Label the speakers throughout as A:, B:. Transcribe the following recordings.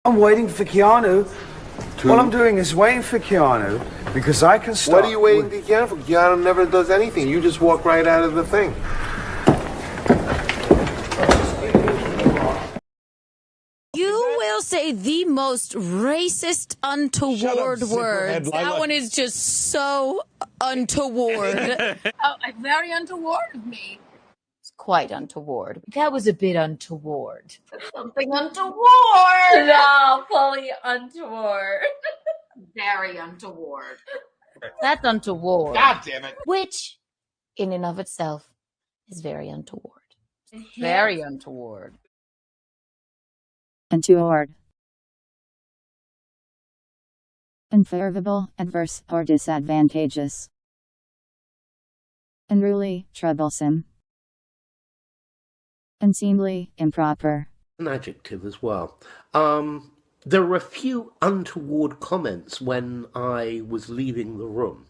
A: I'm waiting for Keanu. What I'm doing is waiting for Keanu because I can start.
B: What are you waiting for Keanu for? Keanu never does anything. You just walk right out of the thing.
C: You will say the most racist, untoward words. That one is just so untoward.
D: Oh, very untoward of me.
C: It's quite untoward. That was a bit untoward.
D: Something untoward.
E: No, fully untoward.
D: Very untoward.
C: That's untoward.
B: God damn it.
C: Which, in and of itself, is very untoward. Very untoward.
F: Untoward. Unfavorable, adverse, or disadvantageous. Unruly, troublesome. Unseemly, improper.
G: An adjective as well. There were a few untoward comments when I was leaving the room.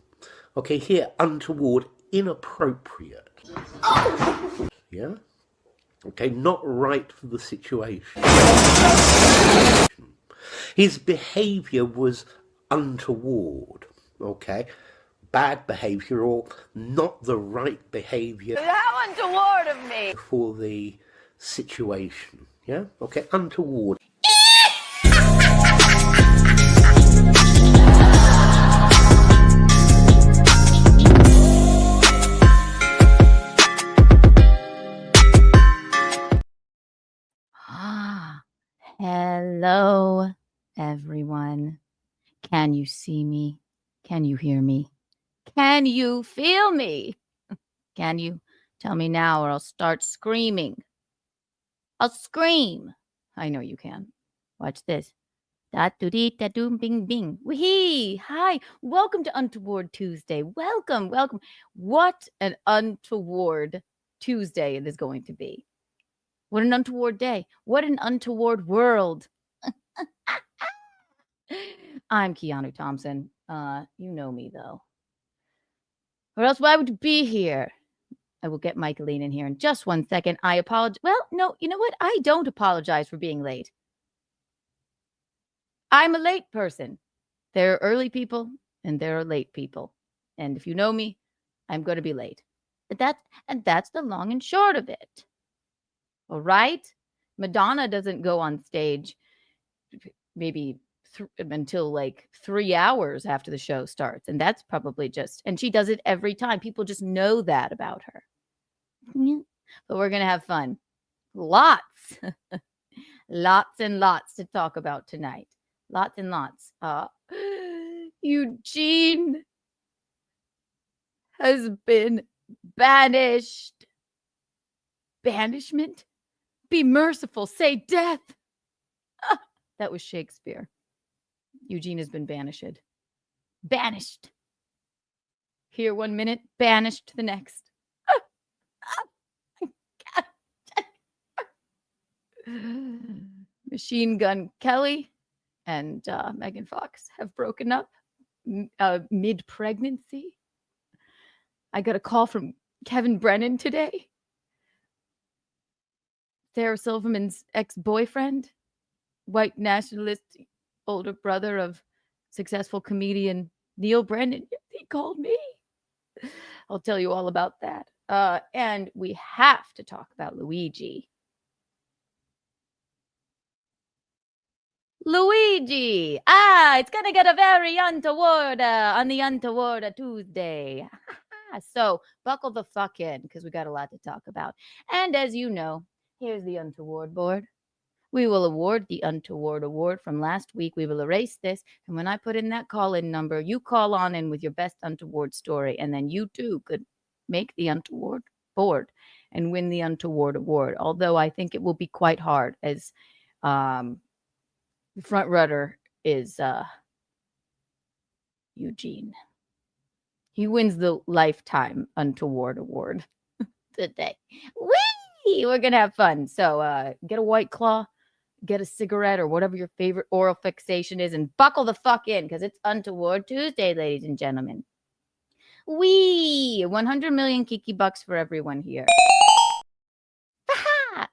G: Okay, here, untoward, inappropriate. Yeah? Okay, not right for the situation. His behaviour was untoward. Okay? Bad behaviour or not the right behaviour.
C: How untoward of me!
G: For the situation. Yeah? Okay, untoward.
C: Hello, everyone. Can you see me? Can you hear me? Can you feel me? Can you tell me now or I'll start screaming? I'll scream. I know you can. Watch this. Da-do-dee-da-doom bing bing. Wee! Hi. Welcome to Untoward Tuesday. Welcome, welcome. What an untoward Tuesday it is going to be. What an untoward day. What an untoward world. I'm Keanuthompson. You know me, though. Or else why would you be here? I will get Michaeline in here in just 1 second. I apologize. Well, no, you know what? I don't apologize for being late. I'm a late person. There are early people and there are late people. And if you know me, I'm going to be late. And that's the long and short of it. All right? Madonna doesn't go on stage maybe until like 3 hours after the show starts. And that's probably just, and she does it every time. People just know that about her. But we're going to have fun. Lots. Lots and lots to talk about tonight. Lots and lots. Eugene has been banished. Banishment? Be merciful. Say death. That was Shakespeare. Eugene has been banished. Banished. Here 1 minute, banished the next. Machine Gun Kelly and Megan Fox have broken up mid-pregnancy. I got a call from Kevin Brennan today. Sarah Silverman's ex-boyfriend, white nationalist older brother of successful comedian Neil Brennan. He called me. I'll tell you all about that. And we have to talk about Luigi. Luigi! It's gonna get a very untoward on the Untoward Tuesday. So buckle the fuck in because we got a lot to talk about. And as you know, here's the Untoward board. We will award the Untoward award from last week. We will erase this. And when I put in that call-in number, you call on in with your best Untoward story. And then you too could make the Untoward board and win the Untoward award. Although I think it will be quite hard as the front runner is Eugene. He wins the Lifetime Untoward award today. Whee! We're going to have fun. So get a White Claw, get a cigarette or whatever your favorite oral fixation is, and buckle the fuck in because it's Untoward Tuesday, ladies and gentlemen. Whee! 100 million Kiki bucks for everyone here.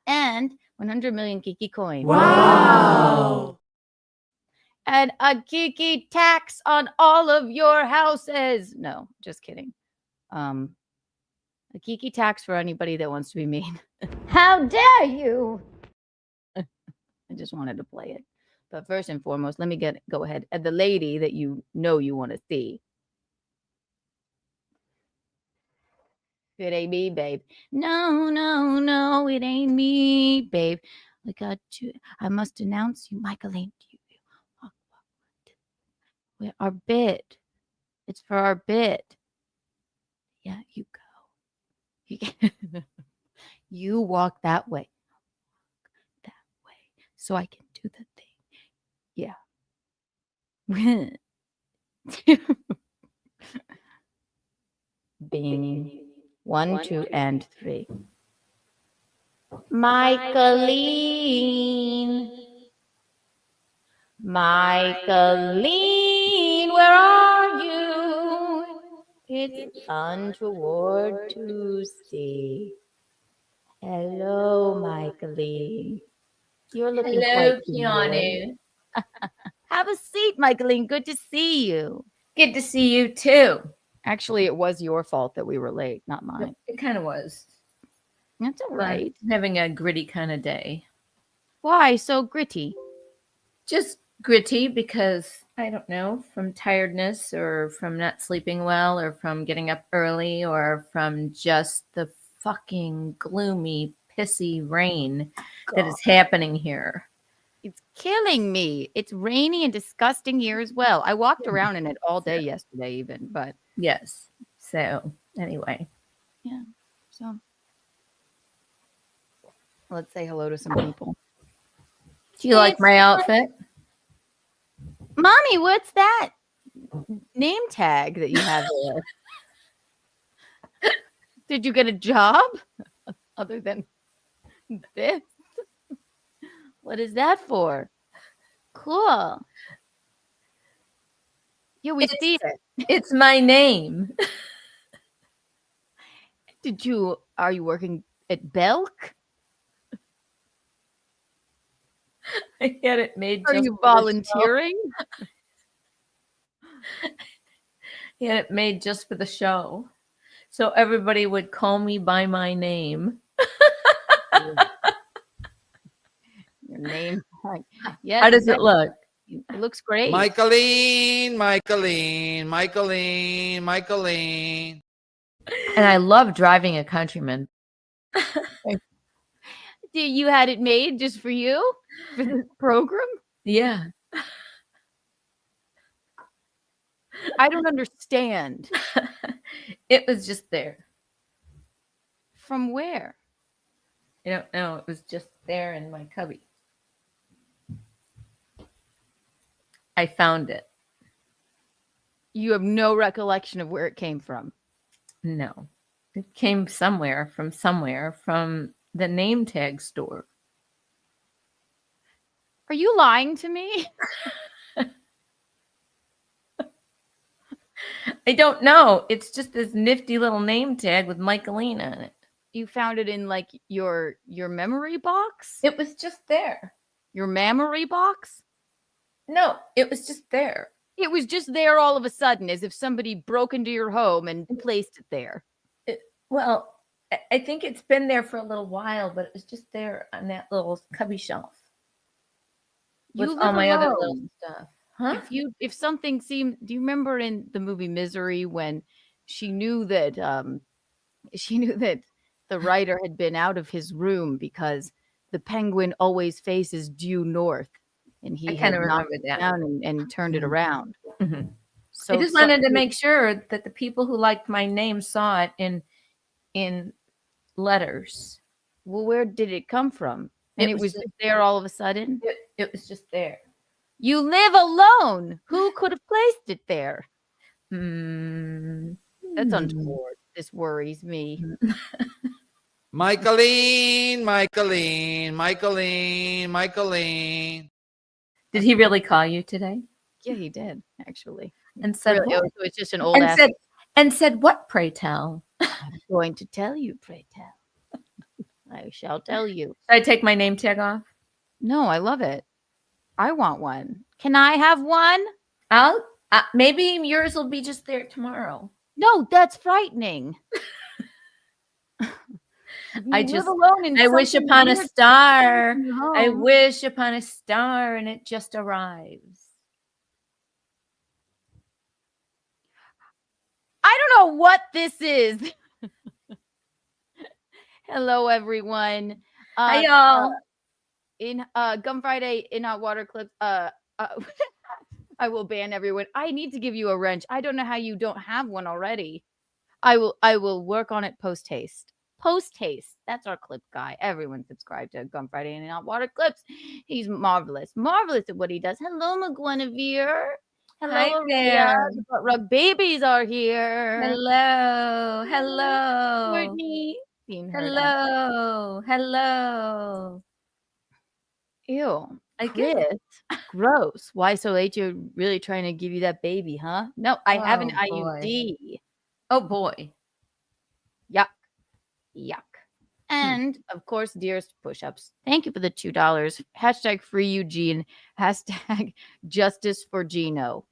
C: And 100 million Kiki coins.
H: Wow!
C: And a Kiki tax on all of your houses. No, just kidding. A Kiki tax for anybody that wants to be mean. How dare you? I just wanted to play it. But first and foremost, let me go ahead. And the lady that you know you want to see. It ain't me, babe. No, no, no, it ain't me, babe. I must announce you, Michaeline. Our bit. It's for our bit. Yeah, you go. You walk that way. Walk that way. So I can do the thing. Yeah. Bing. 1, 2, and 3. Michaeline. Michaeline, where are you? It's Untoward Tuesday. Hello, Michaeline. You're looking
E: Hello,
C: quite demure.
E: Keanu.
C: Have a seat, Michaeline. Good to see you.
E: Good to see you too.
C: Actually, it was your fault that we were late, not mine.
E: It kind of was.
C: That's all right.
E: I'm having a gritty kind of day.
C: Why so gritty?
E: Just gritty because, I don't know, from tiredness or from not sleeping well or from getting up early or from just the fucking gloomy, pissy rain that is happening here.
C: It's killing me. It's rainy and disgusting here as well. I walked around in it all day yesterday even, but...
E: Yes. So, anyway.
C: Yeah. So, let's say hello to some people.
E: Do you like my outfit?
C: Mommy, what's that name tag that you have there? Did you get a job other than this? What is that for? Cool. Yeah, we see it.
E: It's my name.
C: Are you working at Belk?
E: I had it made.
C: Are you volunteering?
E: He had it made just for the show. So everybody would call me by my name.
C: Your name. Yes,
E: How does it look?
C: It looks great.
H: Michaeline.
E: And I love driving a Countryman.
C: You had it made just for you? For this program?
E: Yeah.
C: I don't understand.
E: It was just there.
C: From where?
E: I don't know. It was just there in my cubby. I found it.
C: You have no recollection of where it came from?
E: No. It came from the name tag store.
C: Are you lying to me?
E: I don't know. It's just this nifty little name tag with Michaeline on it.
C: You found it in like your memory box?
E: It was just there.
C: Your memory box?
E: No, it was just there.
C: It was just there all of a sudden, as if somebody broke into your home and placed it there.
E: Well, I think it's been there for a little while, but it was just there on that little cubby shelf with all my other little stuff. Huh?
C: If something seemed, do you remember in the movie Misery when she knew that the writer had been out of his room because the penguin always faces due north, and he
E: kind of
C: knocked
E: remember
C: it
E: that
C: down and turned it around.
E: Mhm.
C: So
E: I just wanted to make sure that the people who liked my name saw it in letters.
C: Well, where did it come from? And it was just there all of a sudden?
E: It was just there.
C: You live alone. Who could have placed it there? That's untoward. This worries me.
H: Michaeline.
E: Did he really call you today?
C: Yeah, he did, actually.
E: And said
C: Really,
E: what?
C: it was just an old ass.
E: And said what, pray tell?
C: I'm going to tell you, pray tell. I shall tell you.
E: Should I take my name tag off?
C: No, I love it. I want one. Can I have one?
E: I'll maybe yours will be just there tomorrow.
C: No, that's frightening.
E: I wish upon a star. I wish upon a star, and it just arrives.
C: I don't know what this is. Hello, everyone.
E: Hi, y'all.
C: In Gum Friday in Hot Water Clips. I will ban everyone. I need to give you a wrench. I don't know how you don't have one already. I will work on it post haste. Post haste. That's our clip guy. Everyone subscribe to Gum Friday in Hot Water Clips. He's marvelous. Marvelous at what he does. Hello, McGuinevere. Hello,
E: Hi there.
C: The Butt Rug Babies are here.
E: Hello. Hello.
C: Courtney.
E: Hello. Hello.
C: Ew.
E: Chris.
C: Gross. Why so late? You're really trying to give you that baby, huh? No, I have an IUD.
E: Oh boy.
C: Yuck. Yuck. And of course, dearest push-ups. Thank you for the $2. Hashtag free Eugene. Hashtag justice for Geno.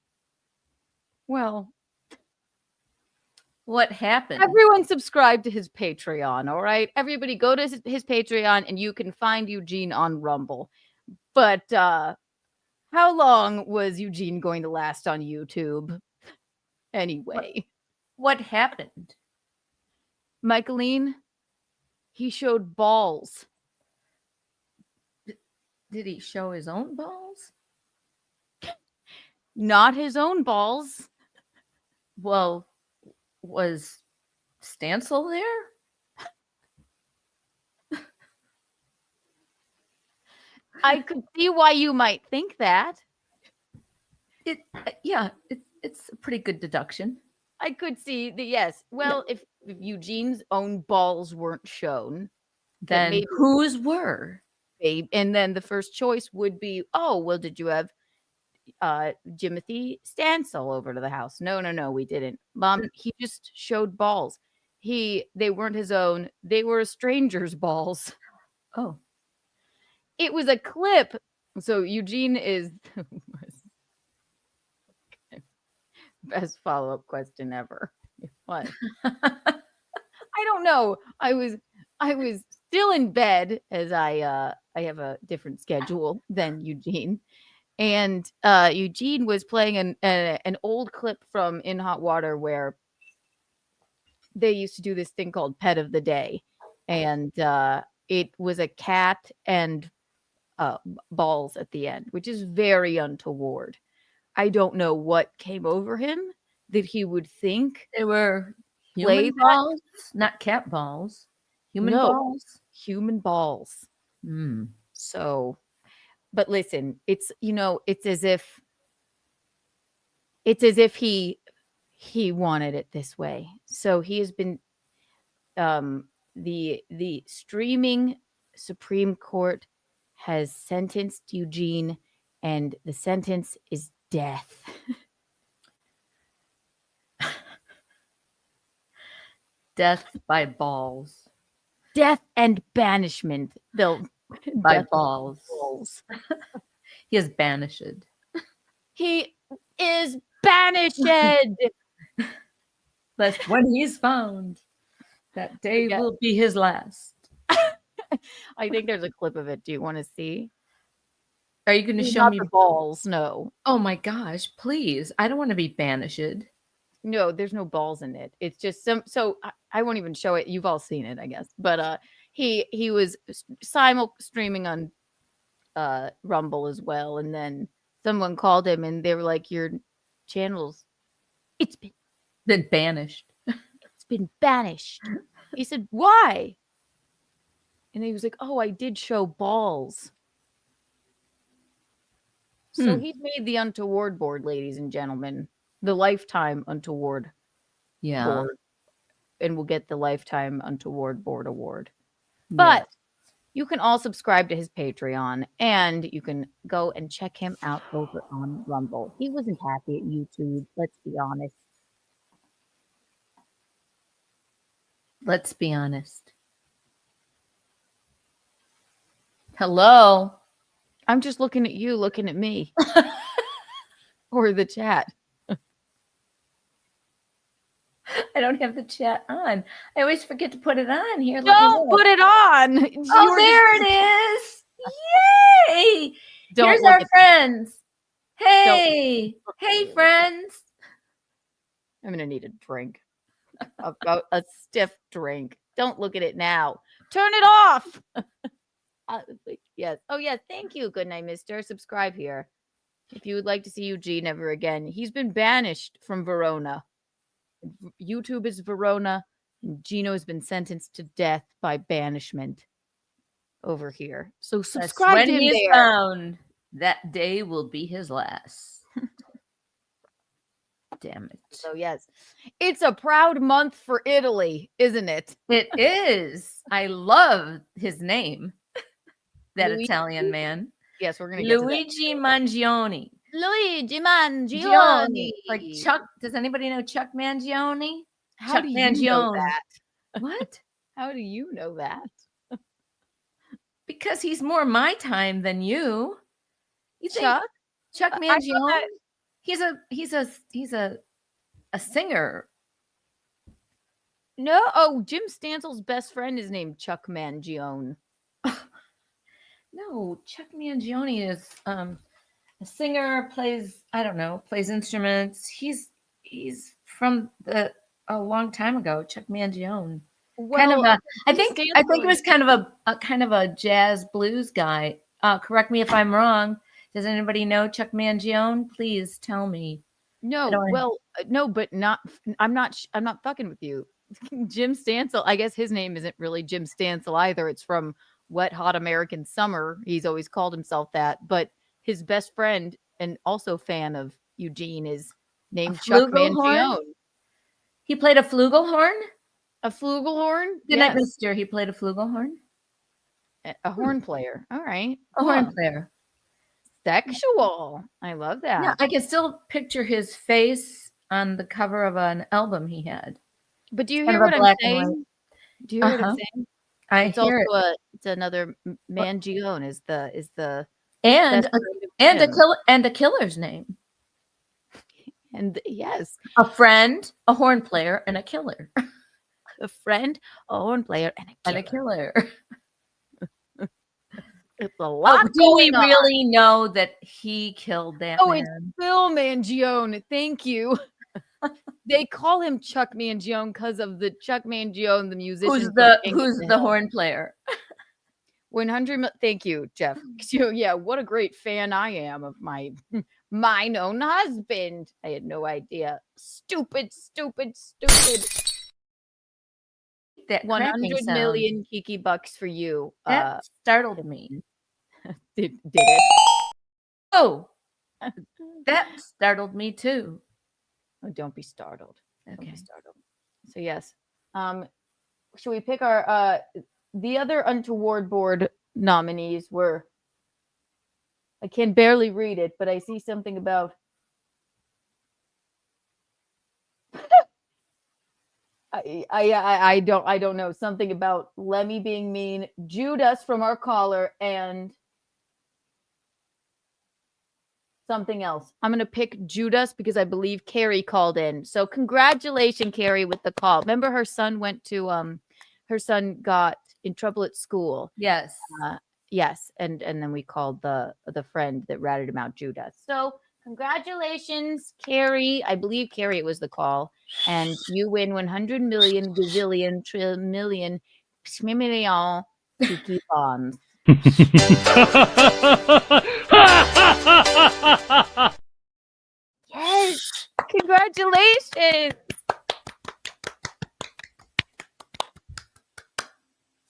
C: Well,
E: what happened?
C: Everyone subscribe to his Patreon, all right? Everybody go to his Patreon and you can find Eugene on Rumble. But how long was Eugene going to last on YouTube? Anyway.
E: What happened?
C: Michaeline, he showed balls.
E: Did he show his own balls?
C: Not his own balls.
E: Well, was Stancil there?
C: I could see why you might think that.
E: It's a pretty good deduction.
C: I could see that, yes. Well, if Eugene's own balls weren't shown,
E: then maybe whose were?
C: And then the first choice would be, oh, well, did you have Jimothy Stancil over to the house? No, we didn't. Mom, he just showed balls. They weren't his own. They were a stranger's balls.
E: Oh.
C: It was a clip. So Eugene is best follow-up question ever. What? I don't know. I was still in bed as I have a different schedule than Eugene. And Eugene was playing an old clip from In Hot Water where they used to do this thing called Pet of the Day. And it was a cat and balls at the end, which is very untoward. I don't know what came over him that he would think
E: they were human balls, not cat balls. Balls?
C: Human balls. So, but listen, it's as if he wanted it this way. So he has been the streaming Supreme Court has sentenced Eugene, and the sentence is death.
E: Death by balls.
C: Death and banishment.
E: By balls. He is banished.
C: He is banished.
E: Lest when he's found, that day
C: Yeah.
E: will be his last.
C: I think there's a clip of it. Do you want to see?
E: Are you going to show
C: Not
E: me?
C: the balls? No,
E: Oh my gosh, please. I don't want to be banished.
C: no. There's no balls in it. It's just some. So I won't even show it. You've all seen it, I guess. But he was simul streaming on Rumble as well, and then someone called him, and they were like, "Your channel's it's
E: Been banished.
C: been banished." He said, "Why?" And he was like, "Oh, I did show balls." So he's made the Untoward board, ladies and gentlemen, the Lifetime Untoward
E: Yeah.
C: board, and we'll get the Lifetime Untoward board award. But you can all subscribe to his Patreon, and you can go and check him out over on Rumble. He wasn't happy at YouTube. Let's be honest.
E: Let's be honest. Hello.
C: I'm just looking at you, looking at me, or the chat.
E: I don't have the chat on. I always forget to put it on here.
C: Don't put it on.
E: Oh, there it is. Yay.
C: Don't
E: Here's
C: look
E: our
C: at-
E: friends. Hey. Hey, friends.
C: I'm gonna need a drink, a stiff drink. Don't look at it now. Turn it off. Yes. Oh, yes. Thank you. Good night, mister. Subscribe here. If you would like to see Eugene ever again, he's been banished from Verona. YouTube is Verona, and Geno has been sentenced to death by banishment over here. So subscribe
E: When
C: to him
E: he is
C: there.
E: found, that day will be his last. Damn it.
C: So yes, it's a proud month for Italy, isn't it?
E: It is. I love his name. That
C: Luigi?
E: Italian man.
C: Yes, we're gonna get
E: Luigi Magione.
C: to that. Luigi Magione.
E: Like Chuck. Does anybody know Chuck Mangione?
C: How
E: Chuck
C: do you know
E: Mangione.
C: that?
E: What?
C: How do you know that?
E: Because he's more my time than you. You think
C: Chuck?
E: Chuck
C: I thought
E: Mangione?
C: that-
E: He's a singer.
C: No. Oh, Jim Stansel's best friend is named Chuck Mangione.
E: No, Chuck Mangione is a singer, plays instruments. He's from a long time ago, Chuck Mangione. I think it was kind of a jazz blues guy. Correct me if I'm wrong. Does anybody know Chuck Mangione? Please tell me.
C: No, no, but not. I'm not fucking with you. Jim Stansel. I guess his name isn't really Jim Stansel either. It's from Wet Hot American Summer. He's always called himself that. But his best friend and also fan of Eugene is named Chuck Mangione.
E: He played a flugelhorn.
C: A flugelhorn?
E: Good night, mister. He played a flugelhorn.
C: A horn player. All right.
E: A horn player.
C: Sexual. I love that.
E: Yeah, I can still picture his face on the cover of an album he had.
C: But do you
E: Kind
C: hear
E: of a
C: what I'm
E: black and white.
C: saying? Do you hear what I'm saying?
E: I hear it.
C: It's another Mangione is the
E: And
C: best
E: and
C: friend of Jim.
E: a killer's name.
C: And yes,
E: A friend, a horn player, and a killer.
C: a friend, a horn player, and
E: And a killer.
C: It's a lot
E: Do we
C: going on.
E: really know that he killed that
C: Oh,
E: man?
C: it's Bill Mangione. Thank you. They call him Chuck Mangione because of the Chuck Mangione, the musician.
E: Who's
C: from
E: the
C: King of
E: who's the
C: Hill.
E: horn player?
C: 100 thank you, Jeff. Yeah, what a great fan I am of mine own husband. I had no idea. Stupid.
E: That
C: 100 million Kiki bucks for you.
E: That startled me.
C: Did it?
E: Oh, that startled me too.
C: Oh, don't be startled. Don't
E: Okay.
C: be startled. So yes. Should we pick our the other Untoward board nominees were, I can barely read it, but I see something about I don't know, something about Lemmy being mean, Judas from our caller, and something else. I'm going to pick Judas because I believe Carrie called in. So congratulations, Carrie, with the call. Remember her son went to, her son got in trouble at school.
E: Yes.
C: Yes. And then we called the friend that ratted him out, Judas. So congratulations, Carrie. I believe Carrie, it was the call. And you win 100 million, gazillion, trillion, million tiki bombs. Yes. Congratulations.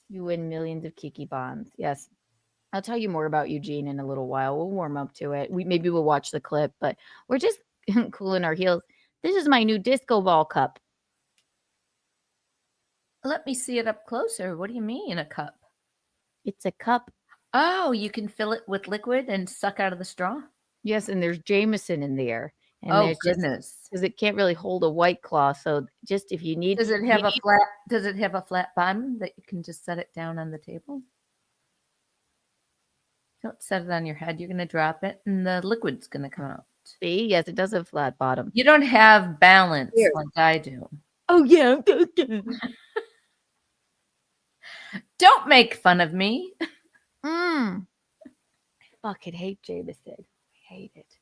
C: You win millions of Kiki bonds. Yes. I'll tell you more about Eugene in a little while. We'll warm up to it. Maybe we'll watch the clip, but we're just cooling our heels. This is my new disco ball cup.
E: Let me see it up closer. What do you mean, a cup?
C: It's a cup.
E: Oh, you can fill it with liquid and suck out of the straw?
C: Yes, and there's Jameson in there. And
E: oh, goodness.
C: Because it can't really hold a White Claw. So just if you need...
E: Does it have a flat bottom that you can just set it down on the table? Don't set it on your head. You're going to drop it and the liquid's going to come out.
C: See? Yes, it does have a flat bottom.
E: You don't have balance like I do.
C: Oh, yeah.
E: Don't make fun of me.
C: I fucking hate Jameson. I hate it.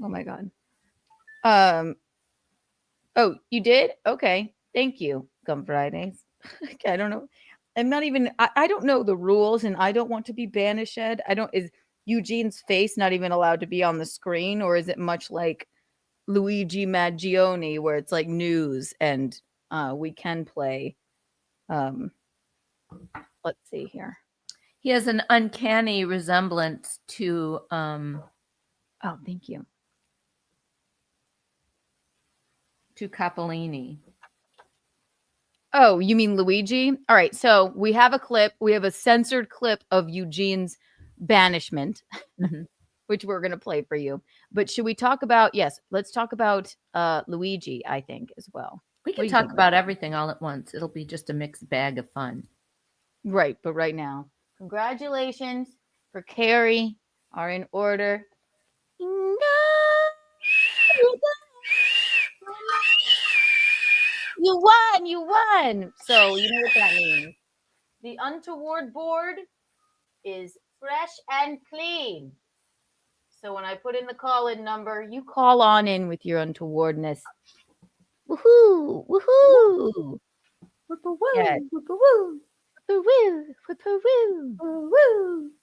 C: Oh my God. Oh, you did? Okay. Thank you, Gum Fridays. I don't know. I'm not even, I don't know the rules and I don't want to be banished. Is Eugene's face not even allowed to be on the screen, or is it much like Luigi Magione where it's like news and we can play? Let's see here.
E: He has an uncanny resemblance to
C: oh, thank you.
E: To Cappellini.
C: Oh, you mean Luigi? All right. So we have a clip. We have a censored clip of Eugene's banishment, which we're going to play for you. But should we talk about, yes, let's talk about Luigi, I think, as well.
E: We can talk about everything all at once. It'll be just a mixed bag of fun.
C: Right. But right now, congratulations for Carrie are in order. You won. So you know what that means. The Untoward board is fresh and clean. So when I put in the call-in number, you call on in with your untowardness. Woohoo! Woohoo! Yes. Woo!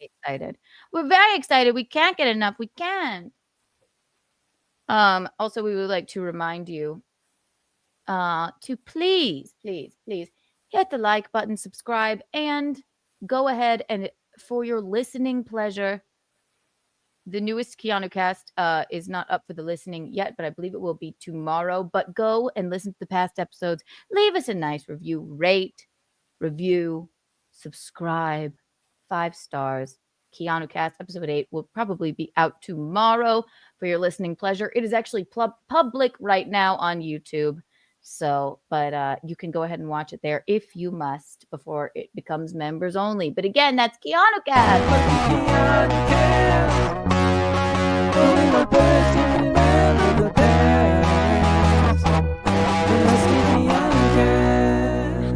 C: Excited. We're very excited. We can't get enough. We can't. Also, we would like to remind you to please hit the like button, subscribe, and go ahead and for your listening pleasure, the newest Keanu cast is not up for the listening yet, but I believe it will be tomorrow. But go and listen to the past episodes. Leave us a nice review, rate, review, subscribe, 5 stars. Keanu cast episode 8 will probably be out tomorrow for your listening pleasure. It is actually public right now on YouTube. So, but you can go ahead and watch it there if you must before it becomes members only. But again, that's Keanu cast.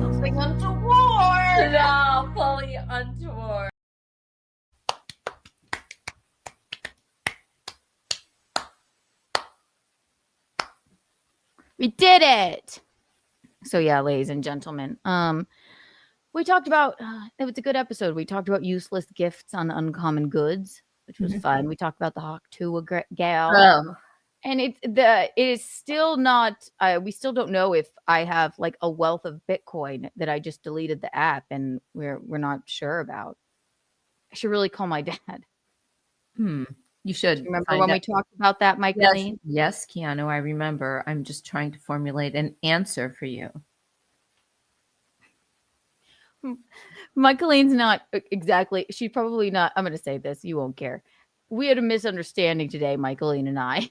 D: Something untoward.
E: No, fully untoward.
C: We did it. So yeah, ladies and gentlemen, we talked about it was a good episode. We talked about useless gifts on uncommon goods, which was fun. We talked about the Hawk 2 gal.
E: Oh.
C: And it is still not we still don't know if I have like a wealth of Bitcoin that I just deleted the app and we're not sure about. I should really call my dad.
E: You should.
C: Remember when we talked about that, Michaeline?
E: Yes, Keanu, I remember. I'm just trying to formulate an answer for you.
C: Michaeline's not exactly, she's probably not, I'm going to say this, you won't care. We had a misunderstanding today, Michaeline and I.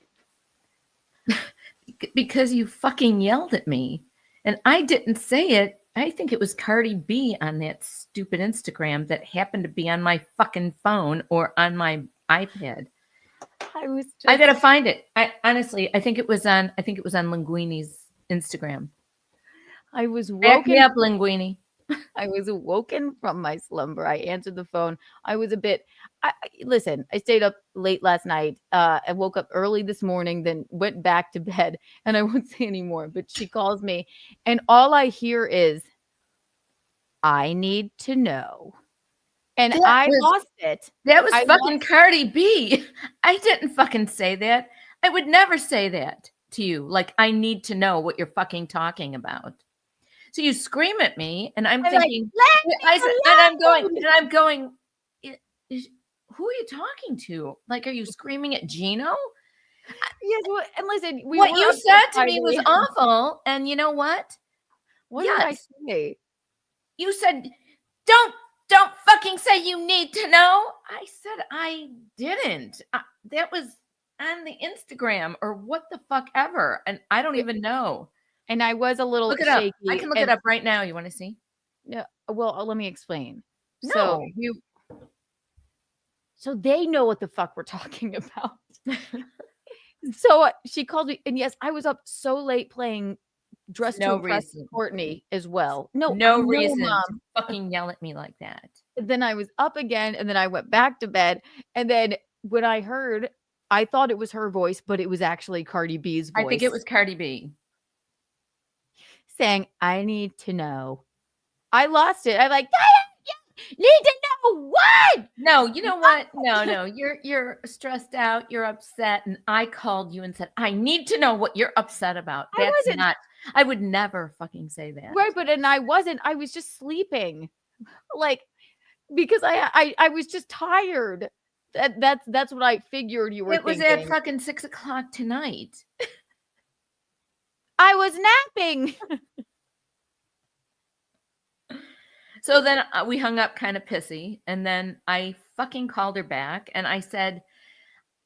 E: Because you fucking yelled at me. And I didn't say it I think it was Cardi B on that stupid Instagram that happened to be on my fucking phone or on my iPad. I gotta find it. I think it was on Linguini's Instagram.
C: I was
E: Back me
C: woken.
E: up, Linguini.
C: I was awoken from my slumber. I answered the phone. I was a bit. Listen. I stayed up late last night. I woke up early this morning, then went back to bed, and I won't say anymore. But she calls me, and all I hear is, "I need to know," and I lost it.
E: That was
C: I
E: fucking Cardi B. I didn't fucking say that. I would never say that to you. Like, I need to know what you're fucking talking about. So you scream at me, and I'm thinking, I'm going, who are you talking to? Like, are you screaming at Geno?
C: Yes, and listen,
E: what you said to me was awful. And you know what?
C: What did I say?
E: You said, don't fucking say you need to know. I said I didn't. That was on the Instagram or what the fuck ever. And I don't even know.
C: And I was a little shaky.
E: I can look it up right now. You want to see?
C: Yeah. Well, let me explain.
E: No.
C: So they know what the fuck we're talking about. So she called me, and yes, I was up so late playing Dress to Impress Courtney as well. No
E: reason Mom. To fucking yell at me like that.
C: Then I was up again, and then I went back to bed. And then when I heard, I thought it was her voice, but it was actually Cardi B's voice.
E: I think it was Cardi B.
C: Saying, "I need to know." I lost it. I'm like, "Need to know what?"
E: No, you know what? No. You're stressed out. You're upset. And I called you and said, I need to know what you're upset about. I would never fucking say that.
C: Right, but I wasn't. I was just sleeping. Like, because I was just tired. That's what I figured you were thinking.
E: It was at fucking 6:00 tonight.
C: I was napping.
E: So then we hung up kind of pissy. And then I fucking called her back. And I said,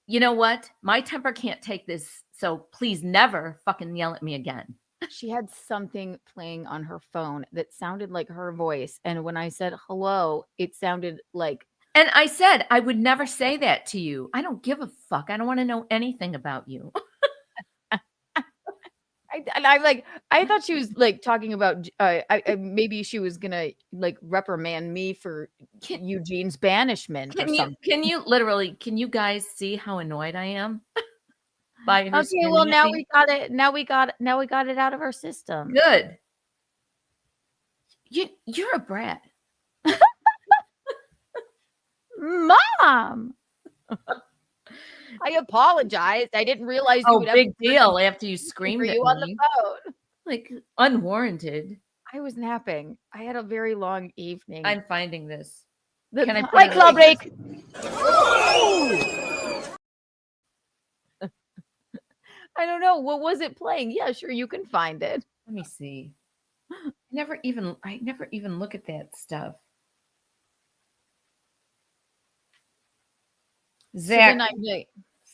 E: you know what? My temper can't take this. So please never fucking yell at me again.
C: She had something playing on her phone that sounded like her voice. And when I said hello, it sounded like.
E: And I said, I would never say that to you. I don't give a fuck. I don't want to know anything about you.
C: I thought she was like talking about maybe she was gonna like reprimand me for Eugene's banishment or something.
E: Can you guys see how annoyed I am?
C: Okay, well now we got it. Now we got it out of our system.
E: Good. You're a brat.
C: Mom. I apologized. I didn't realize you would have
E: big deal after you screamed at me
C: on the phone.
E: Like unwarranted.
C: I was napping. I had a very long evening.
E: I'm finding this.
C: Can I play club break? I don't know. What was it playing? Yeah, sure, you can find it.
E: Let me see. I never even look at that stuff. Zach,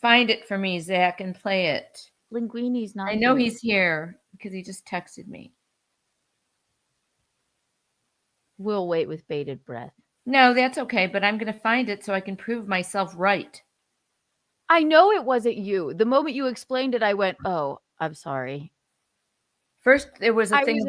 E: find it for me, Zach, and play it.
C: Linguini's not.
E: I know he's here because he just texted me.
C: We'll wait with bated breath.
E: No, that's okay, but I'm going to find it so I can prove myself right.
C: I know it wasn't you. The moment you explained it, I went, "Oh, I'm sorry."
E: First, there was a thing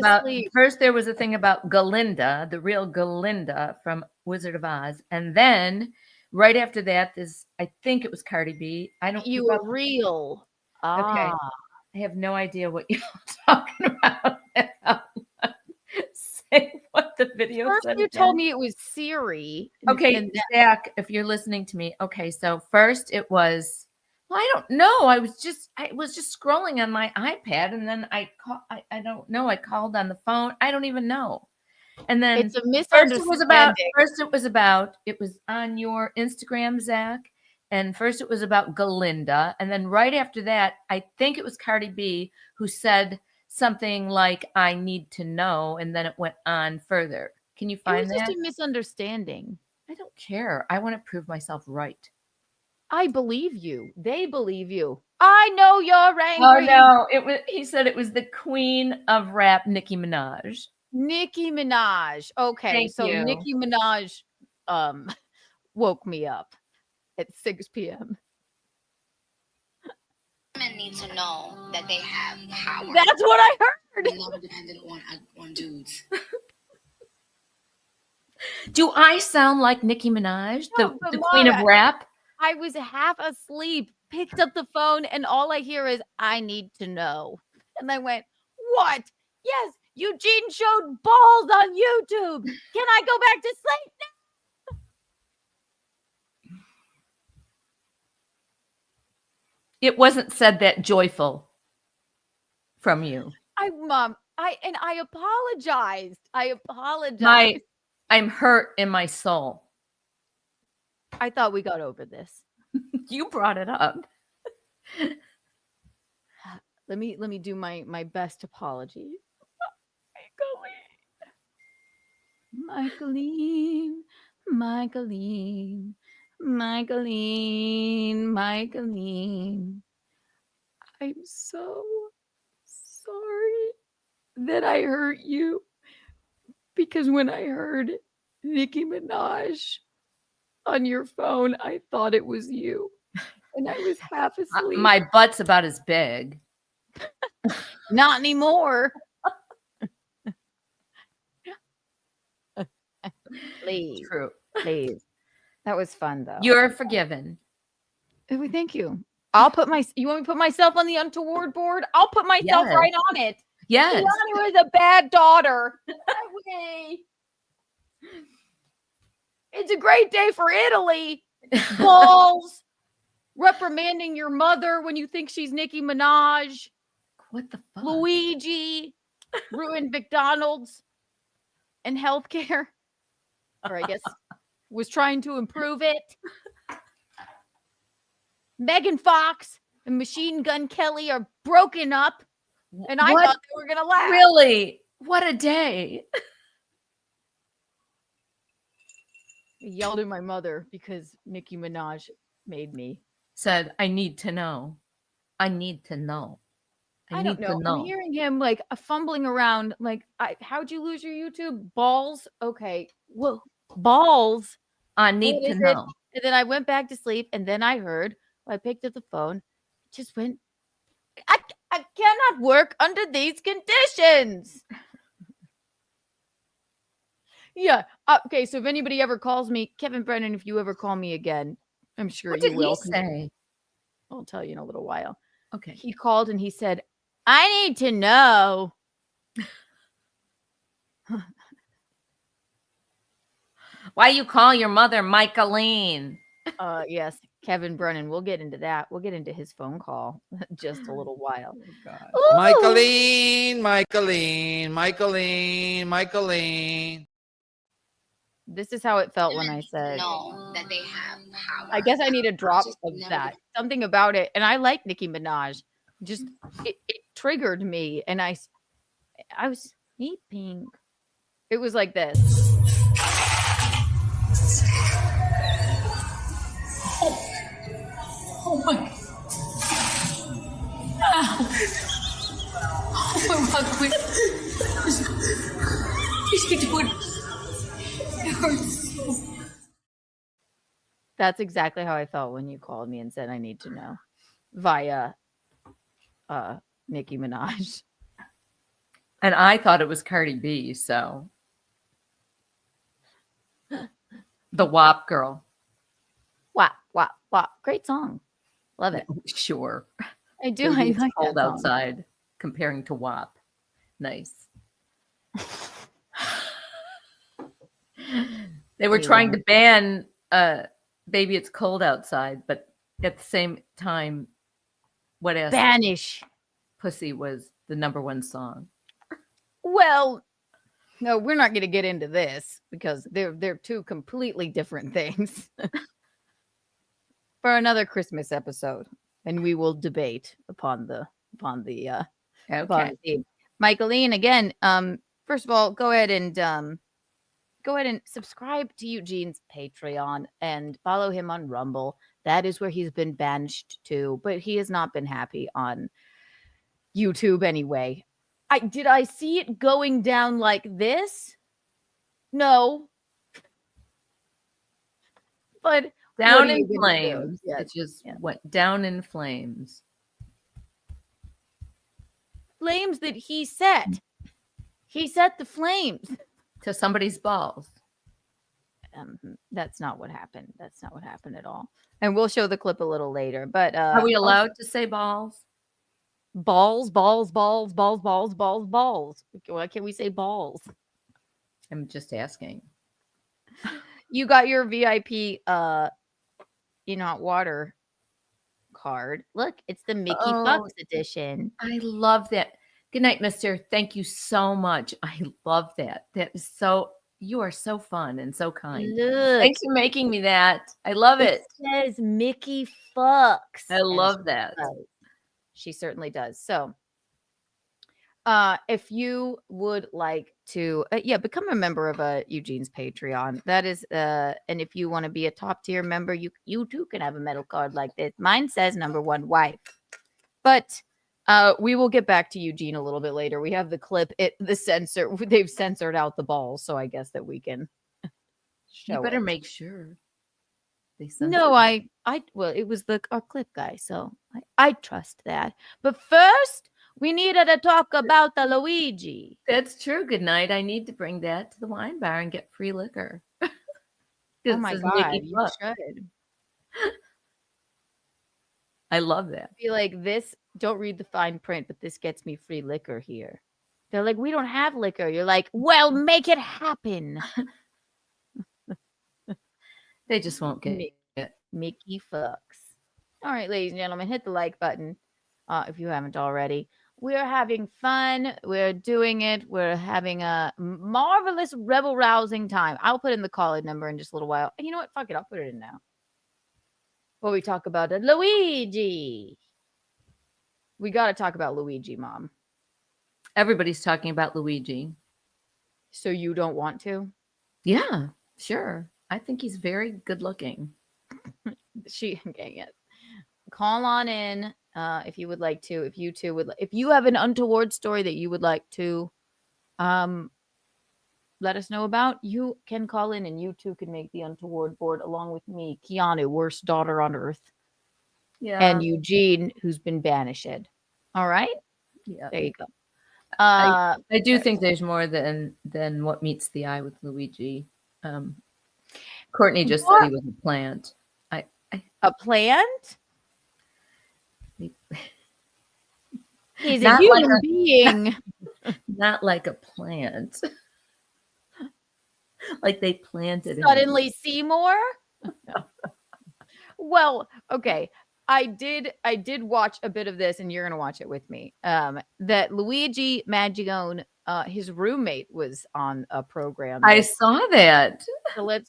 E: about Galinda, the real Galinda from Wizard of Oz, and then right after that, I think it was Cardi B. I don't.
C: You were real.
E: Okay, I have no idea what you're talking about. Say what the video
C: first
E: said.
C: You told me it was Siri.
E: Okay, Zach, if you're listening to me. Okay, so first it was. Well, I don't know. I was just scrolling on my iPad, and then I don't know. I called on the phone. I don't even know. And then
C: it's a misunderstanding.
E: It was on your Instagram, Zach. And first it was about Galinda. And then right after that, I think it was Cardi B who said something like, I need to know. And then it went on further. Can you find that?
C: It was just a misunderstanding.
E: I don't care. I want to prove myself right.
C: I believe you. They believe you. I know you're angry.
E: Oh, no. He said it was the queen of rap, Nicki Minaj.
C: Nicki Minaj. Okay,
E: Thank
C: so
E: you.
C: Nicki Minaj woke me up at 6 p.m.
D: Women need to know that they have power.
C: That's what I heard.
D: They're never dependent on dudes.
E: Do I sound like Nicki Minaj,
C: No, but
E: the queen of
C: Mara,
E: rap?
C: I was half asleep, picked up the phone, and all I hear is, I need to know. And I went, what? Yes, Eugene showed balls on YouTube. Can I go back to sleep now?
E: It wasn't said that joyful from you.
C: Mom, I apologized. I apologized.
E: I'm hurt in my soul.
C: I thought we got over this.
E: You brought it up.
C: Let me do my best apology. Michaeline, Michaeline, Michaeline, Michaeline. I'm so sorry that I hurt you, because when I heard Nicki Minaj on your phone, I thought it was you, and I was half asleep.
E: My butt's about as big.
C: Not anymore. Please,
E: True.
C: please. That was fun, though.
E: You're forgiven.
C: Thank you. I'll put you want me to put myself on the Untoward board? I'll put myself
E: Yes.
C: right on it.
E: Yes.
C: Keanu is a bad daughter. Okay. It's a great day for Italy. Balls. Reprimanding your mother when you think she's Nicki Minaj.
E: What the fuck?
C: Luigi. Ruined McDonald's and healthcare. Or I guess was trying to improve it. Megan Fox and Machine Gun Kelly are broken up. And I thought they were going to laugh.
E: Really? What a day.
C: I yelled at my mother because Nicki Minaj made me.
E: Said, I need to know. I need to know.
C: I don't know. I'm hearing him like fumbling around. Like, how'd you lose your YouTube? Balls? Okay. Whoa. Balls?
E: I need to know.
C: And then I went back to sleep. And then I heard, I picked up the phone, just went, I cannot work under these conditions. Yeah. Okay. So if anybody ever calls me, Kevin Brennan, if you ever call me again, I'm sure
E: What
C: you
E: did
C: will.
E: he say?
C: I'll tell you in a little while.
E: Okay.
C: He called and he said, I need to know.
E: Why you call your mother Michaeline?
C: Yes, Kevin Brennan. We'll get into that. We'll get into his phone call just a little while.
H: Michaeline, Michaeline, Michaeline, Michaeline.
C: This is how it felt when I said,
D: Know that they have power.
C: I guess I need a drop
D: Just
C: of
D: never
C: that. Something about it. And I like Nicki Minaj. Just, it triggered me. And I was sleeping. It was like this.
D: Oh my. Ow. Oh my God. Is he doing? It hurts so.
C: That's exactly how I felt when you called me and said I need to know via Nicki Minaj.
E: And I thought it was Cardi B, so the WAP girl.
C: Wap, wap, wap. Great song. Love it.
E: Sure.
C: I do.
E: Maybe
C: I
E: it's
C: like
E: cold
C: that song.
E: outside comparing to WAP. Nice. They were trying to ban Baby It's Cold Outside, but at the same time, What Ass
C: Banish.
E: Pussy was the #1 song.
C: Well, no, we're not going to get into this because they're two completely different things. For another Christmas episode, and we will debate upon the
E: Okay.
C: Michaeline, again, first of all, go ahead and subscribe to Eugene's Patreon and follow him on Rumble. That is where he's been banished to, but he has not been happy on YouTube anyway. Did I see it going down like this? No. But
E: Down
C: what are
E: in
C: you gonna do?
E: flames.
C: Yes,
E: It just
C: yeah.
E: went down in flames.
C: Flames that he set. He set the flames.
E: To somebody's balls.
C: That's not what happened. That's not what happened at all. And we'll show the clip a little later. But
E: Are we allowed to say balls?
C: balls, balls, balls, balls, balls, balls, balls. Why can't we say balls?
E: I'm just asking.
C: You got your VIP in hot water card. Look, it's the Mickey Fox edition.
E: I love that. Good night, mister. Thank you so much. I love that. That is so, you are so fun and so kind.
C: Look,
E: Thanks for making me that. I love it.
C: says Mickey Fox.
E: I love that.
C: She certainly does. So, if you would like to, become a member of Eugene's Patreon. That is, and if you want to be a top tier member, you too can have a metal card like this. Mine says #1 wife. But we will get back to Eugene a little bit later. We have the clip. They've censored out the balls, so I guess that we can show.
E: You better
C: it.
E: make sure.
C: No, well, it was our clip guy, so I trust that. But first, we needed to talk about the Luigi.
E: That's true. Good night. I need to bring that to the wine bar and get free liquor.
C: Oh my God, you should.
E: I love that.
C: Be like, this, don't read the fine print, but this gets me free liquor here. They're like, we don't have liquor. You're like, well, make it happen.
E: They just won't get it.
C: Mickey Fox. All right, ladies and gentlemen, hit the like button if you haven't already. We're having fun. We're doing it. We're having a marvelous, rebel-rousing time. I'll put in the call-in number in just a little while. And you know what? Fuck it. I'll put it in now. Well, we talk about it. Luigi. We got to talk about Luigi, Mom.
E: Everybody's talking about Luigi.
C: So you don't want to?
E: Yeah, sure. I think he's very good looking.
C: Yes. Call on in if you would like to. If you two would, if you have an untoward story that you would like to let us know about, you can call in and you too can make the untoward board along with me, Keanu, worst daughter on earth.
E: Yeah.
C: And Eugene, who's been banished. All right?
E: Yeah.
C: There you go.
E: I do think there's more than what meets the eye with Luigi. Courtney just said he was a plant.
C: A plant? He's a
E: Not
C: human
E: like
C: being.
E: Not like a plant. Like they planted him.
C: Suddenly Seymour? Well, okay. I did watch a bit of this, and you're gonna watch it with me. That Luigi Magione, his roommate was on a program.
E: I saw that.
C: So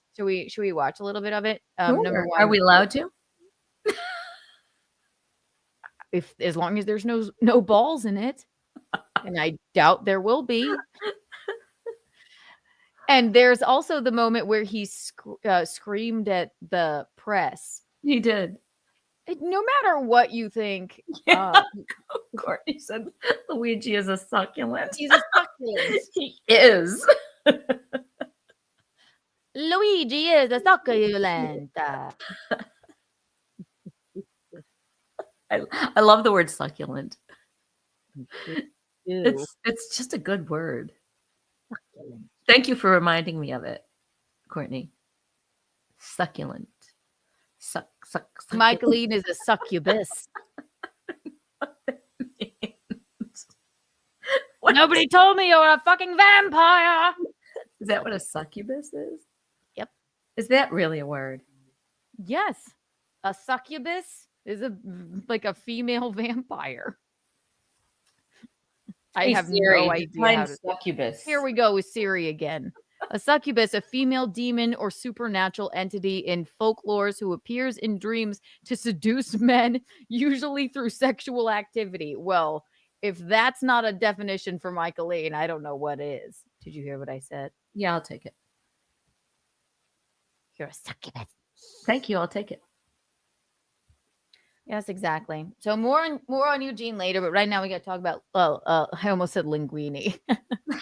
C: should we watch a little bit of it?
E: Sure.
C: Number one,
E: Are we allowed to?
C: as long as there's no balls in it, and I doubt there will be. And there's also the moment where he screamed at the press.
E: He did.
C: No matter what you think,
E: Courtney said Luigi is a succulent.
C: He's a succulent.
E: He is.
C: Luigi is a succulent.
E: I love the word succulent.
C: Ew.
E: It's just a good word. Succulent. Thank you for reminding me of it, Courtney. Succulent. Succulent.
C: Michaeline is a succubus. Nobody told me you were a fucking vampire.
E: Is that what a succubus is?
C: Yep.
E: Is that really a word?
C: Yes. A succubus is like a female vampire. I have no idea.
E: Succubus.
C: Here we go with Siri again. A succubus, a female demon or supernatural entity in folklores who appears in dreams to seduce men, usually through sexual activity. Well, if that's not a definition for Michaeline, I don't know what is. Did you hear what I said?
E: Yeah, I'll take it.
C: You're a succubus.
E: Thank you. I'll take it.
C: Yes, exactly. So more on Eugene later, but right now we got to talk about. I almost said linguini.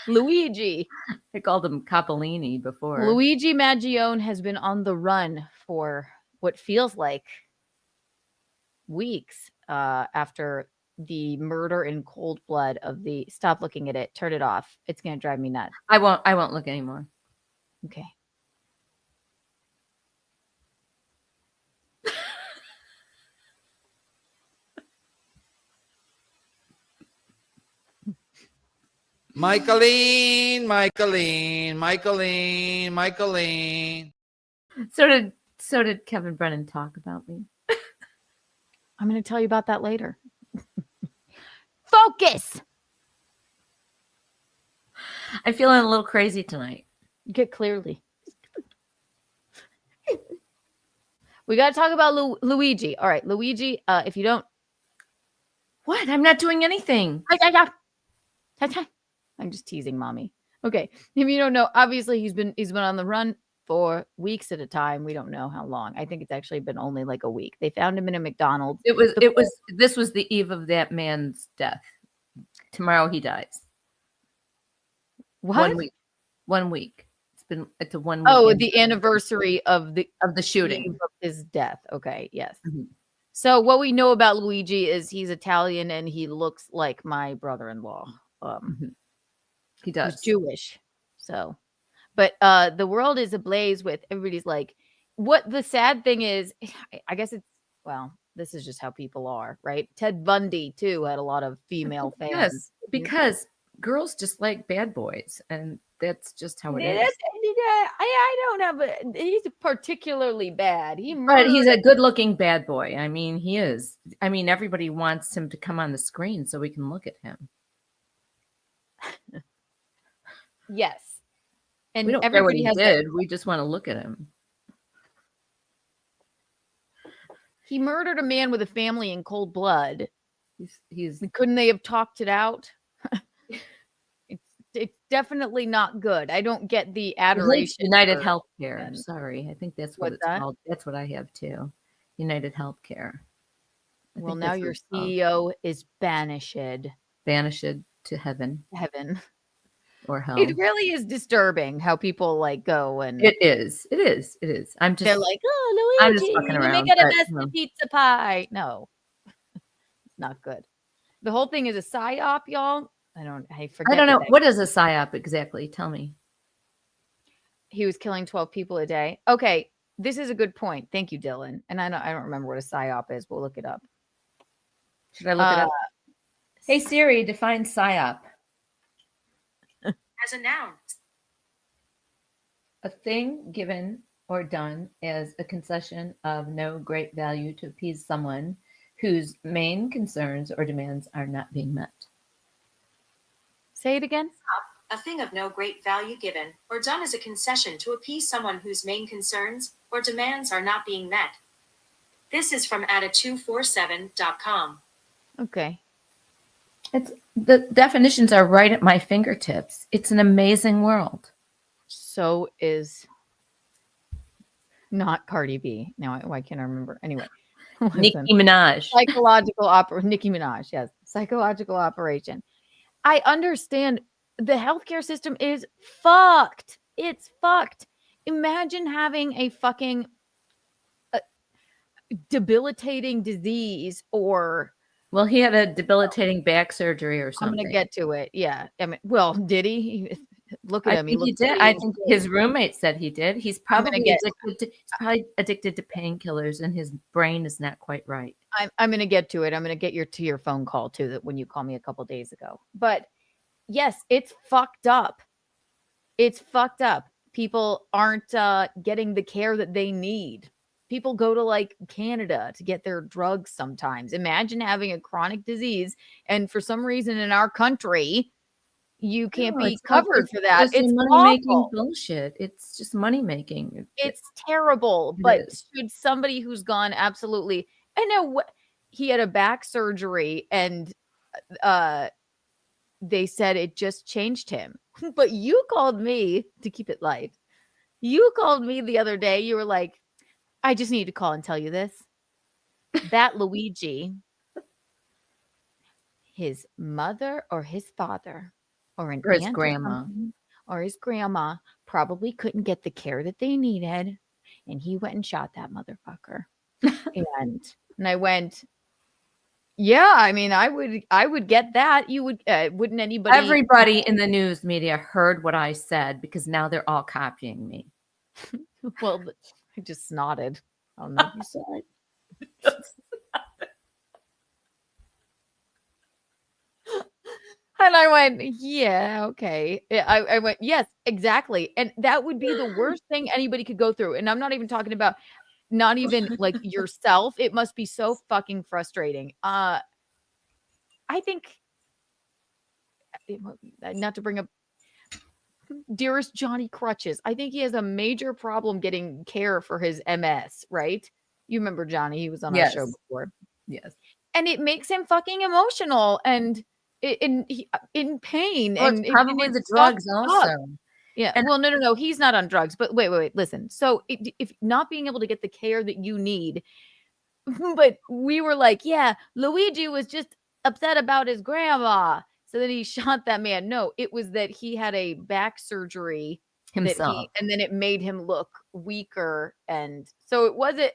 C: Luigi.
E: I called him Capolini before.
C: Luigi Magione has been on the run for what feels like weeks after the murder in cold blood of the. Stop looking at it. Turn it off. It's gonna drive me nuts.
E: I won't look anymore.
C: Okay.
H: Michaeline, Michaeline, Michaeline, Michaeline.
E: So did Kevin Brennan talk about me?
C: I'm going to tell you about that later. Focus.
E: I'm feeling a little crazy tonight.
C: Get clearly. We got to talk about Luigi. All right, Luigi. If you don't,
E: What? I'm not doing anything.
C: I'm just teasing, mommy. Okay, if you don't know, obviously he's been on the run for weeks at a time. We don't know how long. I think it's actually been only like a week. They found him in a McDonald's.
E: This was the eve of that man's death. Tomorrow he dies.
C: What?
E: 1 week. It's a 1 week.
C: Oh, the anniversary of the
E: shooting
C: of his death. Okay, yes.
E: Mm-hmm.
C: So what we know about Luigi is he's Italian and he looks like my brother-in-law.
E: He does.
C: He's Jewish. So, but the world is ablaze with everybody's like, what the sad thing is, I guess it's, well, this is just how people are, right? Ted Bundy too had a lot of female fans.
E: Yes, because girls just like bad boys, and that's just how it is.
C: I don't have he's particularly bad.
E: But he's a good-looking bad boy. I mean, he is. I mean, everybody wants him to come on the screen so we can look at him.
C: Yes. And
E: we don't care what he
C: has
E: did. We just want to look at him.
C: He murdered a man with a family in cold blood.
E: He's
C: Couldn't they have talked it out? It's definitely not good. I don't get the adoration.
E: United Healthcare. Sorry, I think that's what it's called. That's what I have too. United Healthcare.
C: Well, now your CEO is banished.
E: Banished to heaven.
C: Heaven.
E: Or hell.
C: It really is disturbing how people like go and
E: it is. They're
C: like, oh, Luigi,
E: I'm just fucking around.
C: Make it a best pizza pie. No, not good. The whole thing is a psyop, y'all. I don't know.
E: What is a psyop exactly? Tell me.
C: He was killing 12 people a day. Okay, this is a good point. Thank you, Dylan. And I don't remember what a psyop is. We'll look it up.
E: Should I look it up? Hey Siri, define psyop.
I: As a noun.
E: A thing given or done as a concession of no great value to appease someone whose main concerns or demands are not being met.
C: Say it again.
I: A thing of no great value given or done as a concession to appease someone whose main concerns or demands are not being met. This is from Ada247.com.
C: Okay.
E: The definitions are right at my fingertips. It's an amazing world.
C: So is not Cardi B. Now, why can't I remember? Anyway.
E: Nicki Minaj.
C: Nicki Minaj, yes. Psychological operation. I understand the healthcare system is fucked. It's fucked. Imagine having a fucking debilitating disease or...
E: Well, he had a debilitating back surgery or something.
C: I'm going to get to it. Yeah. I mean, well, did he? Look at him.
E: He did. I think his roommate said he did. He's probably addicted to painkillers, and his brain is not quite right.
C: I'm going to get to it. I'm going to get to your phone call too, that when you called me a couple days ago. But yes, it's fucked up. It's fucked up. People aren't getting the care that they need. People go to like Canada to get their drugs sometimes. Imagine having a chronic disease, and for some reason in our country, you can't be covered for that. It's
E: money-making bullshit. It's just money-making.
C: It's terrible. But should somebody who's gone absolutely... I know what he had a back surgery, and they said it just changed him. But you called me, to keep it light, you called me the other day. You were like, I just need to call and tell you this. that Luigi, his mother or his father or an
E: Or his
C: aunt
E: grandma.
C: or something, or his grandma probably couldn't get the care that they needed, and he went and shot that motherfucker. and I went, yeah, I mean, I would get that. You would wouldn't anybody?
E: Everybody in the news media heard what I said because now they're all copying me.
C: Well, I just nodded. I don't know if you saw it. And I went, yeah, okay. I went, yes, exactly. And that would be the worst thing anybody could go through. And I'm not even talking about not even like yourself. It must be so fucking frustrating. I think, not to bring up dearest Johnny Crutches, I think he has a major problem getting care for his MS, right? You remember Johnny, he was on our show before.
E: Yes.
C: And it makes him fucking emotional and in pain.
E: Well,
C: and
E: it's probably the drugs also.
C: Yeah. And well, no. He's not on drugs. But wait. Listen. So if not being able to get the care that you need, but we were like, yeah, Luigi was just upset about his grandma. So then he shot that man. No, it was that he had a back surgery
E: himself.
C: And then it made him look weaker. And so it wasn't,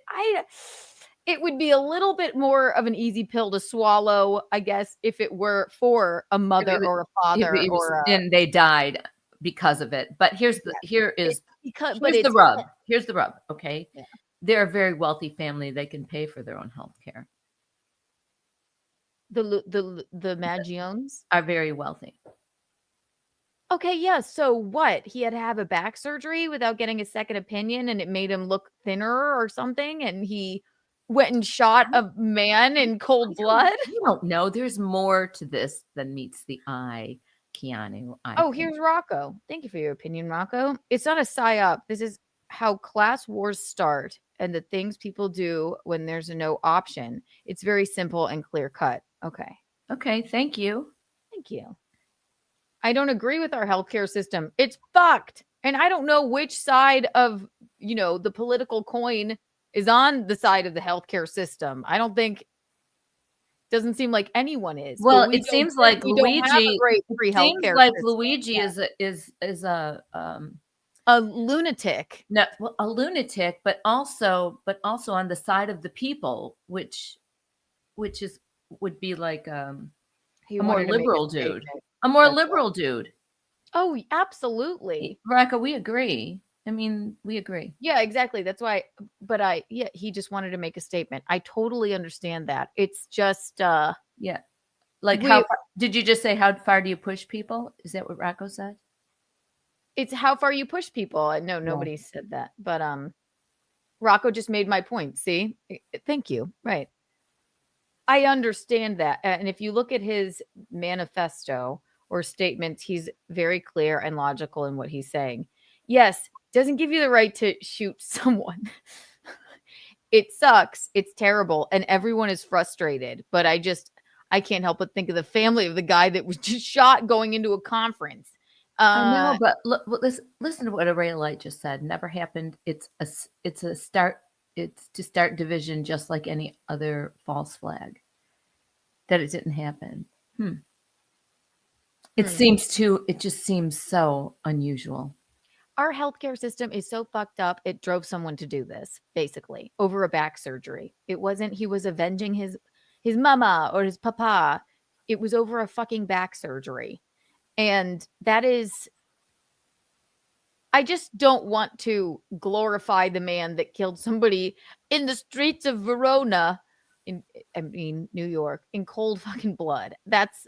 C: it would be a little bit more of an easy pill to swallow, I guess, if it were for a mother or a father
E: and they died because of it. But here's the rub. Here's the rub. Okay. Yeah. They're a very wealthy family. They can pay for their own health care.
C: The Magiones
E: are very wealthy.
C: Okay, yeah. So what? He had to have a back surgery without getting a second opinion, and it made him look thinner or something, and he went and shot a man in cold blood?
E: You don't know. There's more to this than meets the eye, Keanu.
C: Here's Rocco. Thank you for your opinion, Rocco. It's not a psyop. This is how class wars start and the things people do when there's no option. It's very simple and clear cut. Okay.
E: Okay. Thank you.
C: Thank you. I don't agree with our healthcare system. It's fucked. And I don't know which side of, the political coin is on the side of the healthcare system. I don't think, doesn't seem like anyone is.
E: Well, it seems like Luigi. Luigi is
C: a lunatic.
E: No, well, a lunatic, but also on the side of the people, which would be like a more liberal dude. A more liberal dude.
C: Oh, absolutely.
E: Rocco, we agree. I mean, we agree.
C: Yeah, exactly. That's why. But he just wanted to make a statement. I totally understand that. It's just,
E: yeah. Like, how far, did you just say, how far do you push people? Is that what Rocco said?
C: It's how far you push people. No, nobody said that. But Rocco just made my point. See? Thank you. Right. I understand that. And if you look at his manifesto or statements, he's very clear and logical in what he's saying. Yes, doesn't give you the right to shoot someone. It sucks. It's terrible. And everyone is frustrated. But I can't help but think of the family of the guy that was just shot going into a conference.
E: I know, but listen to what Array Light just said. Never happened. It's a start. It's to start division, just like any other false flag. That it didn't happen. It just seems so unusual.
C: Our healthcare system is so fucked up. It drove someone to do this, basically, over a back surgery. It wasn't he was avenging his mama or his papa. It was over a fucking back surgery. And that is, I just don't want to glorify the man that killed somebody in the streets of Verona, New York, in cold fucking blood. That's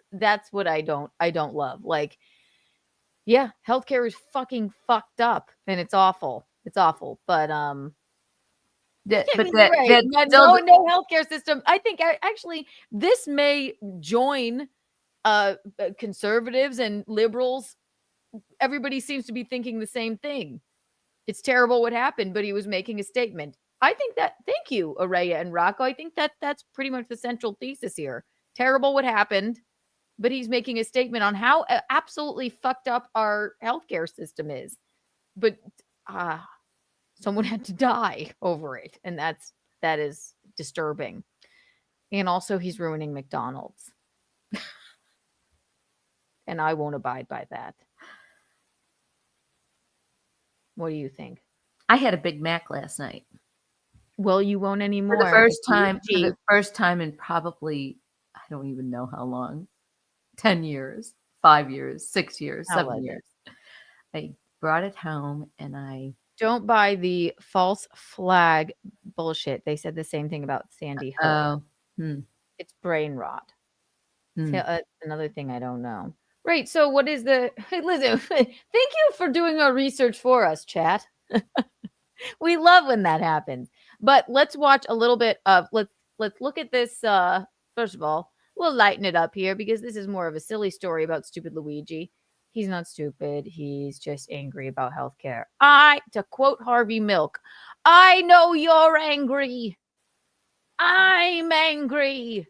C: what I don't love. Like, yeah, healthcare is fucking fucked up and it's awful. It's awful. But no healthcare system. I think actually this may join conservatives and liberals. Everybody seems to be thinking the same thing. It's terrible what happened, but he was making a statement. I think that, thank you, Araya and Rocco. I think that's pretty much the central thesis here. Terrible what happened, but he's making a statement on how absolutely fucked up our healthcare system is. But someone had to die over it, and that is disturbing. And also, he's ruining McDonald's. And I won't abide by that. What do you think?
E: I had a Big Mac last night.
C: Well, you won't anymore.
E: For the first time in probably, I don't even know how long, 10 years, 5 years, 6 years,
C: How
E: 7
C: was
E: years. I brought it home and I
C: Don't buy the false flag bullshit. They said the same thing about Sandy Hook. It's brain rot. That's another thing I don't know. Right. So what is the listen? Thank you for doing our research for us, chat. We love when that happens. But let's watch a little bit of let's look at this. First of all, we'll lighten it up here because this is more of a silly story about stupid Luigi. He's not stupid. He's just angry about healthcare. To quote Harvey Milk, I know you're angry. I'm angry.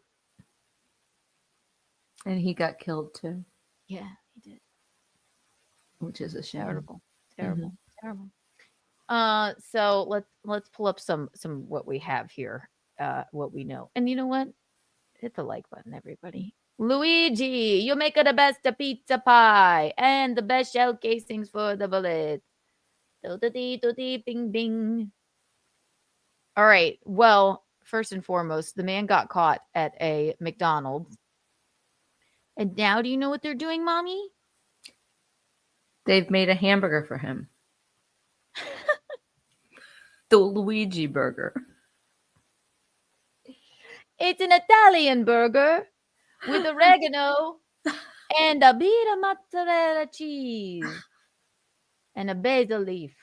E: and he got killed too,
C: Yeah, he did.
E: which is a shame.
C: Terrible. So let's pull up some what we have here, what we know. And you know what? Hit the like button, everybody. Luigi, you make the best pizza pie and the best shell casings for the bullets. Bing bing. All right. Well, first and foremost, the man got caught at a McDonald's. And now do you know what they're doing, Mommy?
E: They've made a hamburger for him. The Luigi burger.
C: It's an Italian burger with oregano and a bit of mozzarella cheese and a basil leaf.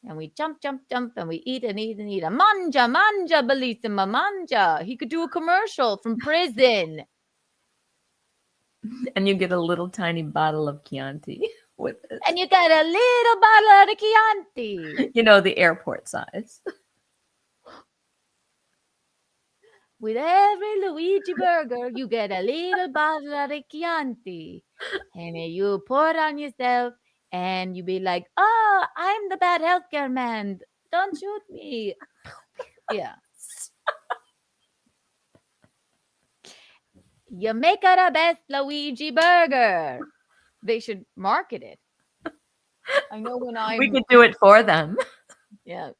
C: And we jump, and we eat and eat and eat. Mangia, bellissima, mangia. He could do a commercial from prison.
E: And you get a little tiny bottle of Chianti with it.
C: And you got a little bottle of the Chianti.
E: You know, the airport size.
C: With every Luigi burger, you get a little bottle of the Chianti. And you pour it on yourself, and you be like, oh, I'm the bad healthcare man. Don't shoot me. Yeah. You make it the best Luigi burger. They should market it. I know when
E: We could do it for them.
C: Yeah.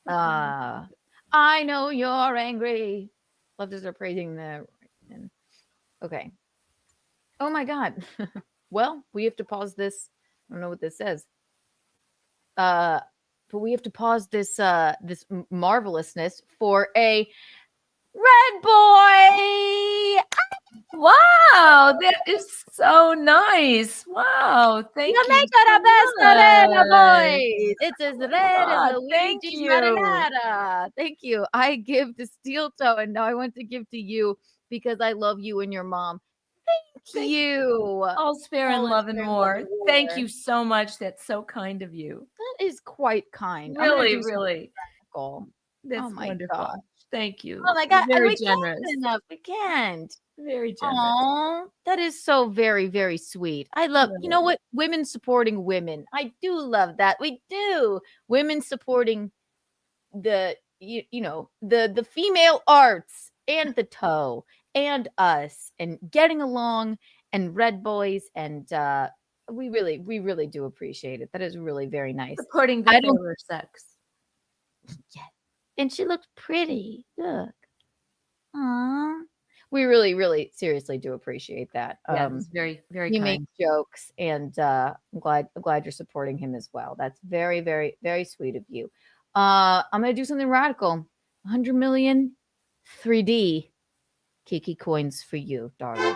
C: I know you're angry. Love that they're praising the. Okay. Oh my God. Well, we have to pause this. I don't know what this says. But we have to pause this this marvelousness for a red boy.
E: Wow, that is so nice. Wow, thank you.
C: You make it the best red boys. It's as red as
E: thank
C: Luigi
E: you.
C: Marinara. Thank you. I give to Steel Toe, and now I want to give to you because I love you and your mom. Thank you.
E: All spare and
C: All
E: love and
C: spare
E: more.
C: and more.
E: Thank you so much. That's so kind of you.
C: That is quite kind. I'm gonna
E: Really,
C: do something
E: really.
C: practical.
E: That's
C: Oh my
E: wonderful.
C: gosh.
E: Thank you.
C: Oh my God.
E: Very
C: we
E: generous.
C: Can't enough. We can't.
E: Very generous.
C: Oh, that is so very, very sweet. I love, you know what? Women supporting women. I do love that. We do. Women supporting the, you know, the female arts and the toe and us and getting along and red boys. And we really do appreciate it. That is really very nice.
E: Supporting the fairer sex.
C: Yes. And she looked pretty. Look. Aww. We really seriously do appreciate that.
E: Yeah, it's very, very
C: he
E: kind.
C: makes jokes, and I'm glad you're supporting him as well. That's very, very, very sweet of you. I'm gonna do something radical. 100 million 3D Kiki coins for you, darling.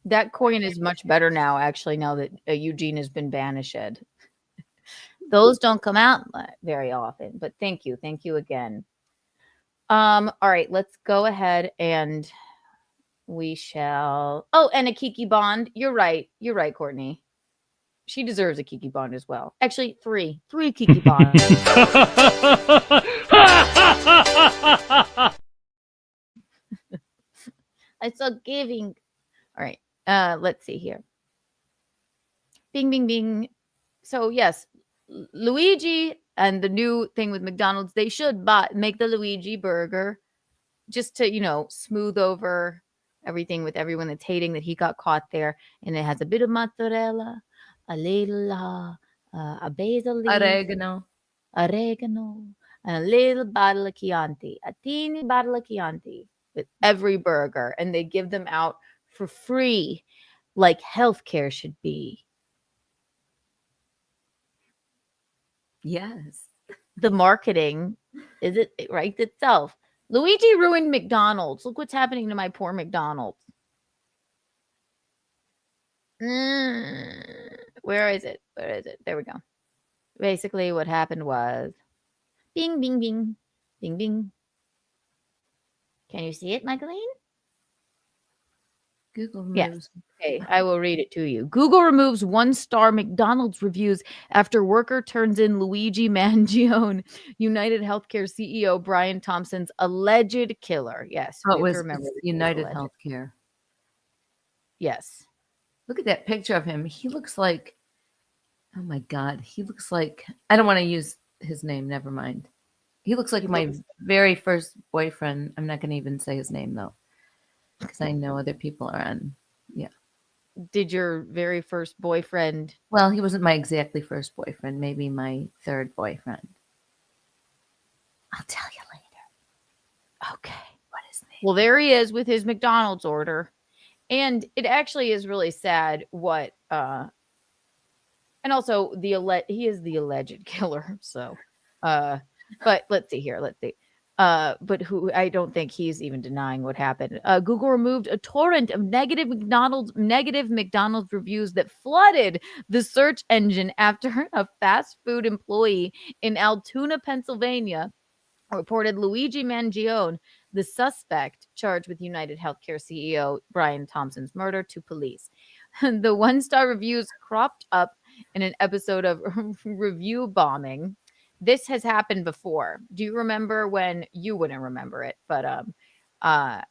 C: That coin is much better now, actually, now that Eugene has been banished. Those don't come out very often, but thank you. Thank you again. All right, let's go ahead and we shall. Oh, and a Kiki bond. You're right. You're right, Courtney. She deserves a Kiki bond as well. Actually, three Kiki bonds. It's a giving. All right. Let's see here. Bing, bing, bing. So yes, Luigi and the new thing with McDonald's, they should make the Luigi burger just to, smooth over everything with everyone that's hating that he got caught there. And it has a bit of mozzarella, a little a basil leaf,
E: Oregano,
C: and a little bottle of Chianti, a teeny bottle of Chianti with every burger. And they give them out for free, like healthcare should be.
E: Yes.
C: The marketing is it writes itself. Luigi ruined McDonald's. Look what's happening to my poor McDonald's. Where is it? There we go. Basically, what happened was bing, bing, bing, bing, bing. Can you see it, Michaeline?
E: Google removes.
C: Yes. Okay, I will read it to you. Google removes 1-star McDonald's reviews after worker turns in Luigi Magione, United Healthcare CEO Brian Thompson's alleged killer. Yes.
E: Oh, it
C: we have
E: was
C: to remember
E: United
C: alleged.
E: Healthcare.
C: Yes.
E: Look at that picture of him. He looks like, oh my God, he looks like, I don't want to use his name. Never mind. He looks like my very first boyfriend. I'm not going to even say his name though, because I know other people are on. Yeah.
C: Did your very first boyfriend?
E: Well, he wasn't my exactly first boyfriend. Maybe my third boyfriend. I'll tell you later.
C: Okay.
E: What is his name?
C: Well, there he is with his McDonald's order. And it actually is really sad what and also he is the alleged killer. So but let's see. But who I don't think he's even denying what happened. Google removed a torrent of negative McDonald's reviews that flooded the search engine after a fast food employee in Altoona, Pennsylvania, reported Luigi Magione, the suspect charged with United Healthcare CEO Brian Thompson's murder, to police. The 1-star reviews cropped up in an episode of review bombing. This has happened before. Do you remember when you wouldn't remember it? But
E: I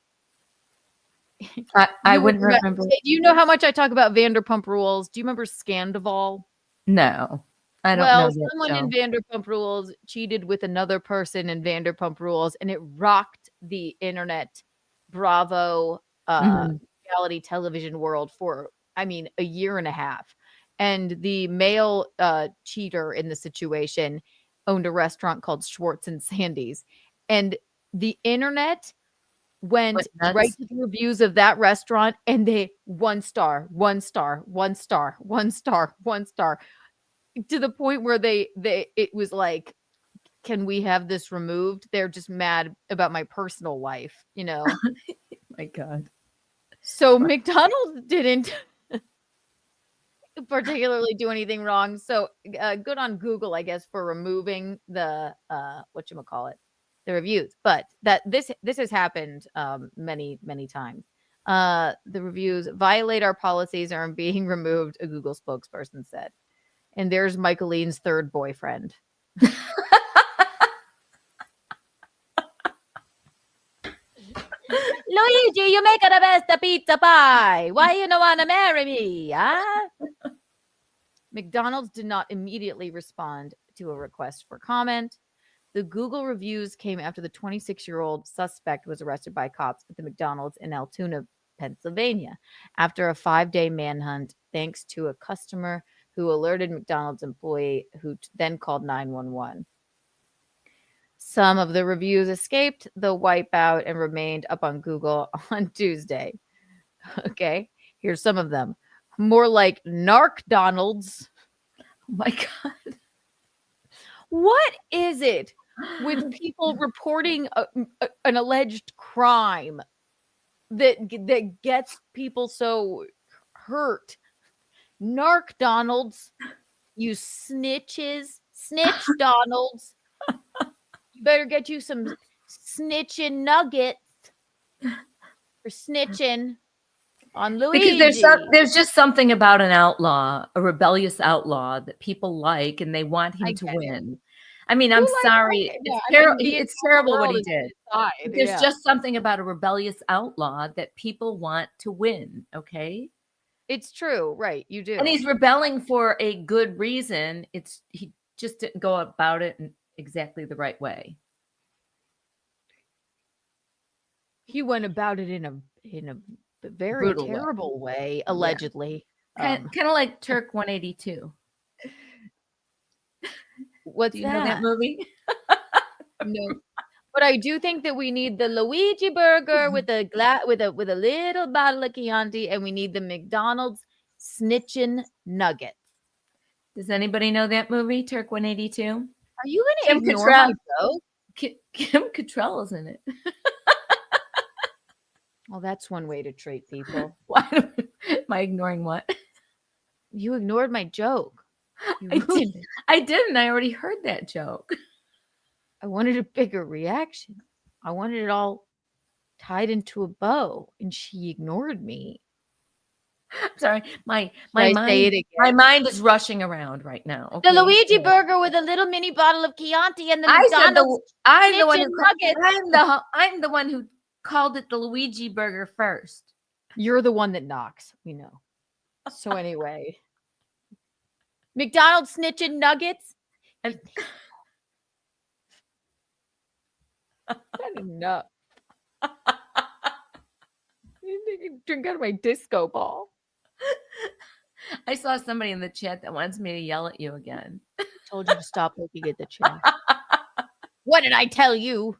E: wouldn't remember.
C: Do you know how much I talk about Vanderpump Rules? Do you remember Scandival?
E: No, I don't know. That
C: Someone
E: show.
C: in Vanderpump Rules cheated with another person in Vanderpump Rules, and it rocked the internet, Bravo, reality television world for, a year and a half. And the male cheater in the situation owned a restaurant called Schwartz and Sandy's. And the internet went right to the reviews of that restaurant, and they 1 star, 1 star, 1 star, 1 star, 1 star, to the point where it was like, can we have this removed? They're just mad about my personal life,
E: My God.
C: So McDonald's didn't particularly do anything wrong. So good on Google, I guess, for removing the the reviews. But this has happened many, many times. The reviews violate our policies and are being removed, a Google spokesperson said. And there's Michaeline's third boyfriend. Luigi, you make the best pizza pie. Why you don't want to marry me? Huh? McDonald's did not immediately respond to a request for comment. The Google reviews came after the 26-year-old suspect was arrested by cops at the McDonald's in Altoona, Pennsylvania, after a 5-day manhunt, thanks to a customer who alerted McDonald's employee, who then called 911. Some of the reviews escaped the wipeout and remained up on Google on Tuesday. Okay, here's some of them. More like Narc-Donald's.
E: Oh my God.
C: What is it with people reporting an alleged crime that gets people so hurt? Narc-Donald's, you snitches, snitch Donald's. You better get you some snitching nuggets for snitching on Luigi.
E: Because there's just something about an outlaw, a rebellious outlaw that people like, and they want him to win. I mean, I'm
C: Who likes
E: sorry.
C: that?
E: It's,
C: Yeah, I
E: terrible.
C: mean, the
E: It's
C: entire
E: terrible what
C: world
E: he
C: is
E: did.
C: decide,
E: There's
C: yeah.
E: just something about a rebellious outlaw that people want to win. Okay.
C: It's true, right? You do.
E: And he's rebelling for a good reason. He just didn't go about it in exactly the right way.
C: He went about it in a very
E: Brutal way.
C: terrible way, allegedly.
E: Kind of like Turk 182.
C: What's
E: Do you know that movie?
C: No. But I do think that we need the Luigi burger with a with a little bottle of Chianti, and we need the McDonald's snitchin' nuggets.
E: Does anybody know that movie, Turk 182?
C: Are you going to
E: Kim
C: ignore my
E: Cattrall.
C: joke?
E: Kim Cattrall is in it.
C: Well, that's one way to treat people.
E: Why am I ignoring what?
C: You ignored my joke. You
E: I
C: ruined it.
E: I didn't. I already heard that joke.
C: I wanted a bigger reaction. I wanted it all tied into a bow, and she ignored me.
E: I'm sorry. My
C: I
E: mind,
C: say it again?
E: my mind is rushing around right now.
C: The
E: okay?
C: Luigi
E: So-
C: burger with a little mini bottle of Chianti and the
E: I said
C: McDonald's.
E: I'm the one who
C: snitchin' nuggets.
E: I'm the one who called it the Luigi burger first.
C: You're the one that knocks. We know. So anyway, McDonald's snitching nuggets.
E: And
C: Enough. Drink out of my disco ball.
E: I saw somebody in the chat that wants me to yell at you again.
C: Told you to stop looking at the chat. What did I tell you?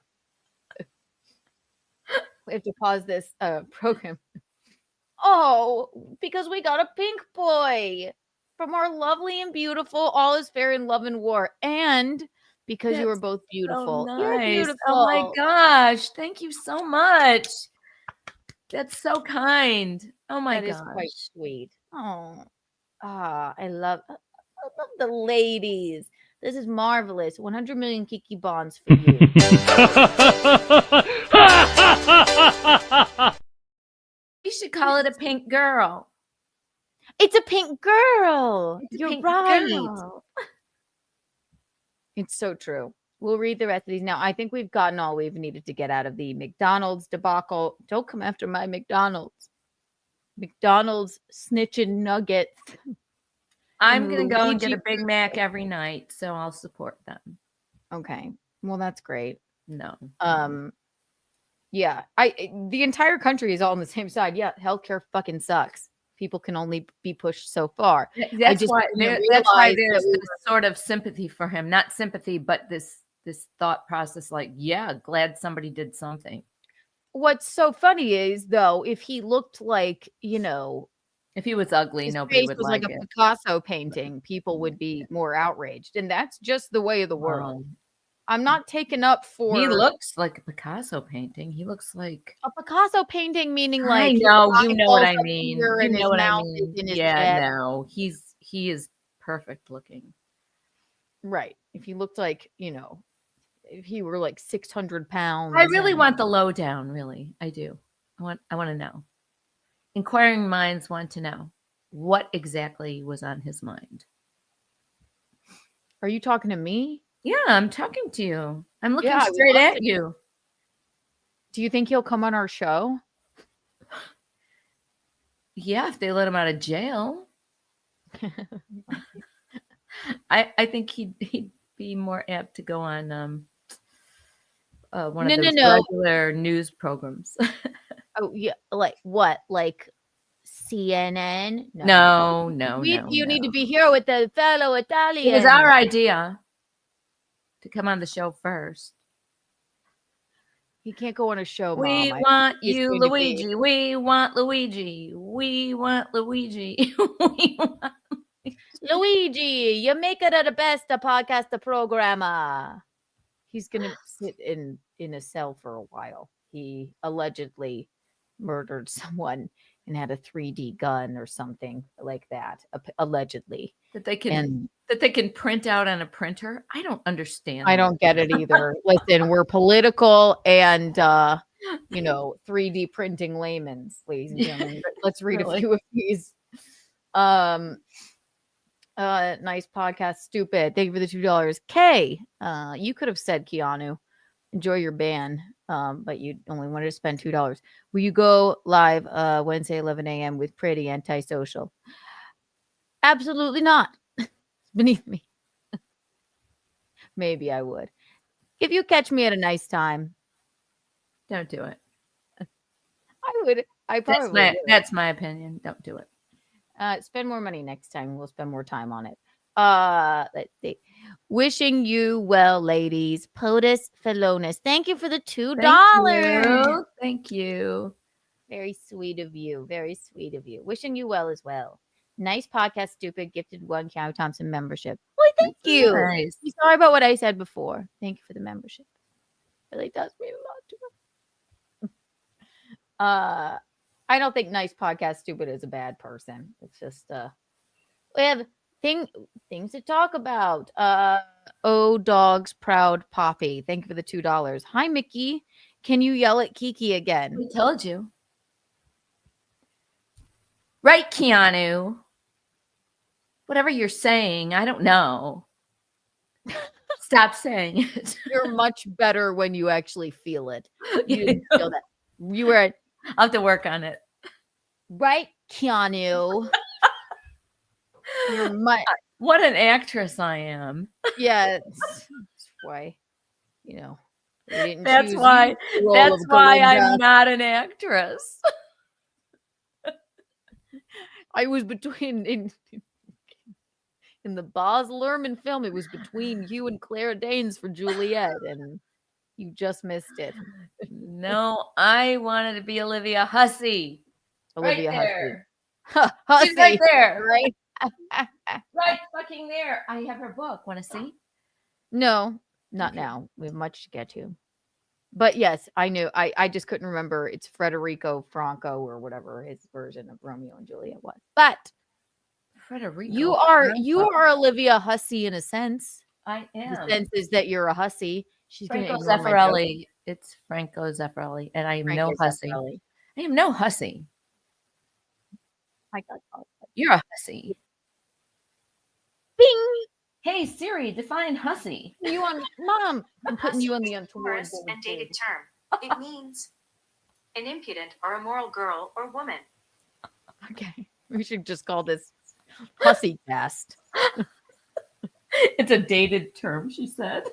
C: We have to pause this program. Oh, because we got a pink boy from our lovely and beautiful All Is Fair in Love and War, and because you were both beautiful.
E: So
C: You're
E: nice.
C: beautiful.
E: Oh my gosh. Thank you so much. That's so kind. Oh my
C: That
E: gosh.
C: is quite sweet. I love the ladies. This is marvelous. 100 million Kiki bonds for you.
E: You should call it a pink girl.
C: It's a pink girl.
E: It's a
C: You're
E: pink
C: right.
E: girl.
C: It's so true. We'll read the rest of these now. I think we've gotten all we've needed to get out of the McDonald's debacle. Don't come after my McDonald's. McDonald's snitching nuggets.
E: I'm going to go and get
C: Luigi
E: a Big Mac every night, so I'll support them.
C: Okay. Well, that's great.
E: No.
C: Yeah. The entire country is all on the same side. Yeah, healthcare fucking sucks. People can only be pushed so far.
E: That's why
C: didn't
E: there's
C: realize that we
E: this sort of sympathy for him. Not sympathy, but this thought process like, yeah, glad somebody did something.
C: What's so funny is, though, if he looked like,
E: if he was ugly,
C: his
E: nobody
C: face
E: would
C: was
E: like
C: like a
E: it.
C: Picasso painting, people would be more outraged. And that's just the way of the world. I'm not taken up for.
E: He looks like a Picasso painting. He looks like
C: a Picasso painting, meaning
E: I
C: like
E: know, you know what I mean. You
C: and his
E: know what I
C: mouth
E: mean.
C: is in his
E: Yeah,
C: head.
E: no, he is perfect looking.
C: Right. If he looked like, if he were like 600 pounds.
E: I really want the lowdown. Really, I do. I want to know. Inquiring minds want to know what exactly was on his mind.
C: Are you talking to me?
E: Yeah, I'm talking to you. I'm looking
C: Yeah, I would
E: straight
C: love
E: at
C: to.
E: you.
C: Do you think he'll come on our show?
E: Yeah, if they let him out of jail. I think he'd be more apt to go on one of those regular news programs.
C: Oh yeah, like what? Like CNN?
E: No.
C: You need to be here with the fellow Italian.
E: It was our idea to come on the show first.
C: He can't go on a show,
E: We
C: Mom.
E: want you, Luigi. We want Luigi. We want Luigi. We want
C: Luigi, you make it the best a podcast a programmer. He's gonna sit in a cell for a while. He allegedly murdered someone and had a 3D gun or something like that. Allegedly.
E: that they can print out on a printer. I don't understand.
C: I don't get it either. Listen, we're political and 3D printing layman's, ladies and gentlemen. Let's read a few of these. Nice podcast, stupid. Thank you for the $2. Kay, you could have said Keanu. Enjoy your ban. But you only wanted to spend $2. Will you go live Wednesday 11 a.m. with Pretty Antisocial? Absolutely not. Beneath me. Maybe I would. If you catch me at a nice time,
E: Don't do it.
C: I would. I probably would.
E: That's my opinion. Don't do it.
C: Spend more money next time. We'll spend more time on it. Let's see. Wishing you well, ladies. POTUS Felonis. Thank you for the $2.
E: Thank you.
C: Very sweet of you. Very sweet of you. Wishing you well as well. Nice podcast, stupid. Gifted one Keanuthompson membership. Why, thank you.
E: Nice.
C: I'm sorry about what I said before. Thank you for the membership. It really does mean a lot to me. I don't think nice podcast stupid is a bad person. It's just we have things to talk about. Oh, dogs proud Poppy. Thank you for the $2. Hi, Mickey. Can you yell at Kiki again?
E: We told you. Right, Keanu. Whatever you're saying, I don't know. Stop saying it.
C: You're much better when you actually feel it. You didn't feel that. You were
E: I'll have to work on it.
C: right, Keanu. You're
E: what an actress I am.
C: Yeah, that's why, you know.
E: That's why I'm not an actress.
C: I was between in the Baz Luhrmann film. It was between you and Claire Danes for Juliet, and you just missed it.
E: No, I wanted to be Olivia Hussey.
C: Olivia
E: right there.
C: Hussey.
E: She's right there.
C: Right?
E: Right fucking there. I have her book. Want to see?
C: No, not now. We have much to get to. But yes, I knew. I just couldn't remember. It's Federico Franco or whatever his version of Romeo and Juliet was. But
E: Federico,
C: you are Olivia Hussey in a sense.
E: I am.
C: The sense is that you're a hussy. She's
E: Franco
C: gonna
E: Zeffirelli. It's Franco Zeffirelli, and I am no hussy.
C: Zeffirelli.
E: I am no hussy.
C: I got
E: You're a hussy.
C: Bing.
E: Hey Siri, define hussy.
C: You on Mom? I'm putting you on the untoward.
I: Tourist and dated term. It means an impudent or immoral girl or woman.
C: Okay, we should just call this Hussy Cast.
E: It's a dated term, she said.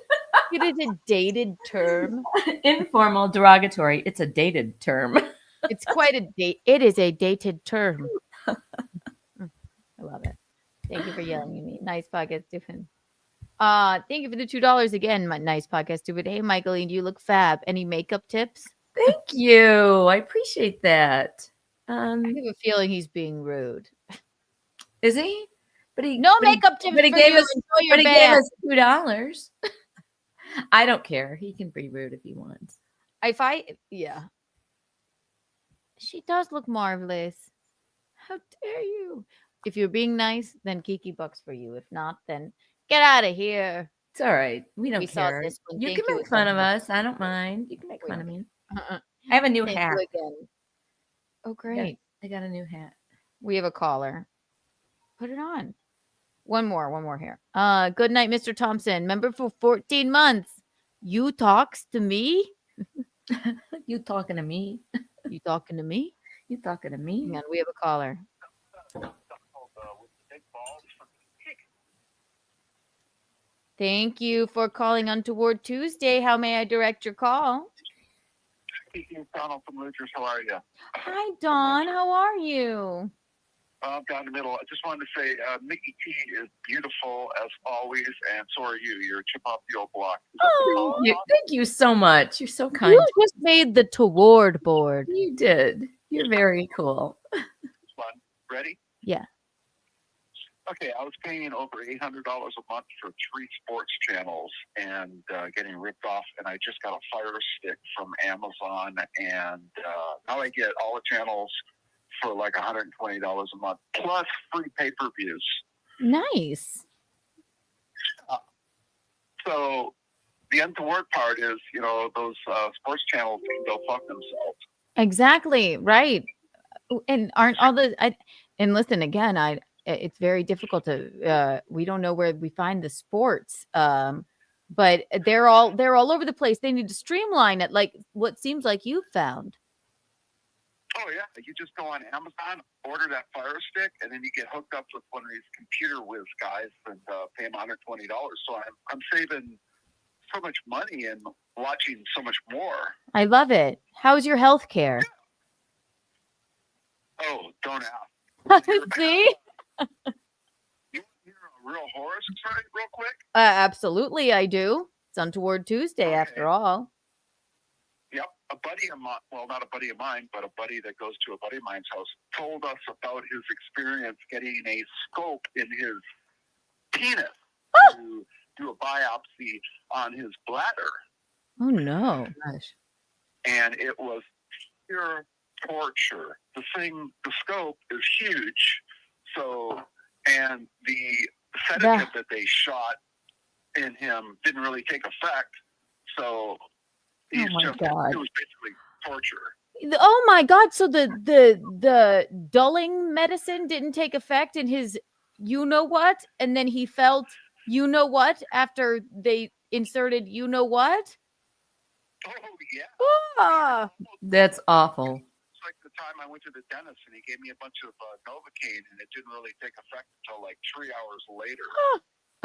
C: It is a dated term.
E: Informal, derogatory. It's a dated term.
C: It's quite a date. It is a dated term. I love it. Thank you for yelling at me. Nice podcast, stupid. Thank you for the $2 again. My nice podcast, stupid. Hey, Michaeline, you look fab. Any makeup tips?
E: Thank you. I appreciate that.
C: I have a feeling he's being rude.
E: Is he? But he
C: makeup tips.
E: But he
C: for
E: gave
C: you.
E: us.
C: Enjoy your
E: But he
C: band.
E: gave us $2. I don't care. He can be rude if he wants.
C: Yeah. She does look marvelous. How dare you? If you're being nice, then Kiki bucks for you. If not, then get out of here.
E: It's all right. We don't
C: saw
E: care.
C: this one.
E: You
C: Thank
E: can
C: you
E: make fun of
C: again.
E: us. I don't mind. You can make fun of me.
C: Uh-uh.
E: I have a new
C: Thank
E: hat.
C: you again. Oh, great.
E: I got a new hat.
C: We have a caller. Put it on. One more here. Good night, Mr. Thompson. Member for 14 months. You talks to me?
E: You talking to me?
C: You talking to me?
E: You talking to me?
C: Hang on, we have a caller. Thank you for calling Untoward Tuesday. How may I direct your call?
J: Speaking Donald from Losers, how are you?
C: Hi, Dawn. How are you?
J: I'm down the middle. I just wanted to say Mickey T is beautiful as always, and so are you. You're a chip off the old block.
E: Thank you so much. You're so kind.
C: You just made the Toward board.
E: You did. You're very cool.
J: Fun. Ready?
C: Yeah.
J: Okay, I was paying over $800 a month for 3 sports channels and getting ripped off, and I just got a Fire Stick from Amazon, and now I get all the channels for like $120 a month, plus free pay-per-views.
C: Nice.
J: So the untoward part is, those sports channels can go fuck themselves.
C: Exactly. Right. And aren't all the... and listen, again, it's very difficult to. We don't know where we find the sports. But they're all over the place. They need to streamline it, like what seems like you found.
J: Oh yeah, you just go on Amazon, order that Fire Stick, and then you get hooked up with one of these computer whiz guys and pay them $120. So I'm saving so much money and watching so much more.
C: I love it. How's your health care?
J: Oh, don't ask.
C: See?
J: You hear a real horror story real quick?
C: Absolutely, I do. It's Untoward Tuesday,
J: Okay.
C: after all.
J: Yep. A buddy of mine, well, not a buddy of mine, but a buddy that goes to a buddy of mine's house, told us about his experience getting a scope in his penis to do a biopsy on his bladder.
C: Oh, no.
E: Gosh.
J: And it was pure torture. The scope is huge. So, and the sedative that they shot in him didn't really take effect. So, he's
C: Oh, my
J: just,
C: God.
J: it was basically torture.
C: Oh, my God. So the dulling medicine didn't take effect in his you-know-what? And then he felt you-know-what after they inserted you-know-what?
J: Oh, yeah.
C: Ah.
E: That's awful.
J: It's like the time I went to the dentist and he gave me a bunch of Novocaine and it didn't really take effect until like 3 hours later.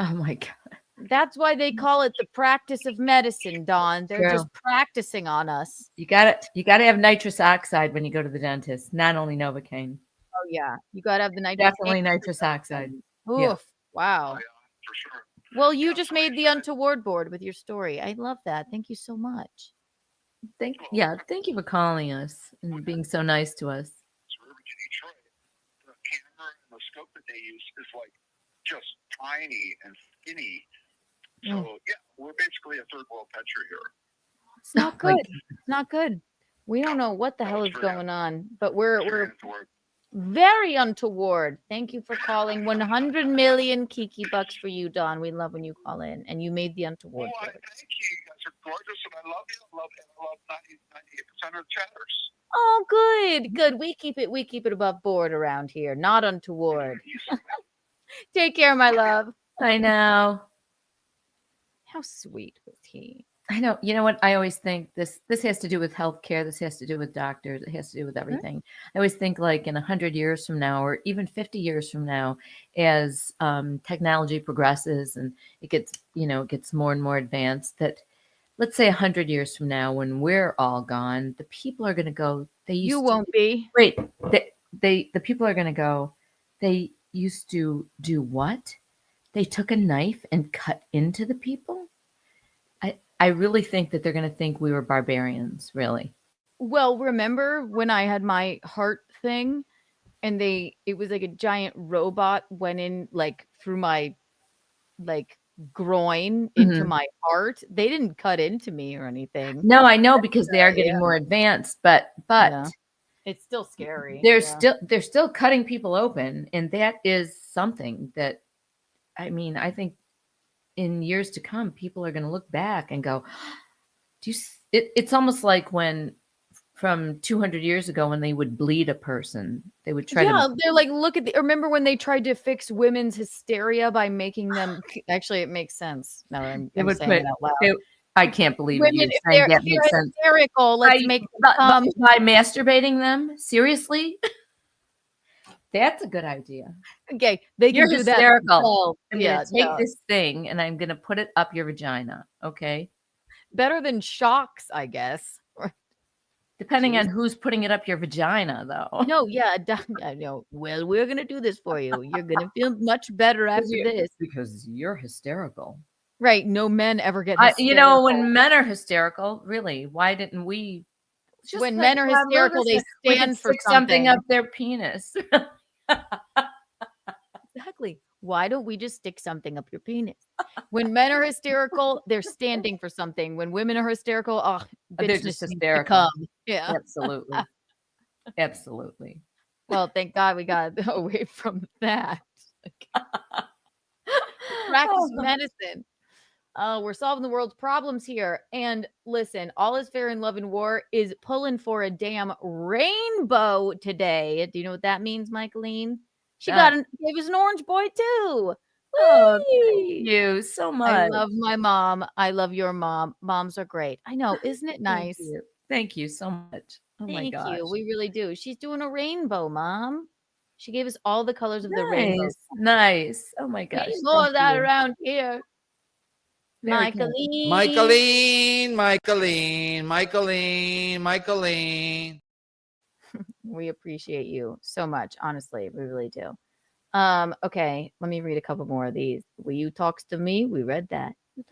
E: Oh my God.
C: That's why they call it the practice of medicine, Dawn. They're
E: True.
C: just practicing on us.
E: You got to have nitrous oxide when you go to the dentist, not only Novocaine.
C: Oh, yeah. You got to have the nitrous.
E: Definitely nitrous oxide.
C: Oof.
E: Yeah.
C: Wow.
J: Oh, yeah, for sure.
C: Well, you just made the Untoward board with your story. I love that. Thank you so much.
E: Thank you for calling us and being so nice to us.
J: It's Riverton, Detroit. The camera and the scope that they use is like just tiny and skinny. So, yeah, we're basically a third world country here.
C: It's not good. It's not good. We don't know what the hell is going on, but we're very untoward. Thank you for calling. 100 million Kiki bucks for you, Don. We love when you call in, and you made the Untoward.
J: Well, thank you. You guys are gorgeous, and I love you. I love 98% of the chatters.
C: Oh, good. We keep it above board around here, not untoward. Take care, my love.
E: I know.
C: How sweet was he?
E: I know. You know what? I always think this has to do with healthcare. This has to do with doctors. It has to do with everything. I always think like in 100 years from now, or even 50 years from now, as technology progresses and it gets more and more advanced, that let's say 100 years from now, when we're all gone, the people are going to go.
C: You won't be.
E: Wait. The people are going to go. They used to do what? They took a knife and cut into the people. I really think that they're going to think we were barbarians, really.
C: Well, remember when I had my heart thing and it was like a giant robot went in like through my like groin into my heart? They didn't cut into me or anything.
E: No, I know, because they are getting more advanced, but
C: Yeah. It's still scary.
E: they're still cutting people open, and that is something that, I mean, I think in years to come, people are going to look back and go, it's almost like when from 200 years ago, when they would bleed a person, they would try to.
C: They're like, remember when they tried to fix women's hysteria by making them, actually, it makes sense. No, I'm saying it out loud.
E: I can't believe
C: Women,
E: you
C: if
E: saying that makes sense.
C: Hysterical, let's make
E: by masturbating them? Seriously? That's a good idea.
C: Okay, they
E: You're
C: can do
E: hysterical.
C: that.
E: I'm going to take this thing and I'm going to put it up your vagina. Okay.
C: Better than shocks, I guess.
E: Depending on who's putting it up your vagina, though.
C: No, yeah, I know. Well, we're going to do this for you. You're going to feel much better after this.
E: Because you're hysterical.
C: Right. No men ever get hysterical.
E: When men are hysterical, really, why didn't we?
C: When men are hysterical, they stand for
E: something up their penis.
C: Exactly. Why don't we just stick something up your penis? When men are hysterical, they're standing for something. When women are hysterical,
E: they're just hysterical.
C: Yeah,
E: absolutely. Absolutely.
C: Well, thank God we got away from that. Practice medicine. We're solving the world's problems here. And listen, all is fair in love and war is pulling for a damn rainbow today. Do you know what that means, Michaeline? She gave us an orange boy too.
E: Oh,
C: Whee!
E: thank you so
C: I
E: much.
C: love my mom. I love your mom. Moms are great. I know, isn't it nice?
E: Thank you. Thank you so much. Oh my
C: Thank
E: gosh.
C: you. We really do. She's doing a rainbow, Mom. She gave us all the colors of the rainbow.
E: Nice. Oh my gosh.
C: Need more of that
E: you.
C: around here.
E: Very kind.
H: Michaeline.
C: We appreciate you so much. Honestly, we really do. Okay, let me read a couple more of these. Will you talks to me? We read that. You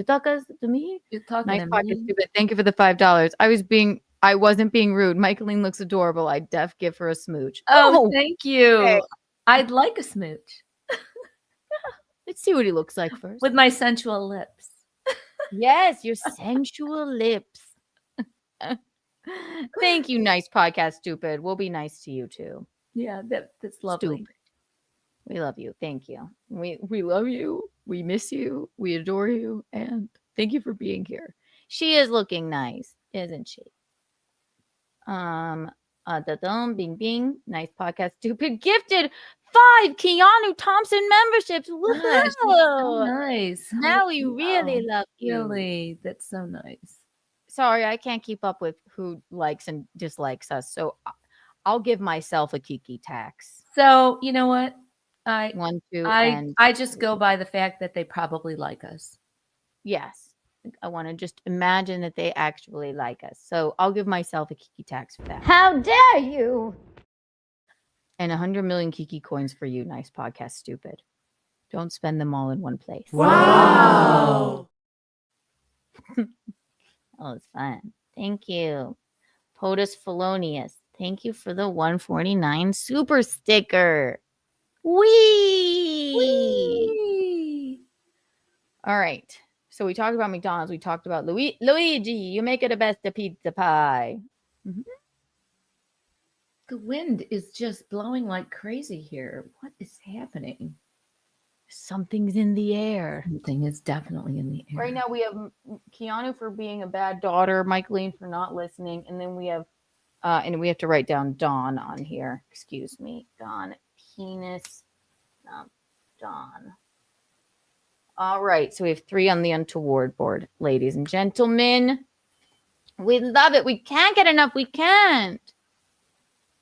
C: talk us to me?
E: You're talking
C: Nice
E: to
C: pocket,
E: me.
C: stupid. Thank you for the $5. I wasn't being rude. Michaeline looks adorable. I'd def give her a smooch.
E: Oh, thank you.
C: okay.
E: I'd like a smooch.
C: Let's see what he looks like first.
E: With my sensual lips.
C: Yes, your sensual lips. Thank you, nice podcast, stupid. We'll be nice to you too.
E: Yeah, that's lovely.
C: Stupid. We love you. Thank you. We love you. We miss you. We adore you. And thank you for being here. She is looking nice, isn't she? Bing bing. Nice podcast, stupid. Gifted 5 Keanuthompson memberships.
E: Gosh,
C: Woohoo!
E: so nice.
C: Now we really love you.
E: Really, that's so nice.
C: Sorry, I can't keep up with who likes and dislikes us. So I'll give myself a Kiki tax.
E: So you know what?
C: 1, 2,
E: I just go by the fact that they probably like us.
C: Yes. I want to just imagine that they actually like us. So I'll give myself a Kiki tax for that.
D: How dare you?
C: And 100 million Kiki coins for you, nice podcast, stupid. Don't spend them all in one place.
H: Wow.
C: Oh, it's fun. Thank you. POTUS Felonious. Thank you for the 149 super sticker. Whee! All right. So we talked about McDonald's. We talked about Luigi. You make it the best of pizza pie. Mm-hmm.
E: The wind is just blowing like crazy here. What is happening?
C: Something's in the air.
E: Something is definitely in the air.
C: Right now we have Keanu for being a bad daughter, Michaeline for not listening, and then we have to write down Dawn on here. Excuse me. Dawn. Penis. No, Dawn. All right. So we have 3 on the Untoward board, ladies and gentlemen. We love it. We can't get enough. We can't.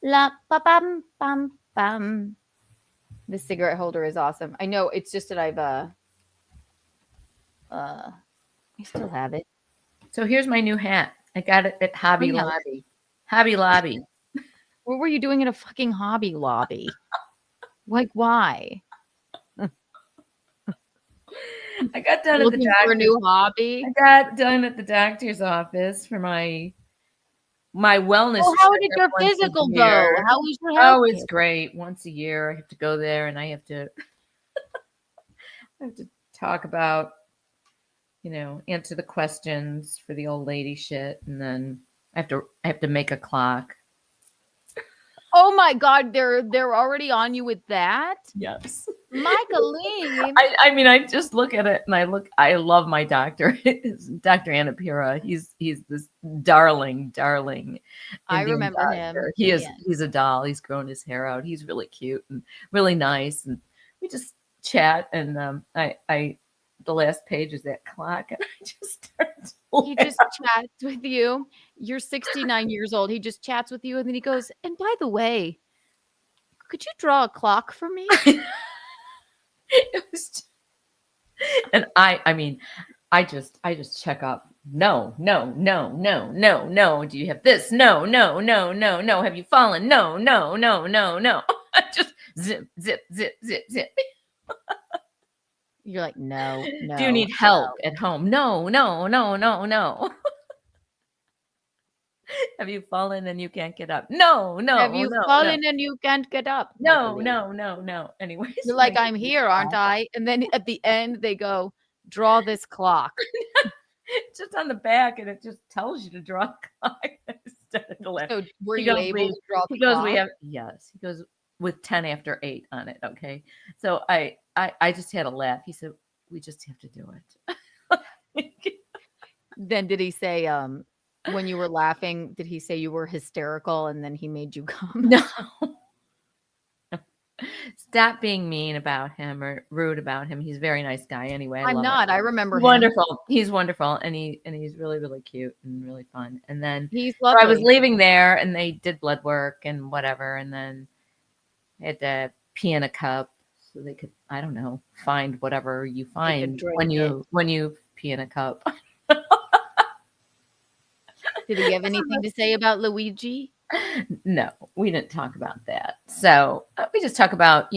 C: La ba bum bum bum. The cigarette holder is awesome. I know, it's just that I still have it.
E: So here's my new hat. I got it at Hobby Lobby. Hobby Lobby.
C: What were you doing in a fucking Hobby Lobby? Like, why?
E: I got done
C: Looking
E: at the doctor.
C: for a new hobby.
E: I got done at the doctor's office for my wellness.
C: Well, how did your physical go? How was your health?
E: Oh, it's great. Once a year, I have to go there, and I have to talk about, answer the questions for the old lady shit, and then I have to make a clock.
C: Oh my God, they're already on you with that?
E: Yes.
C: Michaeline.
E: I mean, I just look at it and I love my doctor. It's Dr. Annapura. He's this darling.
C: I
E: Indian
C: remember
E: doctor.
C: him.
E: He's a doll. He's grown his hair out. He's really cute and really nice. And we just chat. And the last page is that clock. And I just start to
C: He just chats with you. You're 69 years old. He just chats with you. And then he goes, and by the way, could you draw a clock for me?
E: It was and I just check up. No. Do you have this? No. Have you fallen? No. I just zip.
C: You're like, no.
E: Do you need help at home? No. Have you fallen and you can't get up? No.
C: Have you fallen and you can't get up?
E: No. Anyways.
C: You're like, I'm here, aren't I? And then at the end, they go, draw this clock.
E: It's just on the back, and it just tells you to draw a clock instead of the left.
C: So were you able to draw the clock?
E: Yes. He goes with 10 after 8 on it. Okay. So I just had a laugh. He said, we just have to do it.
C: Then did he say, when you were laughing, did he say you were hysterical and then he made you come?
E: No. stop being mean about him or rude about him. He's a very nice guy anyway.
C: I'm
E: love
C: not.
E: it.
C: I remember him.
E: Wonderful. He's wonderful, and he's really, really cute and really fun. And then
C: He's
E: so I was
C: lovely.
E: leaving there, and they did blood work and whatever, and then I had to pee in a cup so they could, I don't know, find whatever you find when you pee in a cup.
C: Did he have anything to say about Luigi?
E: No, we didn't talk about that. So we just talk about,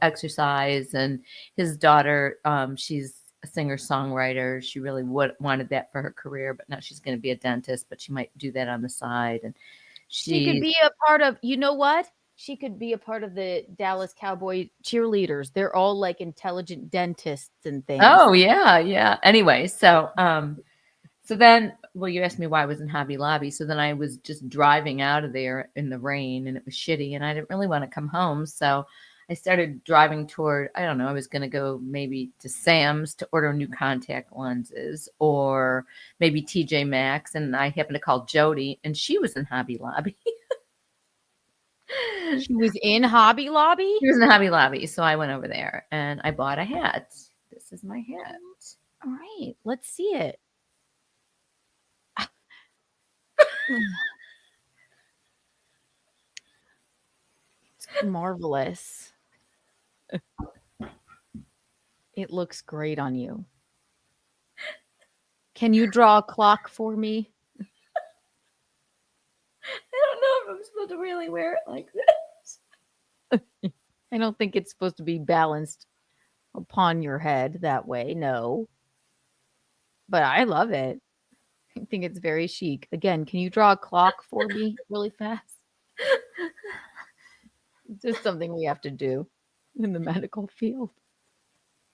E: exercise and his daughter. She's a singer-songwriter. She really wanted that for her career, but now she's going to be a dentist, but she might do that on the side. And
C: She could be a part of, you know what? She could be a part of the Dallas Cowboy cheerleaders. They're all like intelligent dentists and things.
E: Oh, yeah, yeah. Anyway, so then, well, you asked me why I was in Hobby Lobby. So then I was just driving out of there in the rain and it was shitty and I didn't really want to come home. So I started driving toward, I don't know, I was going to go maybe to Sam's to order new contact lenses or maybe TJ Maxx. And I happened to call Jody and she was in Hobby Lobby.
C: She was in Hobby Lobby?
E: She was in Hobby Lobby. So I went over there and I bought a hat. This is my hat.
C: All right, let's see it. It's marvelous. It looks great on you. Can you draw a clock for me?
E: I don't know if I'm supposed to really wear it like this.
C: I don't think it's supposed to be balanced upon your head that way. No. But I love it. I think it's very chic. Again, can you draw a clock for me really fast? It's just something we have to do in the medical field.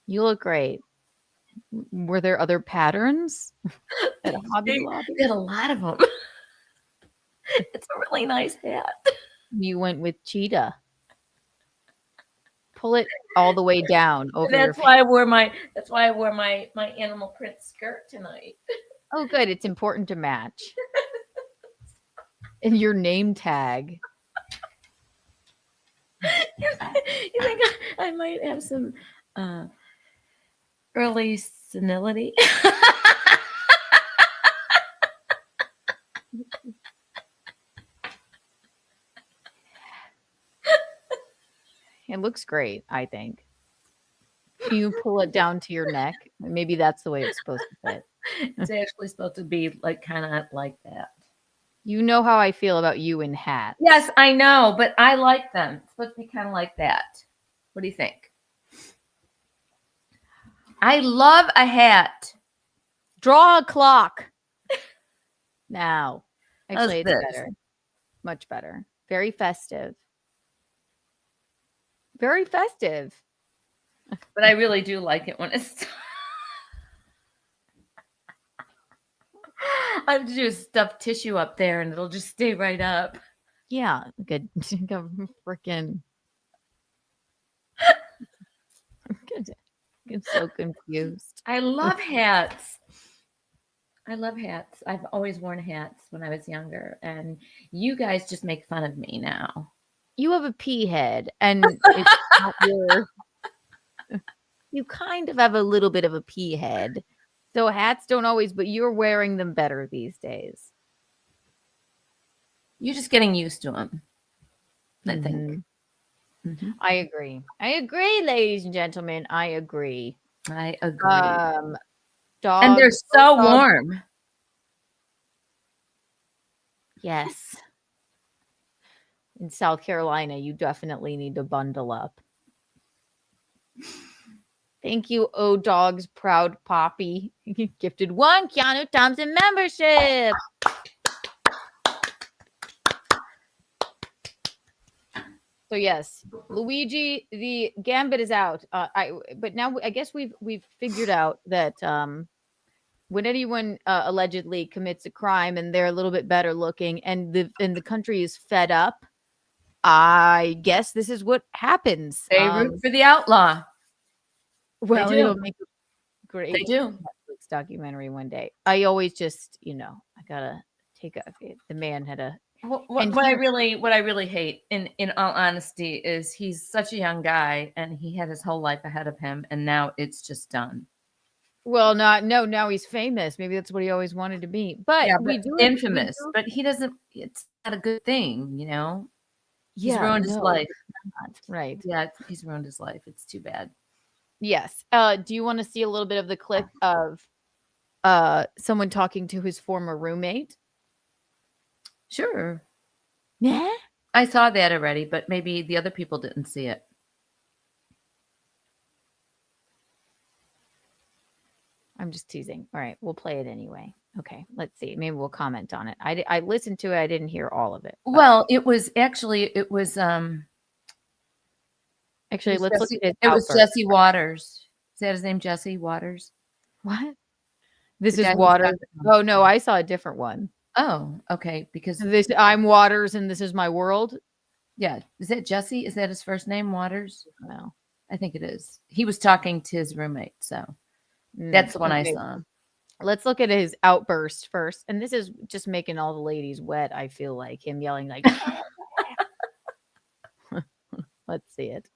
C: You look great. Were there other patterns at Hobby Lobby?
E: Did a lot of them. It's a really nice hat.
C: You went with cheetah. Pull it all the way down over your
E: That's why I wore my animal print skirt tonight.
C: Oh, good. It's important to match. And your name tag.
E: You think I might have some early senility?
C: It looks great, I think. Can you pull it down to your neck? Maybe that's the way it's supposed to fit.
E: It's actually supposed to be like kind of like that.
C: You know how I feel about you in hats.
E: Yes, I know, but I like them. It's supposed to be kind of like that. What do you think? I love a hat.
C: Draw a clock. Now.
E: How's
C: Actually, it's
E: this?
C: better. Much better. Very festive. Very festive.
E: But I really do like it when it's... I have to do stuffed tissue up there and it'll just stay right up.
C: Yeah, good. Freaking. I'm so confused.
E: I love hats. I love hats. I've always worn hats when I was younger, and you guys just make fun of me now.
C: You have a pea head, and it's not your. You kind of have a little bit of a pea head. So hats don't always, but you're wearing them better these days.
E: You're just getting used to them, I think.
C: Mm-hmm. I agree. I agree, ladies and gentlemen. I agree.
E: I agree.
C: Dogs,
E: and they're so warm.
C: Yes. In South Carolina, you definitely need to bundle up. Thank you, O Dog's Proud Poppy. Gifted 1 Keanuthompson membership. So yes, Luigi, the gambit is out. But now I guess we've figured out that when anyone allegedly commits a crime and they're a little bit better looking and the country is fed up, I guess this is what happens.
E: They root for the outlaw.
C: Well, it'll make a great
E: They do.
C: Netflix documentary one day. I always just, I gotta take the man had a
E: What I really hate, in all honesty, is he's such a young guy and he had his whole life ahead of him, and now it's just done.
C: Well, now he's famous. Maybe that's what he always wanted to be. But
E: Yeah,
C: we
E: but
C: do
E: infamous. But he doesn't. It's not a good thing, you know. He's ruined his life.
C: Right.
E: Yeah, he's ruined his life. It's too bad.
C: Yes. Do you want to see a little bit of the clip of someone talking to his former roommate?
E: Sure.
C: Yeah.
E: I saw that already, but maybe the other people didn't see it.
C: I'm just teasing. All right, we'll play it anyway. Okay, let's see. Maybe we'll comment on it. I listened to it. I didn't hear all of it. But...
E: Well, it was
C: actually
E: let's
C: look at it.
E: It was Jesse Waters. Is that his name? Jesse Waters?
C: What? This is Waters. Oh no, I saw a different one.
E: Oh, okay. Because
C: I'm Waters and this is my world.
E: Yeah. Is that Jesse? Is that his first name, Waters?
C: No.
E: I think it is. He was talking to his roommate, so that's the one I saw.
C: Let's look at his outburst first. And this is just making all the ladies wet, I feel like. Him yelling like Let's see it.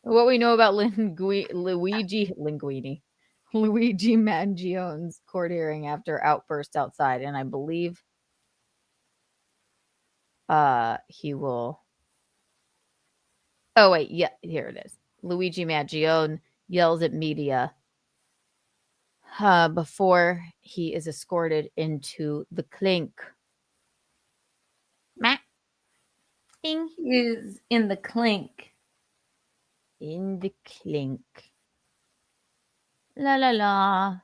C: What we know about Luigi Magione's court hearing after outburst outside, and I believe he will. Oh wait, yeah, here it is. Luigi Magione yells at media before he is escorted into the clink. Matt.
E: He is in the clink.
C: In the clink. La la la.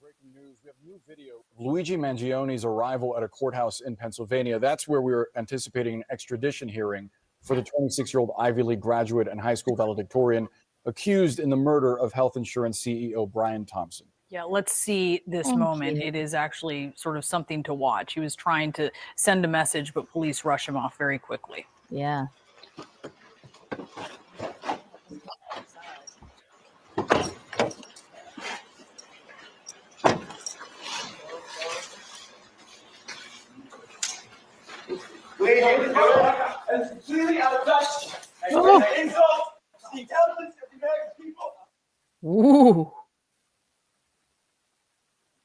K: Breaking news. We have new video of Luigi Magione's arrival at a courthouse in Pennsylvania. That's where we're anticipating an extradition hearing for the 26-year-old Ivy League graduate and high school valedictorian accused in the murder of health insurance CEO Brian Thompson.
L: Yeah, let's see this moment. It is actually sort of something to watch. He was trying to send a message, but police rush him off very quickly.
C: Yeah.
M: It's completely out of touch. Insult the intelligence of the American people.
C: Ooh.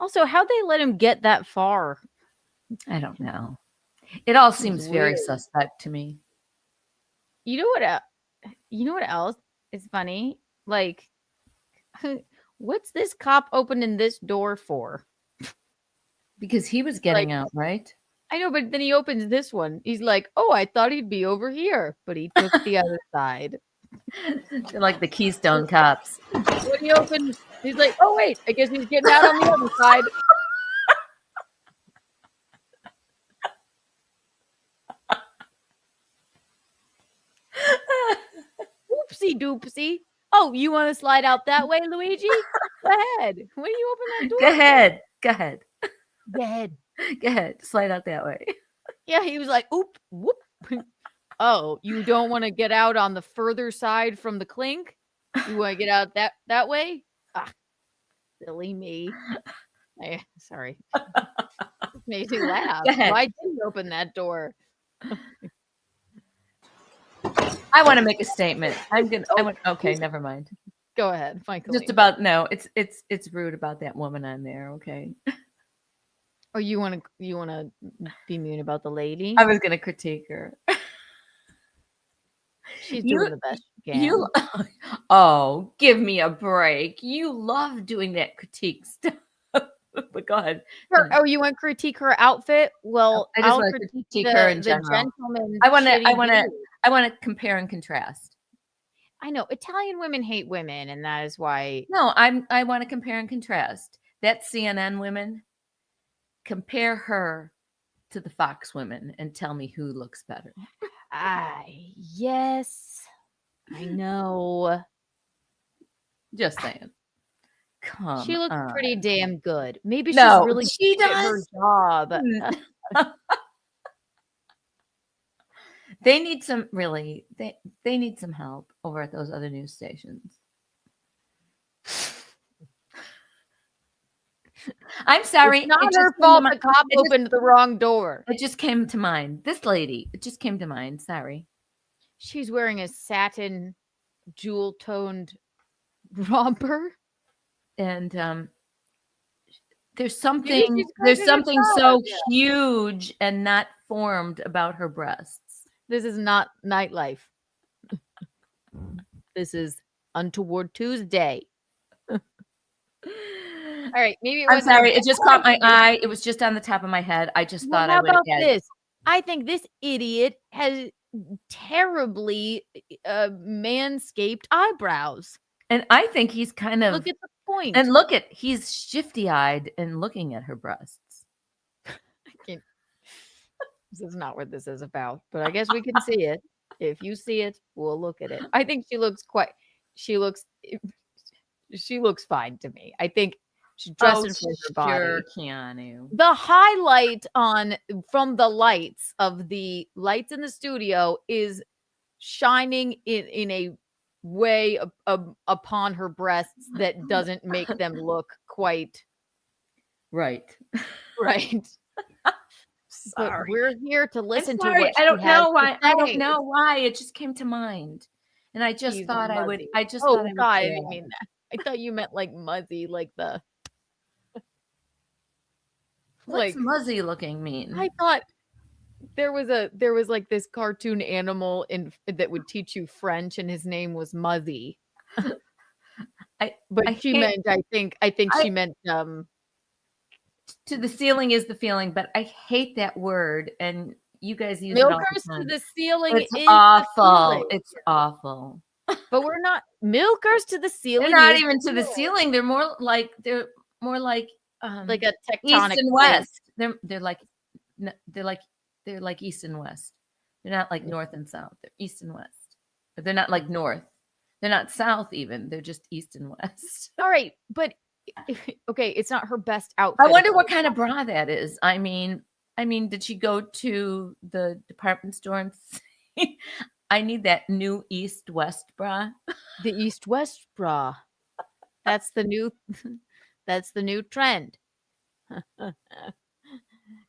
C: Also, how'd they let him get that far?
E: I don't know. It all seems very suspect to me.
C: You know what else is funny? Like, what's this cop opening this door for?
E: Because he was getting out, right?
C: I know, but then he opens this one. He's like, oh, I thought he'd be over here, but he took the other side.
E: They're like the Keystone Cops.
C: When he opened, he's like, oh, wait, I guess he's getting out on the other side. Oopsie doopsie. Oh, you want to slide out that way, Luigi? Go ahead. When you open that door?
E: Go ahead. Go ahead.
C: Go ahead.
E: Go ahead. Slide out that way.
C: Yeah, he was like, oop, whoop. Oh, you don't want to get out on the further side from the clink? You want to get out that way? Ah, silly me. Sorry. It made me laugh. Why did you open that door?
E: I want to make a statement. Okay, never mind.
C: Go ahead, Michael.
E: Just about it's rude about that woman on there. Okay.
C: Oh, you want to be mean about the lady?
E: I was gonna critique her.
C: She's doing the best she can.
E: Oh, give me a break. You love doing that critique stuff. But go ahead.
C: You want to critique her outfit? Well,
E: I just want to critique her in general. I want to compare and contrast.
C: I know Italian women hate women, and that is why.
E: No, I want to compare and contrast. That CNN women. Compare her to the Fox women and tell me who looks better.
C: Yes, I know.
E: Just saying.
C: She looks pretty damn good. Maybe she's really
E: she
C: good at her job.
E: They need some they need some help over at those other news stations. I'm sorry.
C: It's not
E: it just
C: her
E: came to
C: fault
E: mind-
C: the cop
E: it just-
C: opened the wrong door.
E: It just came to mind. This lady, it just came to mind. Sorry.
C: She's wearing a satin jewel-toned romper.
E: And there's
C: she's
E: something
C: crazy
E: so
C: herself.
E: huge and not formed about her breasts.
C: This is not nightlife. This is Untoward Tuesday. All right, maybe it
E: I'm
C: wasn't a
E: sorry. It
C: bad
E: just caught my
C: idea.
E: eye. It was just on the top of my head. I just
C: Well,
E: thought
C: how
E: I would
C: about
E: add.
C: this? I think this idiot has terribly manscaped eyebrows.
E: And I think he's kind of
C: Look at the point.
E: and look at he's shifty-eyed and looking at her breasts.
C: This is not what this is about, but I guess we can see it. If you see it, we'll look at it. I think she looks fine to me. I think she's dressing for her body.
E: Sure, Keanu.
C: The highlight from the lights of the lights in the studio is shining in a way upon her breasts that doesn't make them look quite
E: right.
C: Right. But
E: Sorry.
C: we're here to listen to
E: Sorry,
C: what
E: I don't
C: she has
E: know
C: to
E: why. I don't
C: say.
E: know why. It just came to mind, and I just
C: She's
E: thought I would.
C: muzzy.
E: I just
C: Oh
E: thought I would
C: God, I
E: say
C: didn't
E: that.
C: mean that. I thought you meant like muzzy, like the
E: What's
C: like
E: muzzy looking mean?
C: I thought there was like this cartoon animal that would teach you French, and his name was Muzzy. But she meant, I think she meant
E: to the ceiling is the feeling, but I hate that word, and you guys use it all
C: milkers
E: the
C: to
E: time.
C: the ceiling.
E: It's
C: is
E: awful.
C: The ceiling.
E: It's awful.
C: But we're not milkers to the ceiling.
E: They're not
C: is
E: even to the
C: ceiling.
E: ceiling. They're more like
C: like a tectonic
E: east and
C: plate.
E: west. They're like east and west. They're not like north and south. They're east and west. But they're not like north. They're not south even. They're just east and west.
C: All right, but okay, it's not her best outfit.
E: I wonder what kind of bra that is. I mean, did she go to the department store and say, I need that new east-west bra?
C: The east-west bra. That's the new trend.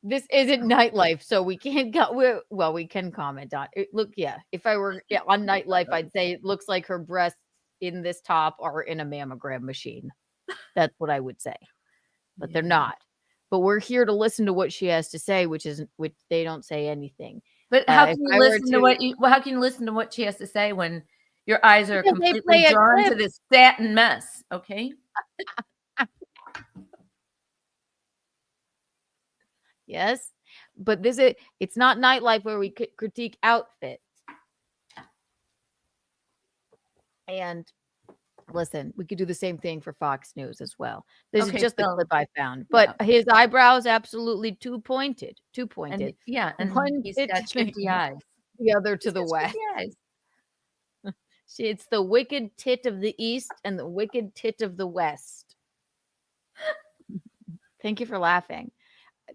C: This isn't nightlife, so we can't go. Well, we can comment on it. Look, yeah. If I were on nightlife, I'd say it looks like her breasts in this top are in a mammogram machine. That's what I would say, but they're not. But we're here to listen to what she has to say, which they don't say anything.
E: But how can you listen to how can you listen to what she has to say when your eyes are completely drawn to this satin mess? Okay.
C: Yes, but it's not nightlife where we critique outfits. And listen, we could do the same thing for Fox News as well. This is just the clip I found. But his eyebrows absolutely too pointed.
E: And, and
C: one
E: he's got shifty eyes.
C: The other to the west. It's the wicked tit of the east and the wicked tit of the west. Thank you for laughing.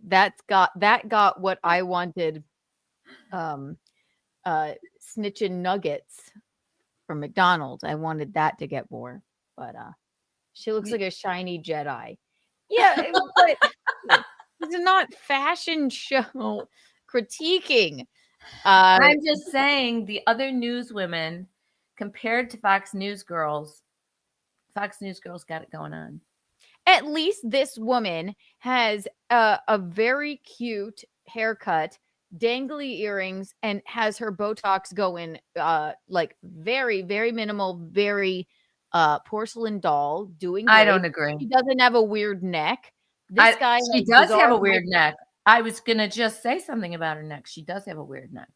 C: That got what I wanted. Snitchin' nuggets from McDonald's. I wanted that to get more, but she looks like a shiny Jedi. Yeah, but it's not fashion show critiquing.
E: I'm just saying the other newswomen compared to Fox News girls got it going on.
C: At least this woman has a very cute haircut, dangly earrings, and has her Botox going like very, very minimal, very porcelain doll doing great.
E: I don't agree.
C: She doesn't have a weird neck. This guy
E: she does have a weird neck. I was gonna just say something about her neck. She does have a weird neck.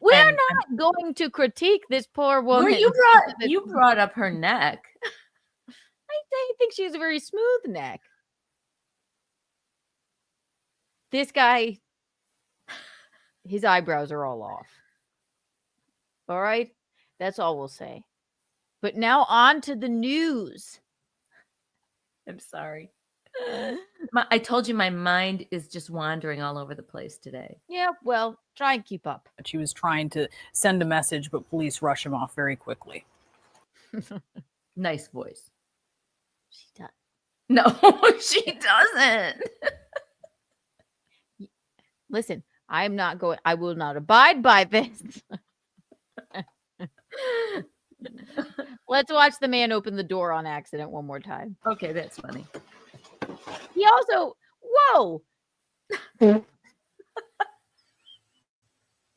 C: We're not going to critique this poor woman.
E: You brought up her neck.
C: I think she has a very smooth neck. This guy, his eyebrows are all off. All right? That's all we'll say. But now on to the news.
E: I'm sorry. I told you my mind is just wandering all over the place today.
C: Yeah, well, try and keep up.
L: She was trying to send a message, but police rush him off very quickly.
E: Nice voice.
C: She does.
E: No, she doesn't.
C: Listen, I will not abide by this. Let's watch the man open the door on accident one more time.
E: Okay, that's funny.
C: He also, whoa.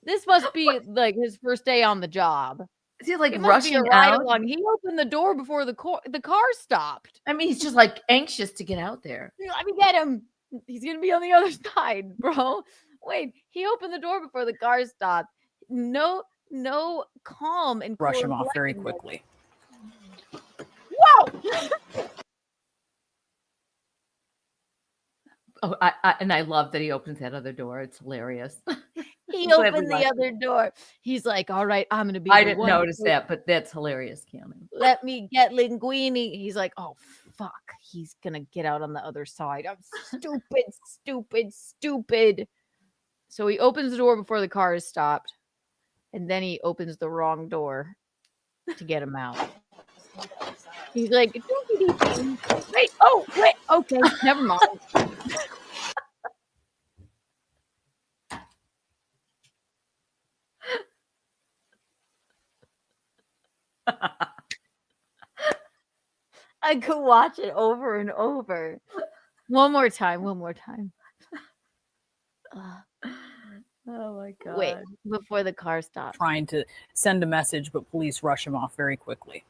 C: This must be like his first day on the job.
E: Is he like
C: It must be a
E: rushing
C: ride
E: out?
C: along. He opened the door before the car stopped.
E: I mean, he's just like anxious to get out there.
C: Let me get him. He's gonna be on the other side, bro. Wait, he opened the door before the car stopped. No calm and
L: Rush him
C: cool
L: off very
C: reflecting.
L: quickly.
C: Whoa!
E: Oh, I love that he opens that other door. It's hilarious.
C: He
E: I'm glad we
C: opened the
E: watched it.
C: other door. He's like, all right, I'm gonna be.
E: I
C: the
E: didn't
C: one
E: notice
C: to-
E: that, but that's hilarious, Keanu.
C: Let me get Linguini. He's like, oh fuck, he's gonna get out on the other side. I'm stupid. So he opens the door before the car is stopped, and then he opens the wrong door to get him out. He's like, wait, okay, never mind. I could watch it over and over. One more time.
E: Oh my god.
C: Wait, before the car stops.
L: Trying to send a message, but police rush him off very quickly.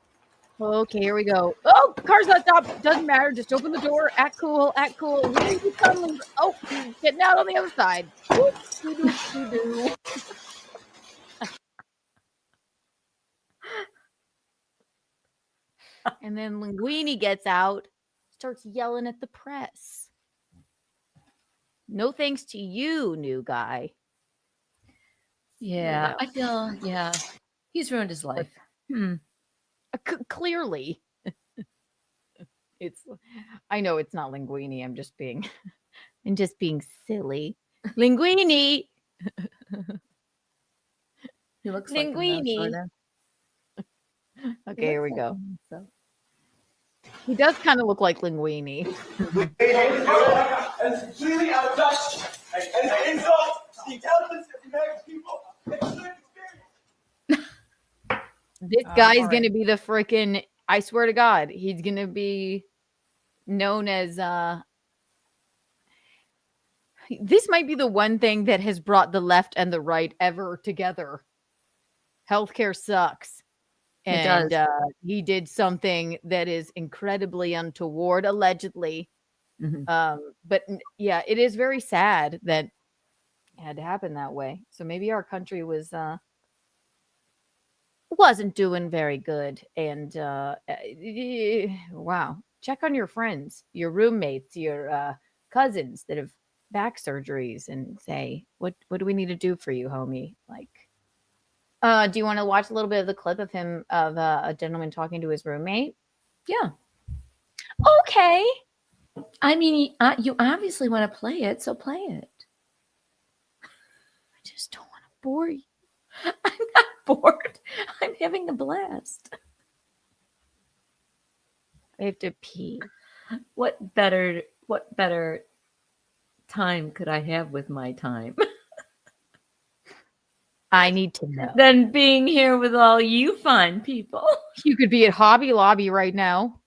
C: Okay, here we go. Oh, car's not stopped. Doesn't matter. Just open the door. Act cool. Here you come. Oh, he's getting out on the other side. Doo-doo-doo-doo. And then Linguini gets out, starts yelling at the press. No thanks to you, new guy.
E: Yeah, I feel, he's ruined his life.
C: Clearly. I know it's not Linguini. I'm just being silly. Linguini.
E: He looks
C: Linguini.
E: like him, though, sorta.
C: Okay, here we go.
E: So.
C: He does kind of look like Linguini.
M: And it's completely out of touch. And it's an insult to the intelligence of the American people. It's a good experience.
C: This guy's going to be the freaking, I swear to God, he's going to be known as, this might be the one thing that has brought the left and the right ever together. Healthcare sucks. And he did something that is incredibly untoward, allegedly. But yeah, it is very sad that it had to happen that way. So maybe our country wasn't doing very good. And wow, check on your friends, your roommates, your cousins that have back surgeries, and say, what do we need to do for you, homie? Like, do you want to watch a little bit of the clip of him, of a gentleman talking to his roommate?
E: Yeah.
C: Okay.
E: I mean, you obviously want to play it, so play it.
C: I just don't want to bore you.
E: I'm not bored. I'm having a blast.
C: I have to pee.
E: What better time could I have with my time?
C: I need to know.
E: Than being here with all you fine people.
C: You could be at Hobby Lobby right now.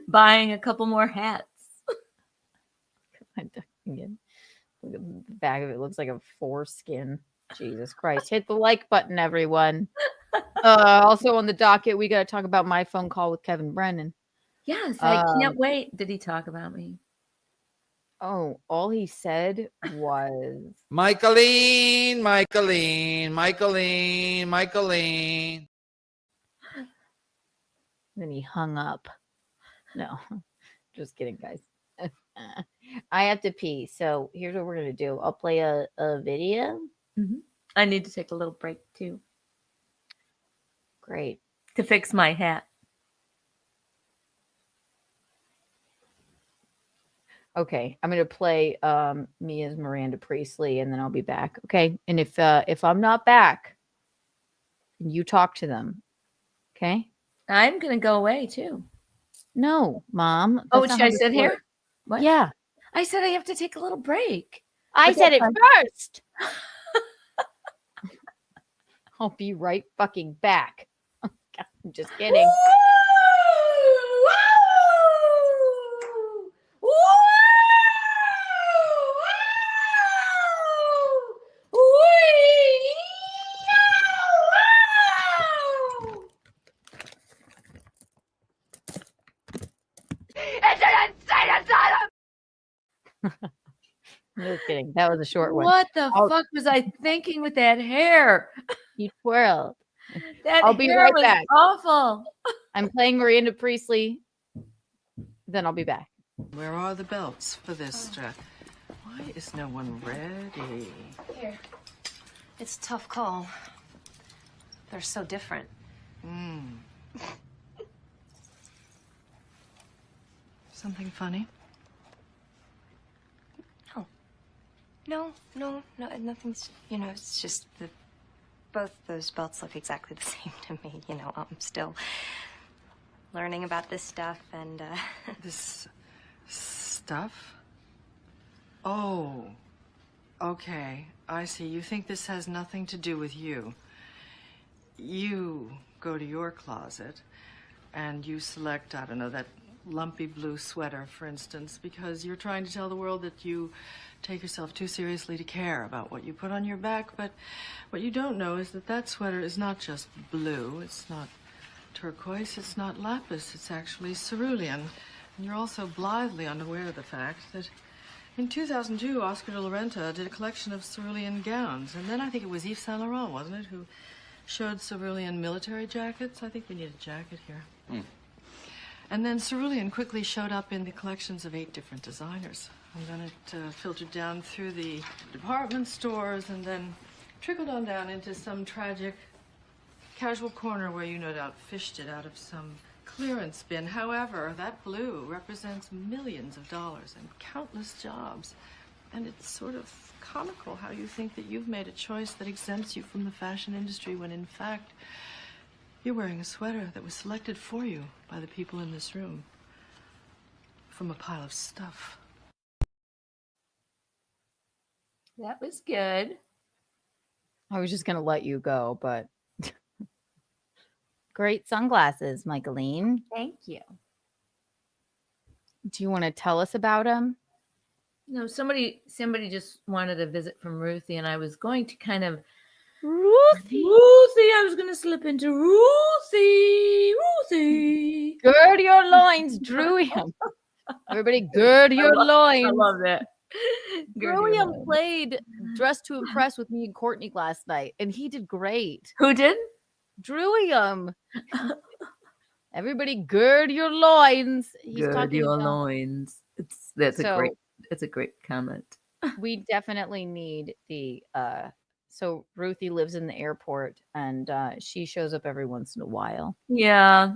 E: Buying a couple more hats.
C: Again, look at the back of it. Looks like a foreskin. Jesus Christ. Hit the like button, everyone. Also on the docket, we got to talk about my phone call with Kevin Brennan.
E: Yes, I can't wait. Did he talk about me?
C: Oh, all he said was
H: Michaeline.
C: then he hung up. No, just kidding, guys. I have to pee. So here's what we're going to do. I'll play a video.
E: I need to take a little break too.
C: Great.
E: To fix my hat.
C: Okay, I'm going to play me as Miranda Priestley, and then I'll be back. Okay, and if I'm not back, you talk to them. Okay?
E: I'm going to go away too.
C: No, Mom.
E: Oh,
C: that's not
E: should
C: how
E: I
C: this
E: sit here?
C: works.
E: What?
C: Yeah.
E: I said I have to take a little break.
C: I
E: But
C: said
E: that's
C: it
E: fine.
C: first. I'll be right fucking back. I'm just kidding. Just kidding. That was a short one.
E: What the fuck was I thinking with that hair?
C: You twirled.
E: That
C: I'll be
E: hair
C: right
E: was
C: back.
E: awful.
C: I'm playing Miranda Priestley. Then I'll be back.
N: Where are the belts for this? Why is no one ready?
O: Here. It's a tough call. They're so different.
N: Something funny?
O: No, nothing's, it's just that both those belts look exactly the same to me. I'm still learning about this stuff and,
N: This stuff? Oh, okay. I see. You think this has nothing to do with you. You go to your closet and you select, I don't know, that lumpy blue sweater, for instance, because you're trying to tell the world that you take yourself too seriously to care about what you put on your back. But what you don't know is that that sweater is not just blue. It's not turquoise. It's not lapis. It's actually cerulean. And you're also blithely unaware of the fact that in 2002, Oscar de la Renta did a collection of cerulean gowns. And then I think it was Yves Saint Laurent, wasn't it, who showed cerulean military jackets? I think we need a jacket here. And then cerulean quickly showed up in the collections of 8 different designers. And then it filtered down through the department stores and then trickled on down into some tragic casual corner where you no doubt fished it out of some clearance bin. However, that blue represents millions of dollars and countless jobs. And it's sort of comical how you think that you've made a choice that exempts you from the fashion industry when in fact you're wearing a sweater that was selected for you by the people in this room from a pile of stuff.
E: That was good.
C: I was just going to let you go, but great sunglasses, Michaeline.
E: Thank you.
C: Do you want to tell us about them?
E: No, somebody just wanted a visit from Ruthie, and I was going to kind of
C: Ruthie.
E: I was going to slip into Ruthie.
C: Gird your loins, Drewium. Everybody, gird your loins.
E: I love that.
C: Drewium played Dress to Impress with me and Courtney last night, and he did great.
E: Who did?
C: Drewium. Everybody, gird your loins. He's
E: Gird
C: talking
E: your
C: about...
E: loins. That's a great comment.
C: We definitely need the so Ruthie lives in the airport and she shows up every once in a while.
E: Yeah,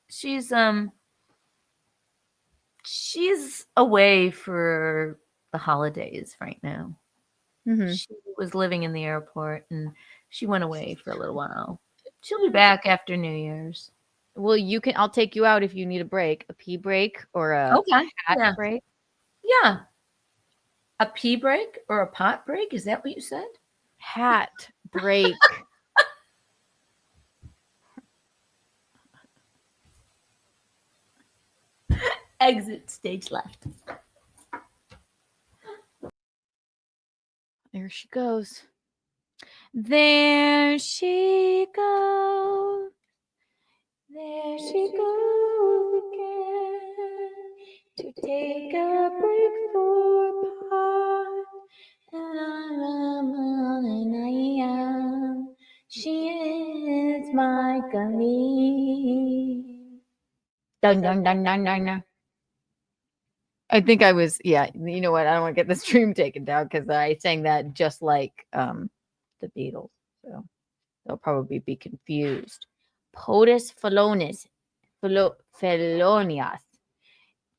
E: she's away for the holidays right now.
C: Mm-hmm.
E: She was living in the airport and she went away for a little while. She'll be back after New Year's.
C: Well, I'll take you out if you need a break, a pee break or a hat break.
E: Yeah. A pee break or a pot break? Is that what you said?
C: Hat break.
E: Exit stage left.
C: There she goes. There she goes. There she goes again to take a break for pot. And I am. She is my Colleen. Dun dun dun dun dun dun. I think I was, yeah. You know what? I don't want to get the stream taken down because I sang that just like the Beatles, so they'll probably be confused. POTUS Felonias.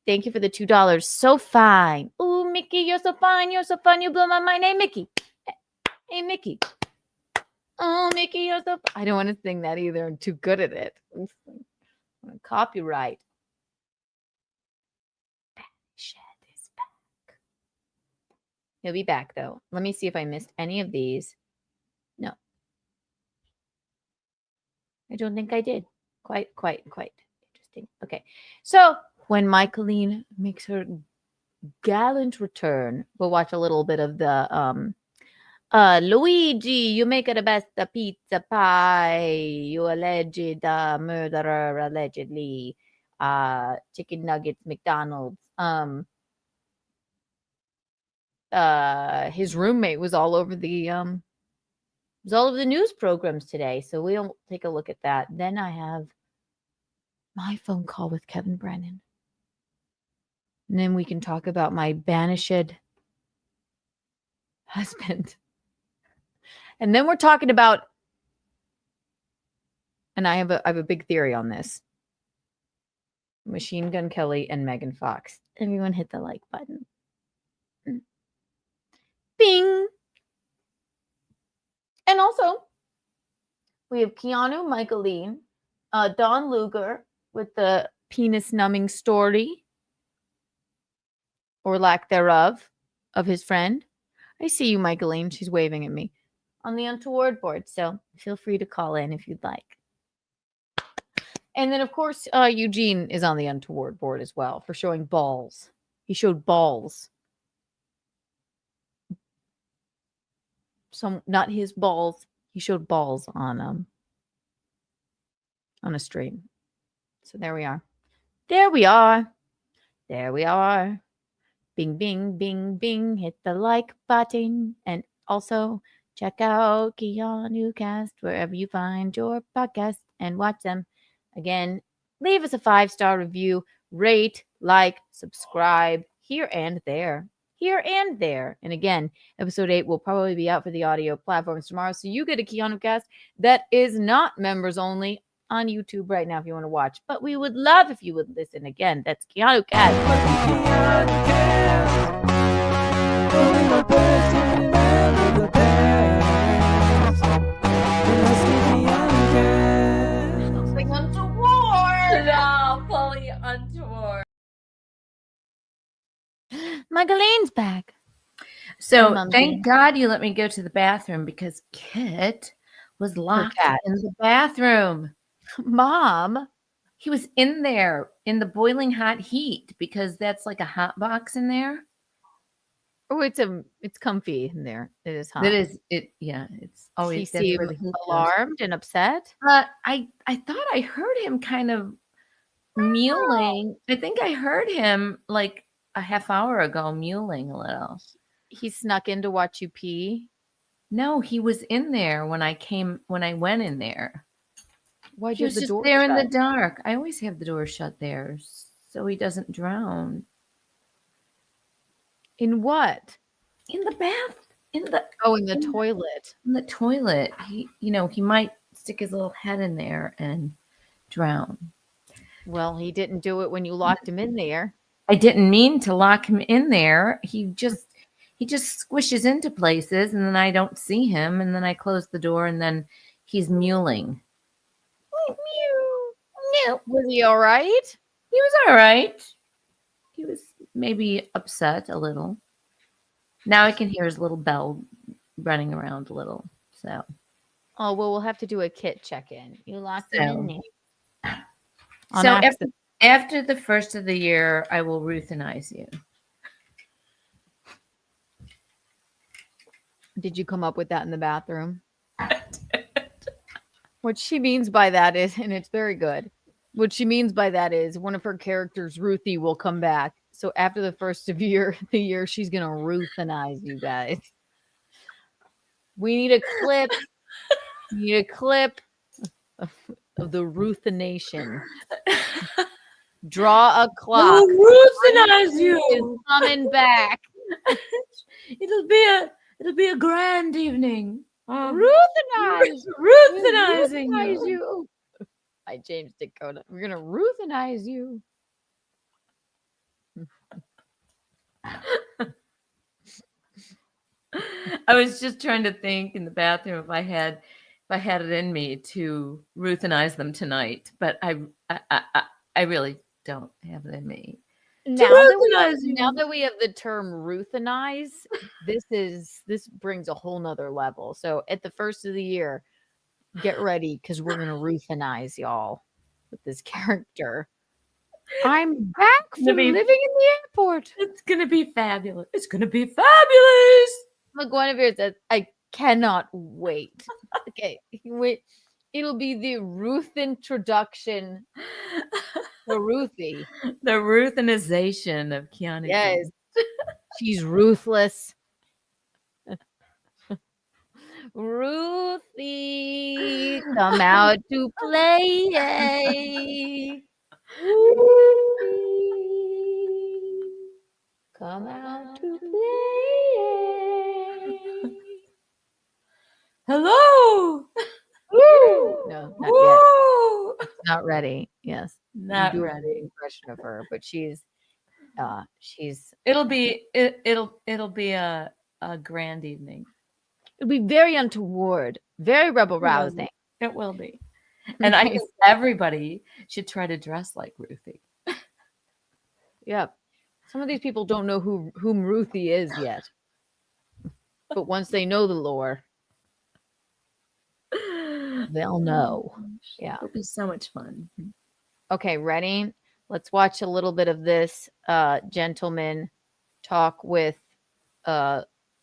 C: Thank you for the $2. So fine. Ooh, Mickey, you're so fine. You're so fun. You blow my mind. Hey, Mickey. Hey, Mickey. Oh, Mickey, you're so. I don't want to sing that either. I'm too good at it. Copyright. He'll be back though. Let me see if I missed any of these. No. I don't think I did. Quite interesting. Okay. So when Michaeline makes her gallant return, we'll watch a little bit of the Luigi, you make the best pizza pie. You alleged murderer, allegedly. Chicken nuggets, McDonald's. His roommate was all over the news programs today, so we'll take a look at that. Then I have my phone call with Kevin Brennan, and then we can talk about my banished husband. And then we're talking about, and I have a big theory on this. Machine Gun Kelly and Megan Fox. Everyone hit the like button. Bing. And also, we have Keanu, Michaeline, Don Luger with the penis numbing story, or lack thereof, of his friend. I see you, Michaeline. She's waving at me on the Untoward board. So feel free to call in if you'd like. And then, of course, Eugene is on the Untoward board as well for showing balls. He showed balls. Some, not his balls. He showed balls on a stream. So there we are. There we are. There we are. Bing, bing, bing, bing. Hit the like button. And also check out Keanuthompson wherever you find your podcast and watch them. Again, leave us a 5-star review. Rate, like, subscribe here and there. Here and there. And again, episode 8 will probably be out for the audio platforms tomorrow. So you get a Keanuthompson that is not members only on YouTube right now if you want to watch. But we would love if you would listen. Again, that's Keanuthompson.
E: Like Untoward. No, fully Untoward.
C: Michaeline's back.
E: So thank God you let me go to the bathroom because Kit was locked in the bathroom.
C: Mom,
E: he was in there in the boiling hot heat because that's like a hot box in there.
C: Oh, it's comfy in there. It is hot.
E: It is. Yeah, it's always.
C: He seemed alarmed and upset.
E: I thought I heard him kind of mewling. I think I heard him like a half hour ago mewling a little.
C: He snuck in to watch you pee.
E: No, he was in there when I went in there.
C: Why'd
E: He
C: you
E: was
C: have the
E: just
C: door
E: there
C: shut?
E: in the dark. I always have the door shut there so he doesn't drown.
C: In what?
E: In the bath. In the
C: toilet.
E: In the toilet. He might stick his little head in there and drown.
C: Well, he didn't do it when you locked him in there.
E: I didn't mean to lock him in there. He just squishes into places and then I don't see him and then I close the door and then he's mewling.
C: No. Was he all right?
E: He was all right. He was maybe upset a little. Now I can hear his little bell running around a little. So.
C: Oh, well, we'll have to do a Kit check-in. You locked him in there.
E: So after the first of the year, I will euthanize you.
C: Did you come up with that in the bathroom? What she means by that is, and it's very good, what she means by that is one of her characters, Ruthie, will come back. So after the first of the year, she's going to euthanize you guys. We need a clip. We need a clip of the euthanation. Draw a clock.
E: We'll euthanize you.
C: Is coming back.
E: It'll be a grand evening.
C: Euthanize.
E: Euthanizing
C: you. Hi, James Dakota. We're gonna euthanize you.
E: I was just trying to think in the bathroom if I had it in me to euthanize them tonight, but I really don't have it in me.
C: Now that we have the term ruthenize, this brings a whole nother level. So at the first of the year, get ready because we're gonna ruthenize y'all with this character. I'm back from living in the airport.
E: It's gonna be fabulous. It's gonna be fabulous.
C: Guinevere says, I cannot wait. Okay, wait. It'll be the Ruth introduction for Ruthie.
E: The Ruthenization of Keanu.
C: Yes. She's ruthless. Ruthie, come out to play. Ruthie, come out to play.
E: Hello.
C: Woo! No, not
E: Woo!
C: yet. Not ready. Yes,
E: Not
C: You do
E: ready.
C: an impression of her, but she's.
E: It'll be a grand evening.
C: It'll be very untoward, very rebel rousing.
E: It will be. And I think everybody should try to dress like Ruthie.
C: Yep. Some of these people don't know whom Ruthie is yet. But once they know the lore, they'll know. Yeah.
E: It'll be so much fun.
C: Okay, ready? Let's watch a little bit of this gentleman talk with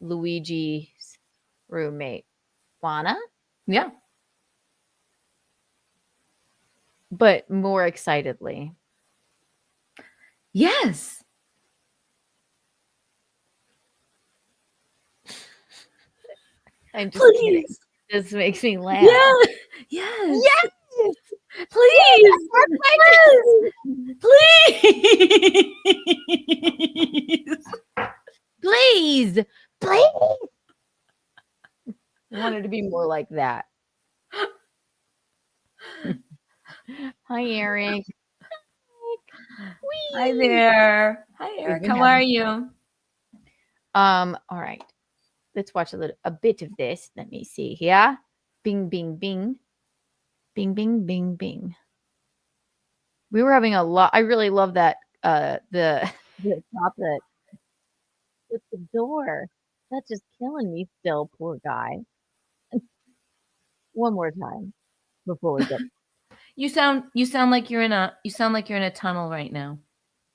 C: Luigi's roommate. Wanna?
E: Yeah.
C: But more excitedly.
E: Yes.
C: I'm just kidding. This makes me laugh.
E: Yeah. Yes.
C: Yes.
E: Please.
C: Please. Please. Please. I wanted to be more like that. Hi, Eric.
E: Hi there. Hi, Eric. How are you?
C: All right. Let's watch a bit of this. Let me see here. Bing, bing, bing. Bing, bing, bing, bing. We were having a lot. I really love that. The top that with the door. That's just killing me still, poor guy. One more time before we get.
E: You sound like you're in a tunnel right now.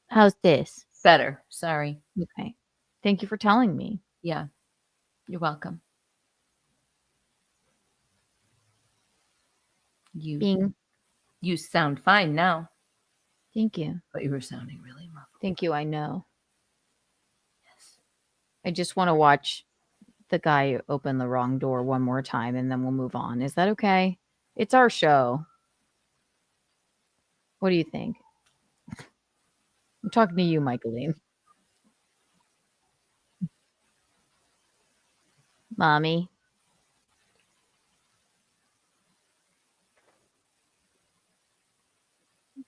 C: How's this?
E: Better. Sorry.
C: Okay. Thank you for telling me.
E: Yeah. You're welcome.
C: Bing.
E: You sound fine now.
C: Thank you.
E: But you were sounding really muffled.
C: Thank you. I know. Yes. I just want to watch the guy open the wrong door one more time and then we'll move on. Is that okay? It's our show. What do you think? I'm talking to you, Michaeline. Mommy.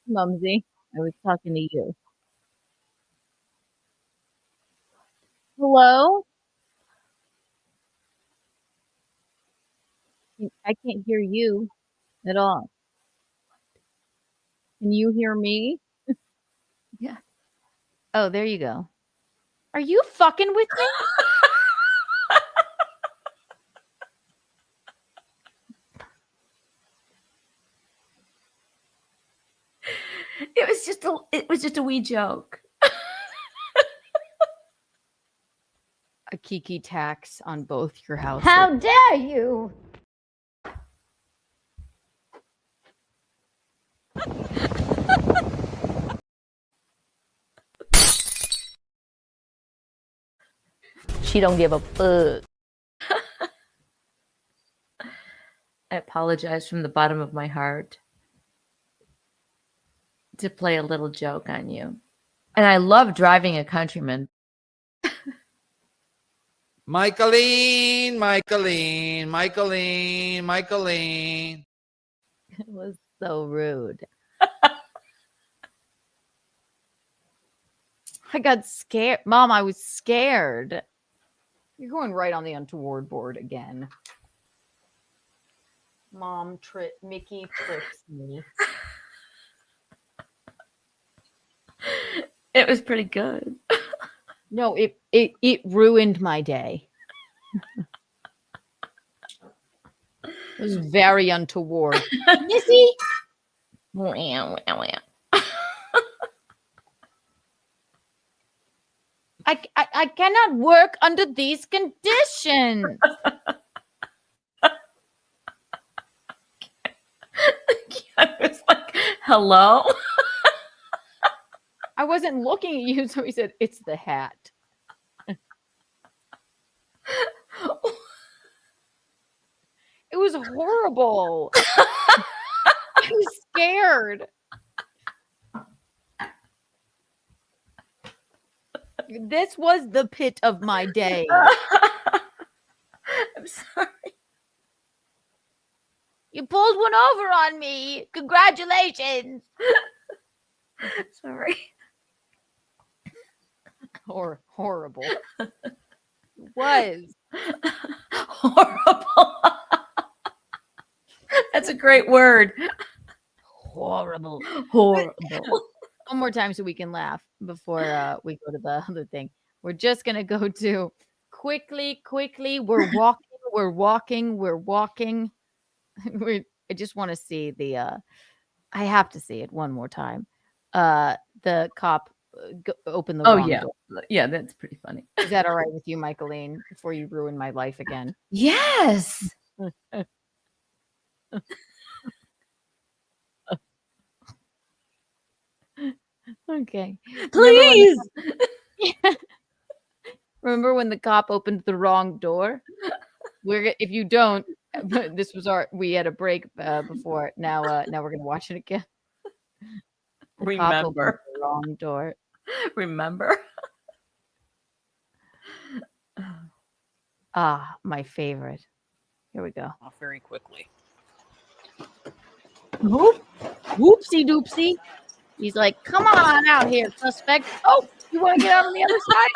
C: Mumsy, I was talking to you. Hello? I can't hear you at all. Can you hear me?
E: Yeah.
C: Oh, there you go. Are you fucking with me?
E: It was just a wee joke.
C: A kiki tax on both your houses.
P: How dare you?
C: She don't give a fuck.
E: I apologize from the bottom of my heart to play a little joke on you. And I love driving a countryman.
H: Michaeline.
C: It was so rude. I got scared. Mom, I was scared. You're going right on the untoward board again. Mom, Mickey tricks me.
E: It was pretty good.
C: No, it ruined my day. It was very untoward. Missy. I cannot work under these conditions.
E: I was like, hello?
C: I wasn't looking at you, so he said, it's the hat. It was horrible. I was scared. This was the pit of my day.
E: I'm sorry.
C: You pulled one over on me. Congratulations.
E: Sorry.
C: Horrible. It was.
E: Horrible. That's a great word.
C: Horrible.
E: Horrible.
C: One more time so we can laugh before we go to the other thing. We're just going to go to quickly. We're walking. I just want to see the, I have to see it one more time. The cop opened the wrong door.
E: Yeah, that's pretty funny.
C: Is that all right with you, Michaeline, before you ruin my life again?
E: Yes.
C: Okay.
E: Please.
C: Remember when the cop opened the wrong door? If you don't, this was we had a break before. Now we're gonna watch it again. The cop opened
E: Remember.
C: the wrong door.
E: Remember.
C: My favorite. Here we go.
L: Off very quickly.
C: Whoopsie doopsie. He's like, come on out here, suspect. Oh, you want to get out on the other side?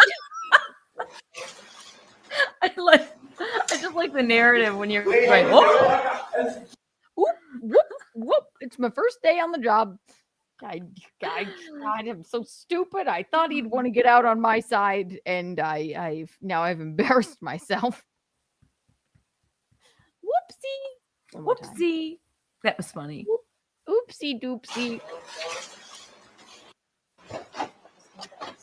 E: I just like the narrative when you're like, oh.
C: Whoop. It's my first day on the job. God, I'm so stupid. I thought he'd want to get out on my side, and I've embarrassed myself.
E: Whoopsie. That was funny.
C: Oopsie doopsie.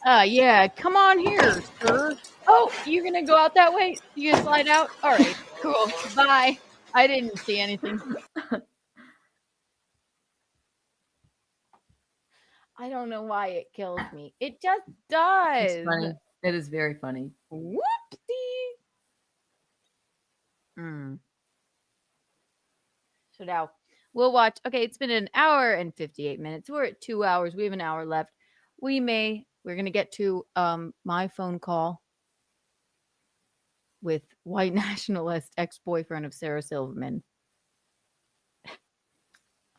C: Yeah, come on here, sir. Oh, you're gonna go out that way? You gonna slide out? All right, cool. Bye. I didn't see anything. I don't know why it kills me. It just does.
E: It's funny. It is very funny.
C: Whoopsie. So now we'll watch. Okay, it's been an hour and 58 minutes. We're at 2 hours. We have an hour left. We're going to get to my phone call with white nationalist ex-boyfriend of Sarah Silverman.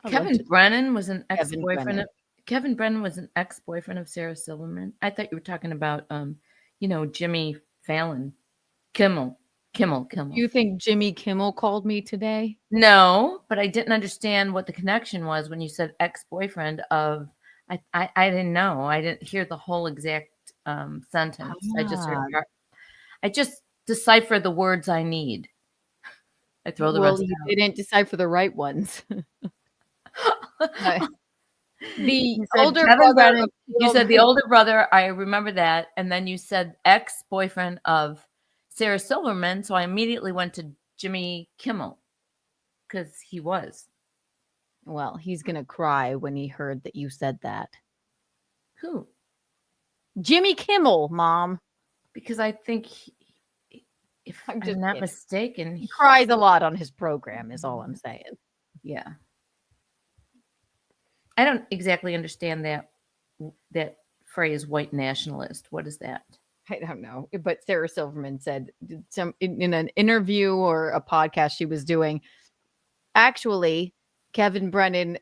E: Kevin Brennan was an ex-boyfriend. Kevin Brennan was an ex-boyfriend of Sarah Silverman. I thought you were talking about, Jimmy Fallon. Kimmel.
C: You think Jimmy Kimmel called me today?
E: No, but I didn't understand what the connection was when you said ex-boyfriend of. I didn't know. I didn't hear the whole exact sentence. I just heard. I just decipher the words I need. I throw the rest out.
C: They didn't decipher the right ones. The older brother.
E: You said the older brother. I remember that, and then you said ex-boyfriend of Sarah Silverman. So I immediately went to Jimmy Kimmel because he was.
C: Well, he's gonna cry when he heard that you said that.
E: Who?
C: Jimmy Kimmel, Mom.
E: Because I think, if I'm not mistaken,
C: he cries a lot on his program. Is all I'm saying.
E: Yeah. I don't exactly understand that phrase, white nationalist. What is that?
C: I don't know. But Sarah Silverman said in an interview or a podcast she was doing, actually, Kevin Brennan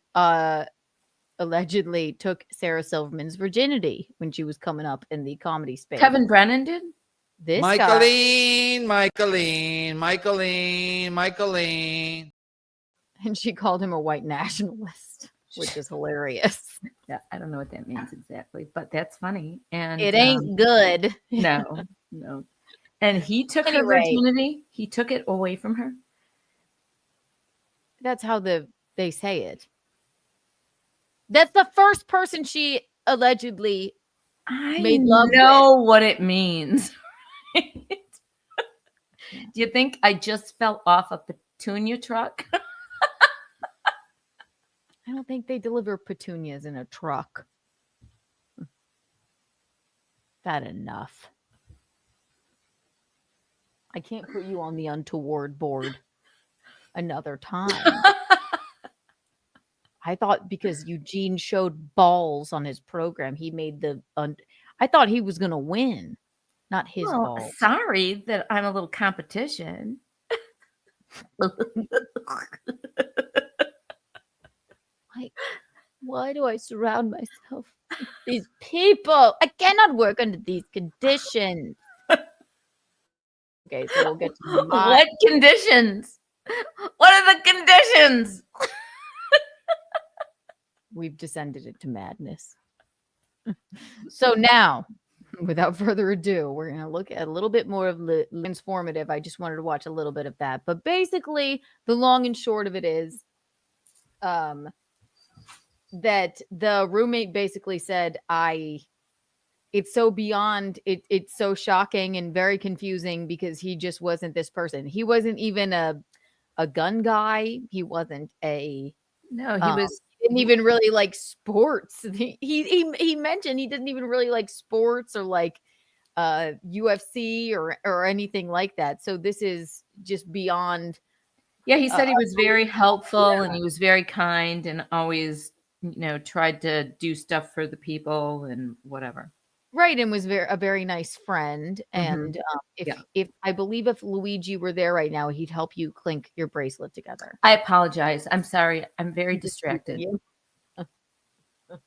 C: allegedly took Sarah Silverman's virginity when she was coming up in the comedy space.
E: Kevin Brennan did?
C: This
H: Michaeline.
C: And she called him a white nationalist. which is hilarious.
E: Yeah, I don't know what that means exactly, but that's funny. And
C: It ain't good.
E: No, no. And he took her
C: Anyway.
E: virginity. He took it away from her.
C: That's how they say it. That's the first person she allegedly made love
E: know what it means. Do you think I just fell off a petunia truck?
C: I don't think they deliver petunias in a truck. That enough. I can't put you on the Untoward board another time. I thought because Eugene showed balls on his program, he made I thought he was going to win, not his balls.
E: Sorry that I'm a little competition.
C: Why do I surround myself with these people? I cannot work under these conditions. Okay, so we'll get to
E: What conditions? What are the conditions?
C: We've descended into madness. So now, without further ado, we're going to look at a little bit more of transformative. I just wanted to watch a little bit of that. But basically, the long and short of it is that the roommate basically said, it's so beyond, it's so shocking and very confusing because he just wasn't this person. He wasn't even a gun guy. He wasn't
E: No, he was.
C: Didn't even really like sports. He mentioned he didn't even really like sports or like UFC or anything like that. So this is just beyond.
E: Yeah, he said he was very helpful and he was very kind and always, tried to do stuff for the people and whatever.
C: Right, and was a very nice friend. And if I believe if Luigi were there right now, he'd help you clink your bracelet together.
E: I apologize. I'm sorry. I'm very distracted.
C: The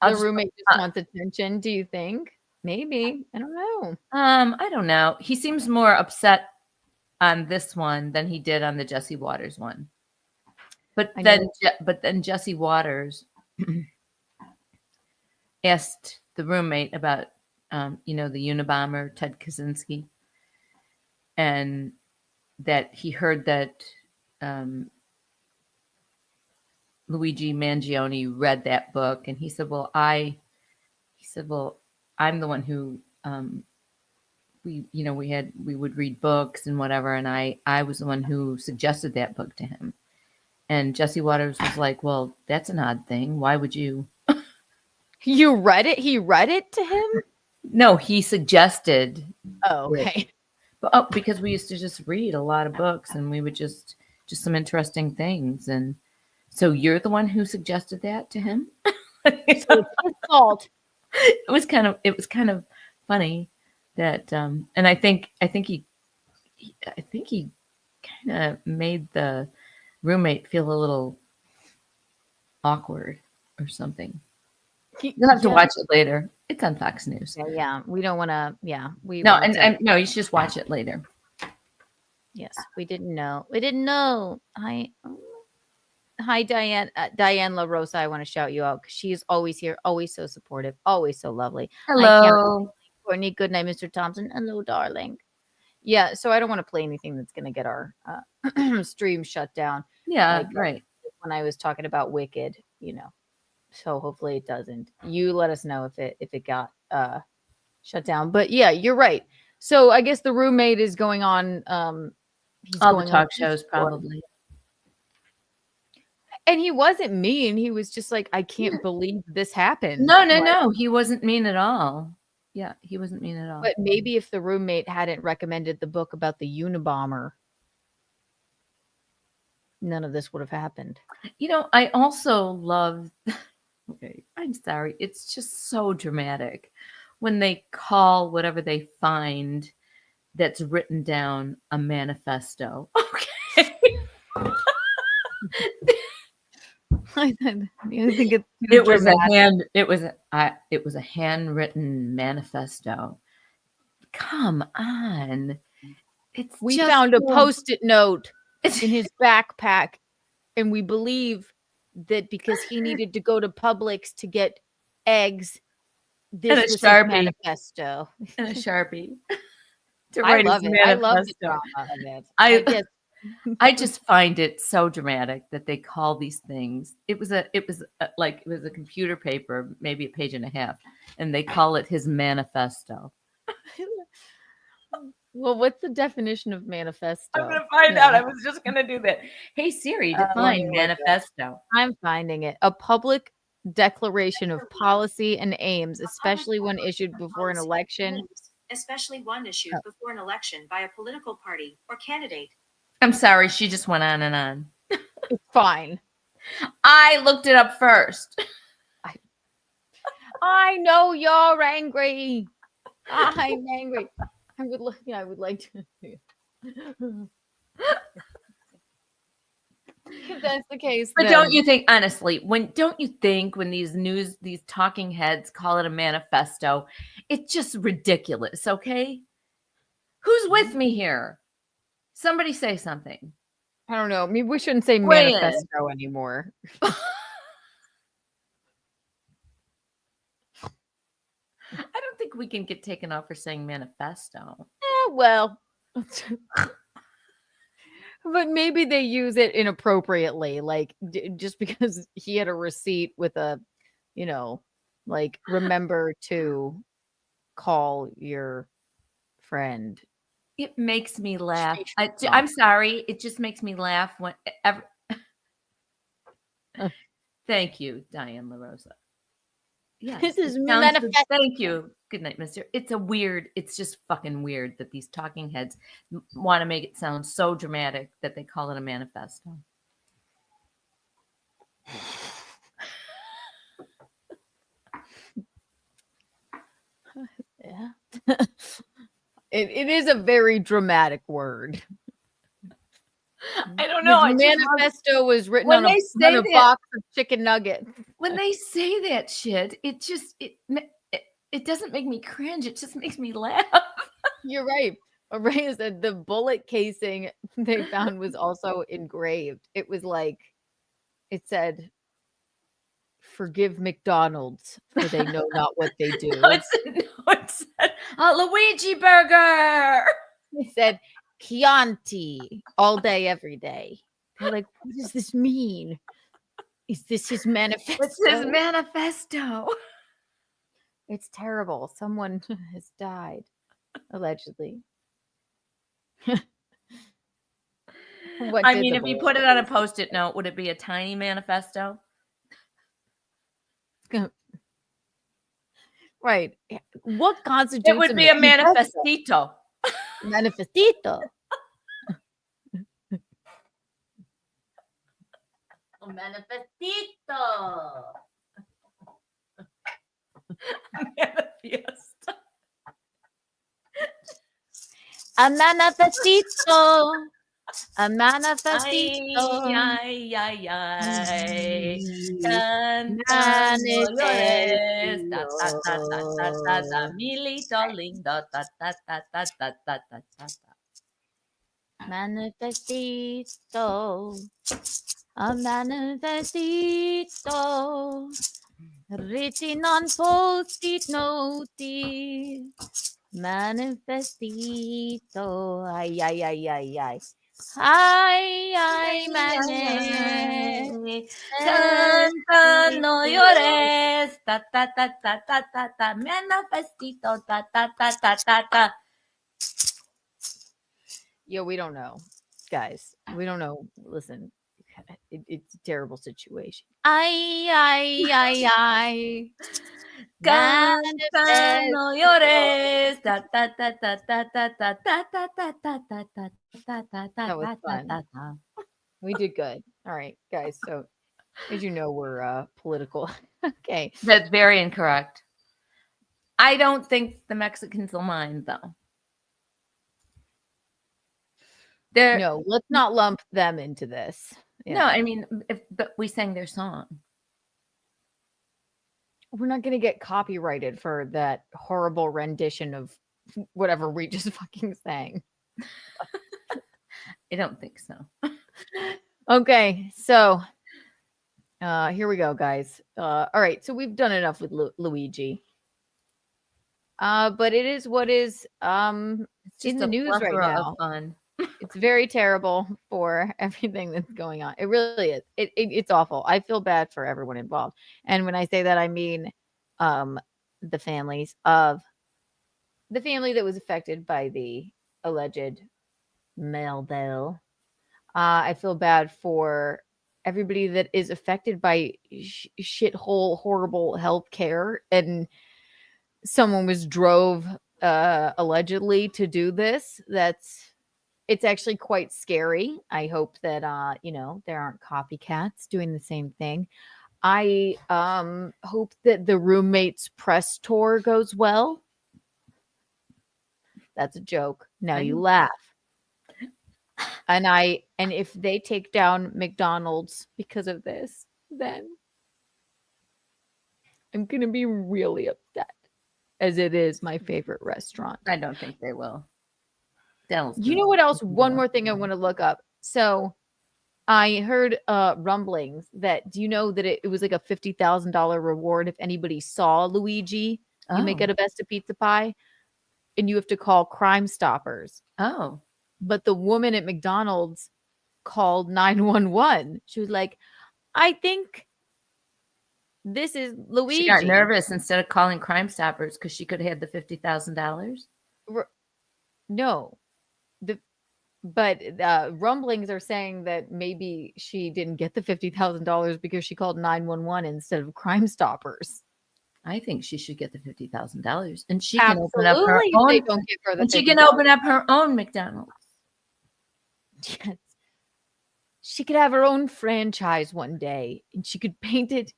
C: roommate just wants attention. Do you think? Maybe. I don't know.
E: I don't know. He seems more upset on this one than he did on the Jesse Waters one. But then Jesse Waters asked the roommate about, the Unabomber, Ted Kaczynski, and that he heard that Luigi Magione read that book, and he said, "Well, I'm the one who we would read books and whatever, and I was the one who suggested that book to him." And Jesse Waters was like, "Well, that's an odd thing. Why would you?"
C: You read it? He read it to him?
E: No, he suggested.
C: Oh, okay.
E: But, because we used to just read a lot of books and we would just some interesting things. And so you're the one who suggested that to him?
C: So it's his fault.
E: It was kind of funny that, and I think he kind of made the roommate feel a little awkward or something. You'll have to watch it later. It's on Fox News.
C: Yeah. We don't want to. Yeah,
E: no, you should just watch it later.
C: Yes, we didn't know. Hi, Diane. Diane La Rosa. I want to shout you out because she is always here, always so supportive, always so lovely.
E: Hello,
C: Courtney. Good night, Mr. Thompson. Hello, darling. Yeah. So I don't want to play anything that's going to get our stream shut down.
E: Yeah, right.
C: When I was talking about Wicked, So hopefully it doesn't. You let us know if it got shut down. But yeah, you're right. So I guess the roommate is going on. He's
E: all
C: going
E: the talk
C: on
E: shows probably.
C: And he wasn't mean. He was just like, I can't believe this happened.
E: No. He wasn't mean at all. Yeah, he wasn't mean at all.
C: But maybe if the roommate hadn't recommended the book about the Unabomber, none of this would have happened.
E: I also love. Okay, I'm sorry. It's just so dramatic when they call whatever they find that's written down a manifesto. Okay.
C: I think it's
E: it was a handwritten manifesto. Come on.
C: We found a Post-it note in his backpack, and we believe that because he needed to go to Publix to get eggs, this
E: And a
C: was his
E: Sharpie.
C: manifesto.
E: And a Sharpie. To
C: I
E: write his
C: love it. I love the
E: manifesto.
C: drama of it. I guess
E: I just find it so dramatic that they call these things. It was a computer paper, maybe a page and a half, and they call it his manifesto.
C: Well, what's the definition of manifesto?
E: I'm gonna find out. I was just gonna do that. Hey Siri, define manifesto.
C: I'm finding it. A public declaration of policy and aims, especially when issued before an election.
I: Especially one issued before an election by a political party or candidate.
E: I'm sorry, she just went on and on.
C: It's fine.
E: I looked it up first.
C: I know you're angry. I'm angry. I would like to. If that's the case,
E: But
C: then.
E: don't you think, honestly, when these talking heads call it a manifesto, it's just ridiculous, okay? Who's with me here? Somebody say something.
C: I don't know. Maybe we shouldn't say
E: Weigh in.
C: manifesto anymore.
E: I don't think we can get taken off for saying manifesto.
C: Well, but maybe they use it inappropriately, like just because he had a receipt with a, like remember to call your friend.
E: It makes me laugh. I'm sorry. It just makes me laugh whenever. Thank you, Diane LaRosa. Yeah,
C: This is manifesto.
E: Thank you. Good night, mister. It's just fucking weird that these talking heads want to make it sound so dramatic that they call it a manifesto.
C: Yeah. It is a very dramatic word.
E: I don't know.
C: His manifesto was written
E: when
C: on
E: they
C: a
E: say that-
C: box of chicken nuggets.
E: When they say that shit, it doesn't make me cringe. It just makes me laugh.
C: You're right. Araya said the bullet casing they found was also engraved. It was like, it said, "Forgive McDonald's, for they know not what they do."
E: It said, a Luigi burger.
C: It said, "Chianti, all day, every day." They're like, what does this mean? Is this his manifesto?
E: It's his manifesto.
C: It's terrible. Someone has died, allegedly.
E: I mean, if you put it on a Post-it note, would it be a tiny manifesto?
C: Right. What constitutes
E: It would be a manifestito.
C: Manifestito.
E: Manifestito. Manifiesto.
C: A manifestito. A manifestito.
E: Ay, ay, ay. Canta, no llores. Ta, ta, ta, ta, ta, ta, ta. Milito lindo. Ta, ta, ta, ta, ta, ta, ta, ta.
C: Manifestito. A manifestito. Written on post-it notes. Manifestito. Ay, ay, ay, ay, ay. Ay, ay,
E: Canta, no llores. Ta, ta, ta, ta, ta, ta, ta. Manifestito. Ta, ta, ta, ta, ta, ta.
C: Yeah, we don't know, guys. We don't know. Listen, it's a terrible situation. Ay, ay, ay, ay.
E: Canta, no llores. Ta, ta, ta, ta, ta, ta, ta, ta, ta, ta, ta, ta, ta, ta, ta,
C: That was
E: ta,
C: fun.
E: ta, ta.
C: We did good. All right, guys. So, as you know, we're political. Okay.
E: That's very incorrect. I don't think the Mexicans will mind, though.
C: No, let's not lump them into this.
E: No, I mean, but we sang their song.
C: We're not going to get copyrighted for that horrible rendition of whatever we just fucking sang.
E: I don't think so.
C: Okay, so Here we go, guys. All right, so we've done enough with Luigi. But it is what is
E: It's just
C: in the
E: a
C: news right
E: plethora of
C: now.
E: fun.
C: It's very terrible for everything that's going on. It really is. It's awful. I feel bad for everyone involved. And when I say that, I mean the families of the family that was affected by the alleged meltdown. I feel bad for everybody that is affected by shithole, horrible healthcare, and someone was drove allegedly to do this. It's actually quite scary. I hope that there aren't copycats doing the same thing. I hope that the roommate's press tour goes well. That's a joke. Now you laugh. And if they take down McDonald's because of this, then I'm gonna be really upset, as it is my favorite restaurant.
E: I don't think they will.
C: You know what else? One more thing I want to look up. So I heard rumblings that, do you know that it was like a $50,000 reward if anybody saw Luigi? You make it a best of pizza pie, and you have to call Crime Stoppers.
E: Oh.
C: But the woman at McDonald's called 911. She was like, I think this is Luigi.
E: She got nervous instead of calling Crime Stoppers because she could have had the $50,000.
C: No. But rumblings are saying that maybe she didn't get the $50,000 because she called 911 instead of Crime Stoppers.
E: I think she should get the $50,000, and she can open up her
C: Absolutely,
E: own.
C: they don't give her the
E: And she can
C: $50,000.
E: open up her own McDonald's.
C: Yes. She could have her own franchise one day, and she could paint it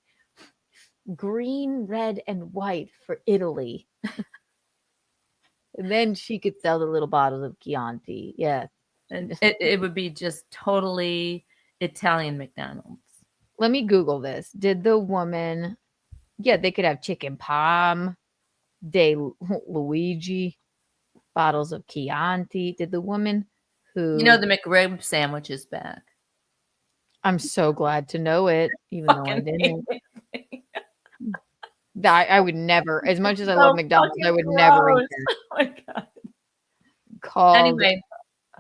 C: green, red, and white for Italy. And then she could sell the little bottles of Chianti. Yeah.
E: And it would be just totally Italian McDonald's.
C: Let me Google this. Did the woman... Yeah, they could have chicken parm, de Luigi, bottles of Chianti. Did the woman who...
E: You know, the McRib sandwich is back.
C: I'm so glad to know it, even though I didn't. I would never, as much as I love McDonald's, I would never eat it.
E: Oh my
C: Called...
E: God. Anyway,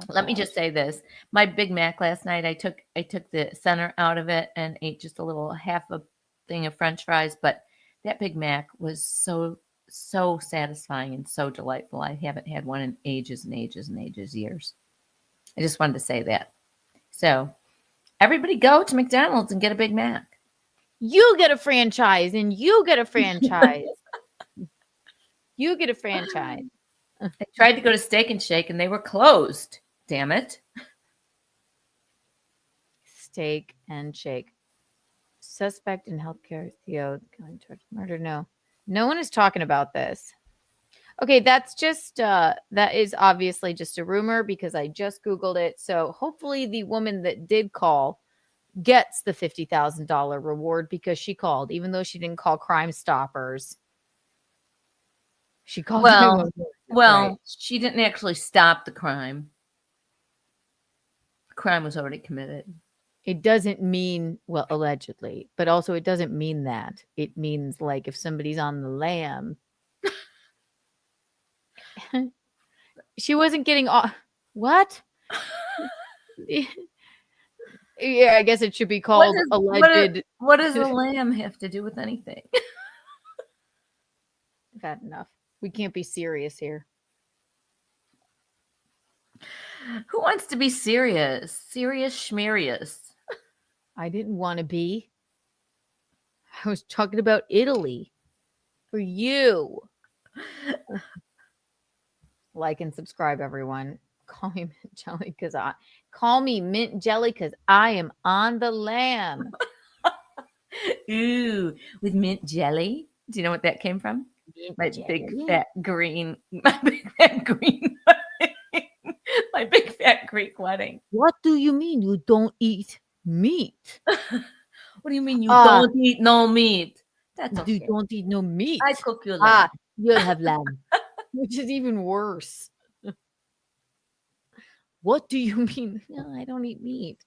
E: let me just say this. My Big Mac last night, I took the center out of it and ate just a little half a thing of French fries, but that Big Mac was so satisfying and so delightful. I haven't had one in ages and ages and ages, years. I just wanted to say that. So everybody go to McDonald's and get a Big Mac.
C: You get a franchise, and you get a franchise. You get a franchise.
E: I tried to go to Steak and Shake, and they were closed. Damn it.
C: Steak and Shake. Suspect in healthcare Theo going charged murder. No one is talking about this. Okay, that's just that is obviously just a rumor because I just Googled it. So hopefully the woman that did call gets the $50,000 reward because she called, even though she didn't call Crime Stoppers. She called.
E: Well,
C: right.
E: She didn't actually stop the crime. The crime was already committed.
C: It doesn't mean, well, allegedly, but also it doesn't mean that. It means like if somebody's on the lam. She wasn't getting off. What? Yeah, I guess it should be called alleged.
E: What does a lamb have to do with anything?
C: I've had enough. We can't be serious here.
E: Who wants to be serious? Serious schmerious.
C: I didn't want to be. I was talking about Italy. For you. Like and subscribe, everyone. Call me Mint Jelly because I am on the lam.
E: Ooh, with mint jelly. Do you know what that came from? My big fat green my big fat Greek wedding.
C: What do you mean you don't eat meat?
E: What do you mean you don't eat no meat? That's okay.
C: You don't eat no meat.
E: I cook your lamb.
C: You'll have lamb. Which is even worse. What do you mean? No, I don't eat meat.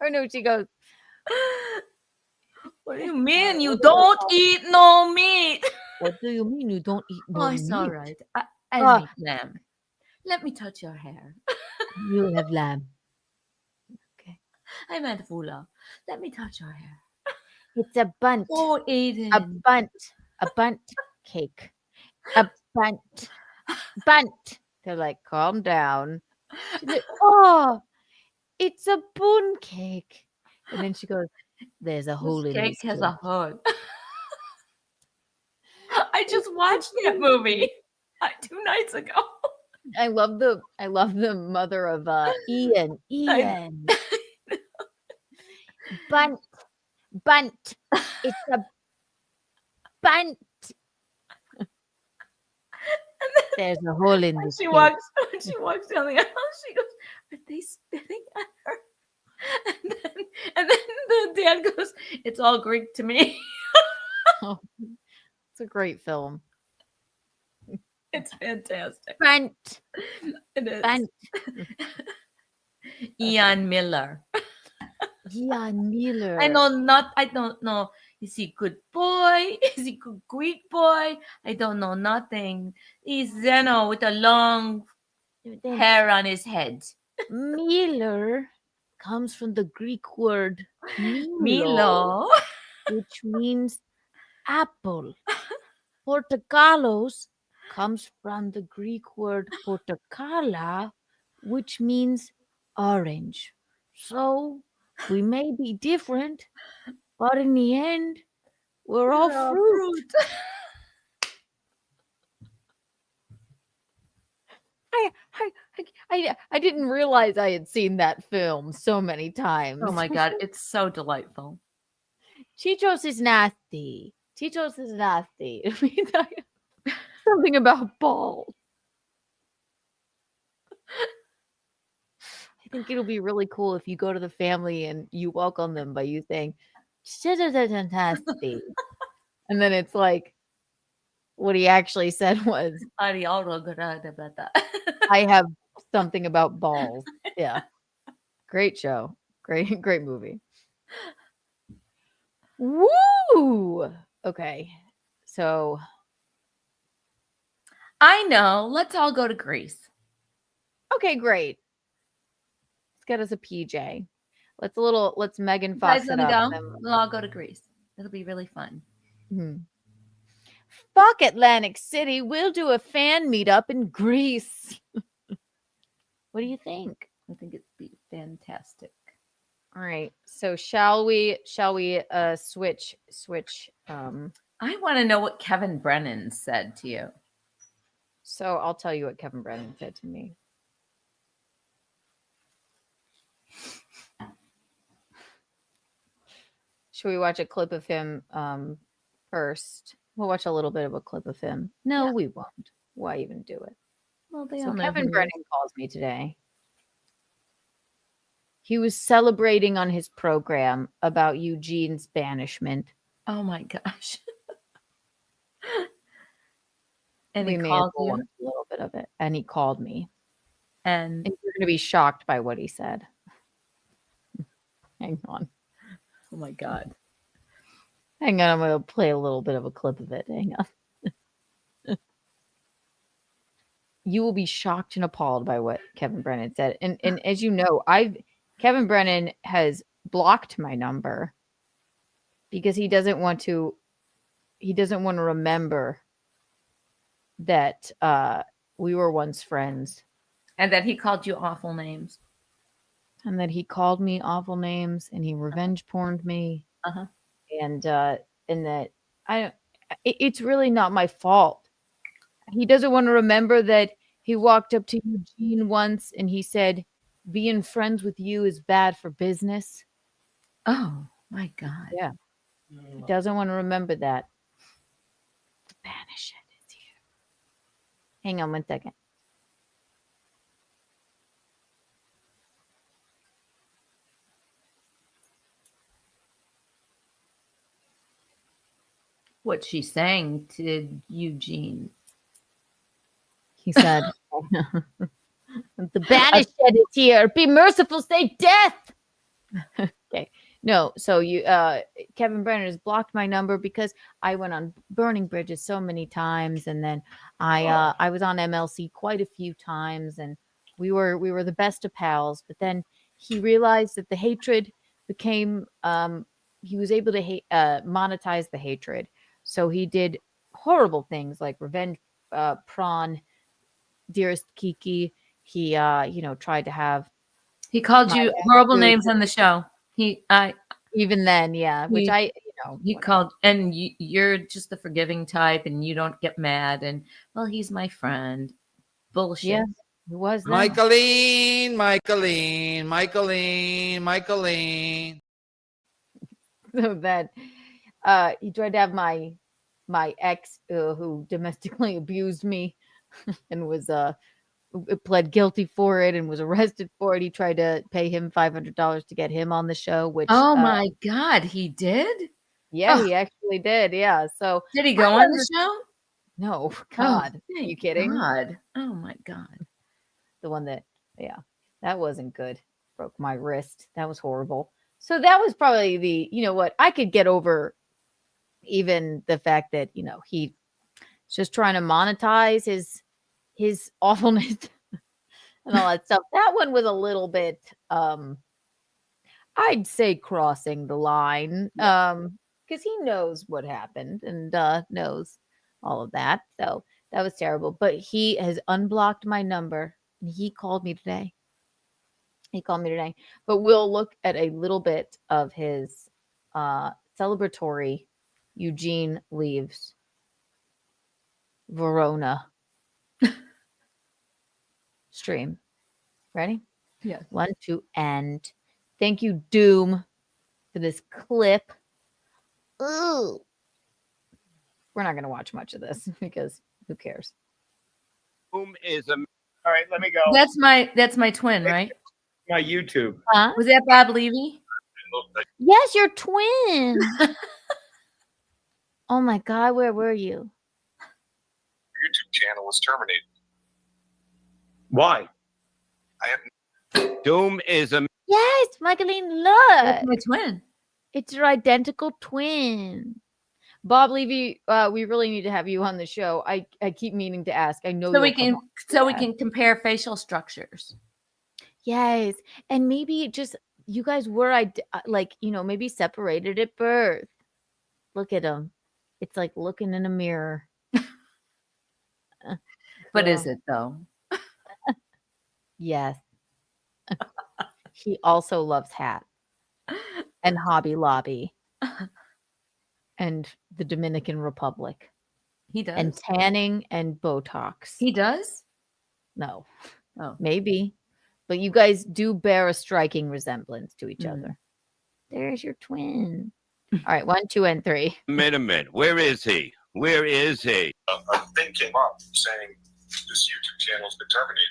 C: Or no, she goes,
E: What do you mean you don't eat no meat?
C: What do you mean you don't eat no
E: Oh,
C: meat?
E: it's all right. I'll
C: Ah.
E: make lamb. Let me touch your hair.
C: You have lamb.
E: I meant Fula. Let me touch your hair.
C: It's a bunt.
E: Oh, Aiden.
C: A bunt cake. A bunt. They're like, calm down. She's like, oh, it's a bun cake. And then she goes, there's a hole
E: This
C: in
E: cake
C: this
E: has
C: cake.
E: a hood. I just watched that movie 2 nights ago.
C: I love the mother of Ian. Ian. Bunt. It's a bunt. There's a hole in this
E: She
C: cake.
E: walks down the aisle. She goes, "Are they spitting at her?" And then the dad goes, "It's all Greek to me."
C: Oh, it's a great film.
E: It's fantastic.
C: Bunt.
E: It is.
C: Bunt.
E: Ian Miller.
C: Ian Miller.
E: I don't know. Is he good boy? Is he good Greek boy? I don't know nothing. He's Geno with a long hair on his head.
C: Miller comes from the Greek word
E: Milo.
C: which means apple. Portokalos comes from the Greek word portokala, which means orange. So we may be different, but in the end, we're all fruit. I didn't realize I had seen that film so many times.
E: Oh my God, it's so delightful.
C: Chichos is nasty. Something about balls. I think it'll be really cool if you go to the family and you welcome them by you saying, "Fantastic," and then it's like, what he actually said was, "I have something about balls." Yeah, great show, great movie. Woo! Okay, so
E: I know. Let's all go to Greece.
C: Okay, great. Let's get us a PJ. Let's Megan Fox
E: Guys,
C: it
E: let me
C: up.
E: go. We'll all go to Greece. It'll be really fun.
C: Fuck Atlantic City. We'll do a fan meetup in Greece. What do you think?
E: I think it'd be fantastic.
C: All right. So shall we switch
E: I want to know what Kevin Brennan said to you.
C: So I'll tell you what Kevin Brennan said to me. Should we watch a clip of him first? We'll watch a little bit of a clip of him. No, we won't. Why even do it?
E: Well, they
C: So
E: all know
C: Kevin
E: who he
C: Brennan
E: is.
C: calls me today. He was celebrating on his program about Eugene's banishment.
E: Oh my gosh. And
C: we
E: he
C: may as
E: called
C: well
E: you?
C: watch a little bit of it. And he called me.
E: And
C: you're going to be shocked by what he said. Hang on.
E: Oh my God.
C: Hang on. I'm going to play a little bit of a clip of it. Hang on. You will be shocked and appalled by what Kevin Brennan said. And as you know, Kevin Brennan has blocked my number because he doesn't want to remember that we were once friends.
E: And that he called you awful names.
C: And that he called me awful names and he revenge porned me.
E: Uh-huh.
C: And that it's really not my fault. He doesn't want to remember that he walked up to Eugene once and he said, being friends with you is bad for business.
E: Oh my God.
C: Yeah. He doesn't want to remember that. The banish it is here. Hang on one second.
E: What she's saying to Eugene.
C: He said, the banished is here. Be merciful, say death. Okay. No, so Kevin Brennan has blocked my number because I went on burning bridges so many times, and then I was on MLC quite a few times, and we were the best of pals. But then he realized that the hatred became he was able to monetize the hatred, so he did horrible things like revenge prawn, dearest Kiki. He tried to have.
E: He called you horrible names on the show.
C: Even then, yeah, which
E: he called, and you're just the forgiving type, and you don't get mad. And well, he's my friend. Bullshit.
C: Yeah, he was.
H: Michaeline.
C: So that he tried to have my ex who domestically abused me and was pled guilty for it and was arrested for it. He tried to pay him $500 to get him on the show, which
E: my God, he did?
C: Yeah, he actually did. Yeah. So
E: did he go on the show?
C: No, God. Are you kidding?
E: God. Oh my God.
C: The one that, that wasn't good. Broke my wrist. That was horrible. So that was probably what I could get over, even the fact that, he's just trying to monetize his awfulness and all that stuff. That one was a little bit, I'd say, crossing the line, because he knows what happened and knows all of that. So that was terrible. But he has unblocked my number, and he called me today. But we'll look at a little bit of his celebratory Eugene leaves Verona stream. Ready?
E: Yeah.
C: 1, 2, and thank you, Doom, for this clip. Ooh. We're not going to watch much of this because who cares?
P: Doom is a.
Q: All right, let me go.
E: That's my twin, right?
Q: My YouTube.
C: Huh?
E: Was that Bob Levy?
C: Yes, your twin. Oh my God, where were you?
J: Your YouTube channel was terminated.
Q: Why?
J: I have.
P: Doom is a.
C: Yes, Michaeline, look.
E: That's my twin.
C: It's your identical twin. Bob Levy, we really need to have you on the show. I keep meaning to ask. I know
E: So we can compare facial structures.
C: Yes, and maybe just you guys were maybe separated at birth. Look at him. It's like looking in a mirror.
E: But is it though?
C: Yes. He also loves hat and Hobby Lobby and the Dominican Republic.
E: He does.
C: And tanning and Botox.
E: He does?
C: No.
E: Oh.
C: Maybe. But you guys do bear a striking resemblance to each other. There's your twin. All right, 1, 2, and 3.
P: Wait a minute. Where is he? Where is he?
J: A thing came up saying this YouTube channel's been terminated.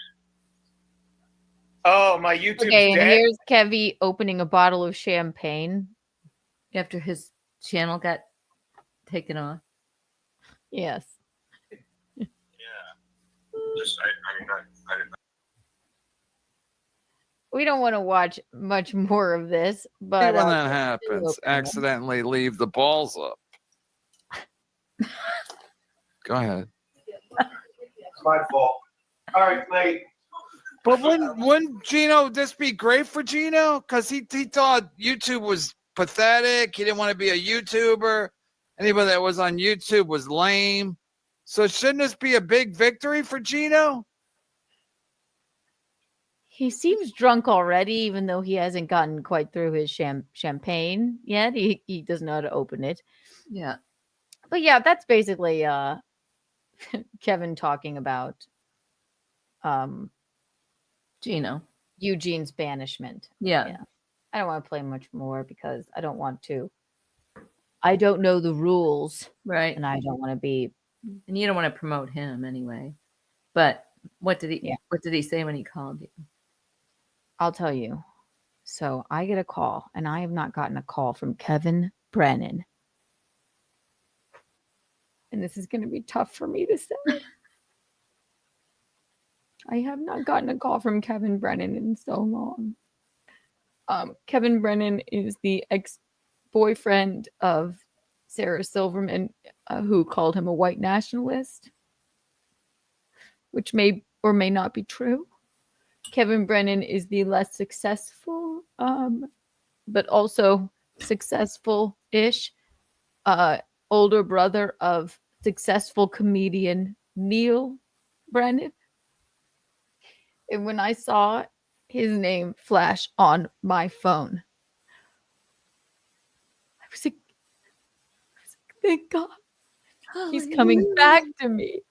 Q: Oh, my YouTube's
C: Okay, and
Q: dead?
C: here's Kevy opening a bottle of champagne.
E: After his channel got taken off.
C: Yes.
J: Just, I didn't.
C: We don't want to watch much more of this, but
H: when that happens, accidentally leave the balls up. Go ahead.
Q: It's my fault. All right, mate.
H: But wouldn't Geno this be great for Geno? Because he thought YouTube was pathetic. He didn't want to be a YouTuber. Anybody that was on YouTube was lame. So shouldn't this be a big victory for Geno?
C: he seems drunk already, even though he hasn't gotten quite through his champagne yet. He doesn't know how to open it.
E: Yeah.
C: But yeah, that's basically Kevin talking about
E: Geno.
C: Eugene's banishment.
E: Yeah.
C: I don't want to play much more because I don't want to. I don't know the rules.
E: Right.
C: And I don't want to be.
E: And you don't want to promote him anyway. But what did he say when he called you?
C: I'll tell you. So I get a call, and I have not gotten a call from Kevin Brennan. And this is going to be tough for me to say. I have not gotten a call from Kevin Brennan in so long. Kevin Brennan is the ex-boyfriend of Sarah Silverman, who called him a white nationalist, which may or may not be true. Kevin Brennan is the less successful, but also successful-ish, older brother of successful comedian Neil Brennan. And when I saw his name flash on my phone, I was like, thank God. He's coming back to me.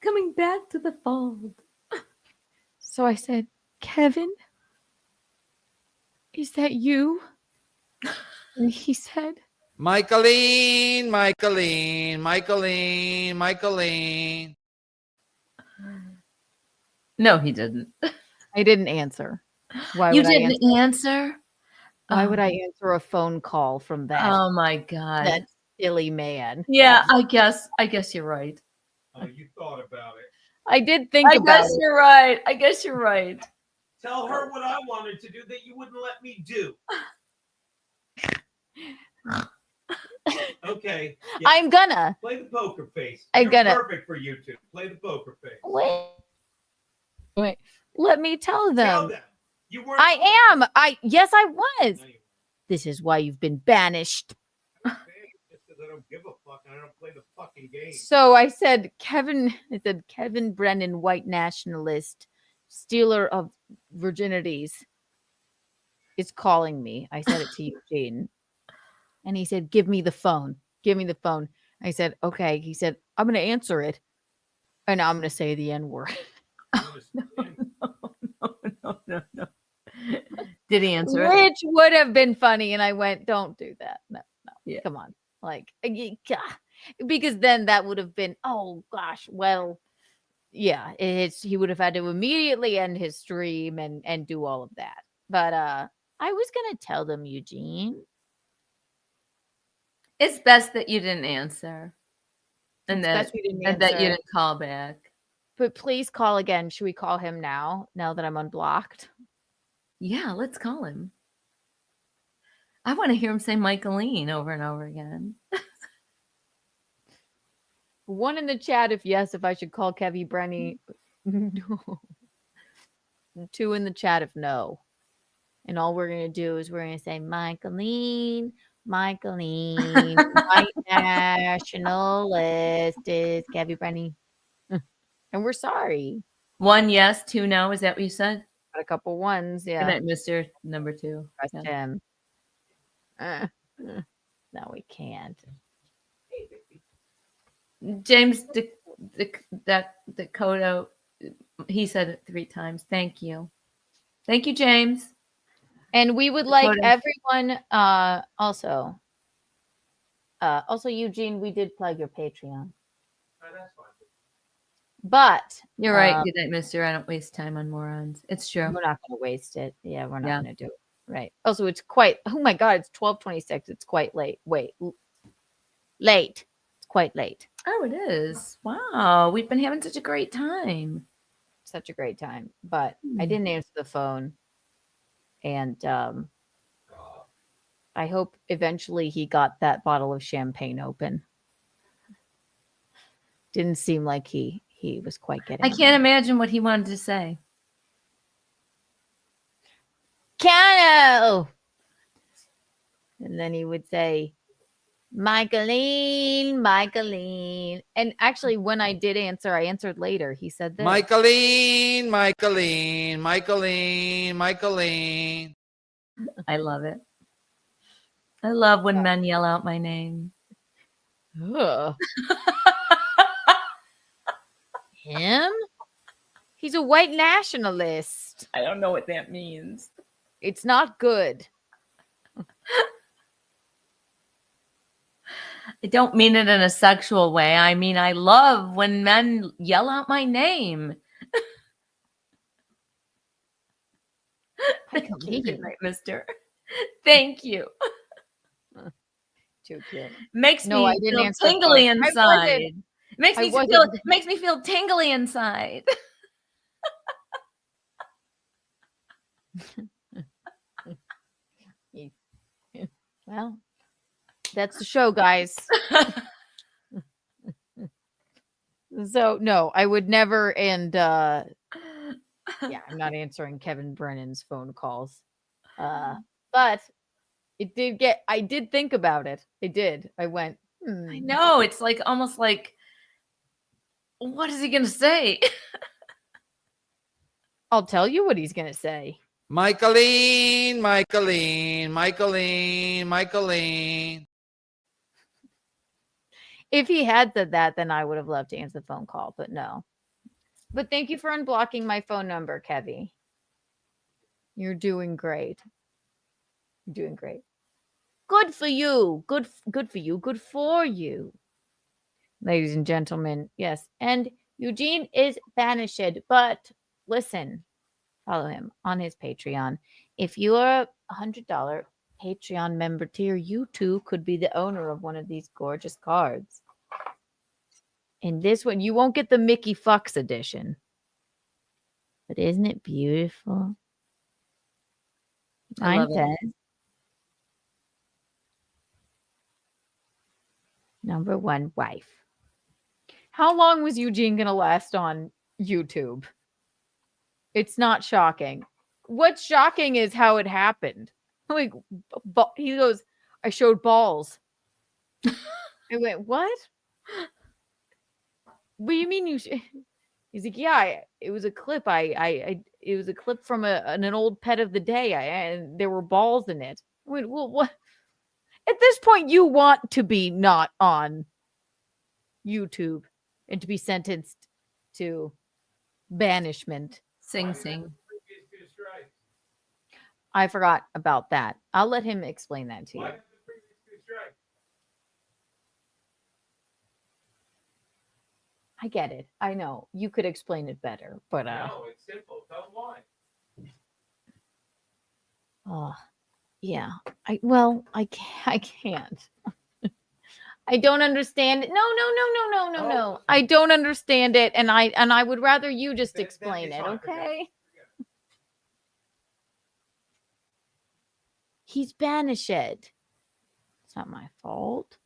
E: Coming back to the fold.
C: So I said, Kevin, is that you? And he said,
H: Michaeline.
E: No, he didn't.
C: I didn't answer. Why
E: You
C: would I
E: didn't answer?
C: Why would I answer a phone call from that?
E: Oh my God.
C: That silly man.
E: Yeah, I guess you're right.
Q: Oh, you thought about it.
C: I did think
E: I
C: about
E: guess
C: it.
E: you're right. I guess you're right.
Q: Tell her what I wanted to do that you wouldn't let me do. Okay. yeah.
C: I'm gonna.
Q: Play the poker face.
C: I'm
Q: You're
C: gonna.
Q: perfect for YouTube. Play the poker face.
C: Wait. Let me tell them.
Q: Tell them. You weren't.
C: I am. Yes, I was. This is why you've been banished.
Q: Just because I don't give a fuck and I don't play the fucking game.
C: So I said, Kevin Brennan, white nationalist, stealer of virginities, is calling me. I said it to Eugene. And he said, give me the phone. Give me the phone. I said, okay. He said, I'm going to answer it. And I'm going to say the N-word.
E: No. Did he answer it?
C: Which would have been funny. And I went, don't do that. No.
E: Yeah.
C: Come on. Like, because then that would have been, oh gosh, well, yeah, he would have had to immediately end his stream and do all of that. But I was going to tell them, Eugene.
E: It's best that you didn't answer. And that you
C: answer.
E: didn't call back.
C: But please call again. Should we call him now that I'm unblocked?
E: Yeah, let's call him. I want to hear him say Michaeline over and over again.
C: One in the chat if I should call Kevin Brennan. No. 2 in the chat if no. And all we're going to do is we're going to say Michaeline, white nationalist is Kevin Brennan. And we're sorry.
E: 1 yes, 2 no. Is that what you said?
C: Got a couple ones, yeah.
E: Good night, Mr. Number 2.
C: Trust him. No, we can't.
E: James Dakota, he said it 3 times. Thank you. Thank you, James.
C: And we would like everyone also Eugene, we did plug your Patreon.
Q: Oh, that's fine.
C: But
E: you're right. Good night, mister. I don't waste time on morons. It's true.
C: We're not going to waste it. Yeah, we're not going to do it. Right. Also, it's quite, oh my God, it's 12:26. It's quite late. Late. It's quite late.
E: Oh, it is. Wow. We've been having such a great time.
C: Such a great time. But I didn't answer the phone. And I hope eventually he got that bottle of champagne open. Didn't seem like he was quite getting
E: I can't imagine what he wanted to say.
C: Keanu! And then he would say, Michaeline. And actually, when I did answer, I answered later. He said this.
H: Michaeline.
E: I love it. I love when men yell out my name.
C: Ugh. Him? He's a white nationalist.
E: I don't know what that means.
C: It's not good.
E: I don't mean it in a sexual way. I mean, I love when men yell out my name. Thank you, good night, mister. Thank you.
C: Too cute.
E: Makes
C: No,
E: me
C: I didn't
E: feel
C: answer the
E: tingly
C: phone.
E: inside. Makes
C: I
E: me
C: wasn't.
E: feel tingly inside.
C: Well, that's the show, guys. So no, I would never. And yeah, I'm not answering Kevin Brennan's phone calls. But it did get. I did think about it. I did. I went.
E: I know. It's like almost like, what is he gonna say?
C: I'll tell you what he's gonna say.
H: Michaeline.
C: If he had said that, then I would have loved to answer the phone call, but no. But thank you for unblocking my phone number, Kevy. You're doing great. You're doing great. Good for you. Good for you. Good for you. Ladies and gentlemen, yes. And Eugene is banished, but listen, follow him on his Patreon. If you are a $100 Patreon member tier, you too could be the owner of one of these gorgeous cards. And this one, you won't get the Mickey Fox edition. But isn't it beautiful?
E: I love
C: Mine
E: it.
C: says, number one wife. How long was Eugene going to last on YouTube? It's not shocking. What's shocking is how it happened. Like, he goes, I showed balls. I went, what? What do you mean you? He's like, yeah, it was a clip. It was a clip from an old pet of the day. And there were balls in it. I went, well, what? At this point, you want to be not on YouTube and to be sentenced to banishment.
E: Sing Sing.
C: I forgot about that. I'll let him explain that to you. I get it. I know. You could explain it better, but
M: No, it's simple. Tell them why.
C: yeah. I can't. I don't understand it. No. I don't understand it, and I would rather you just explain it, okay? He's banished. It's not my fault.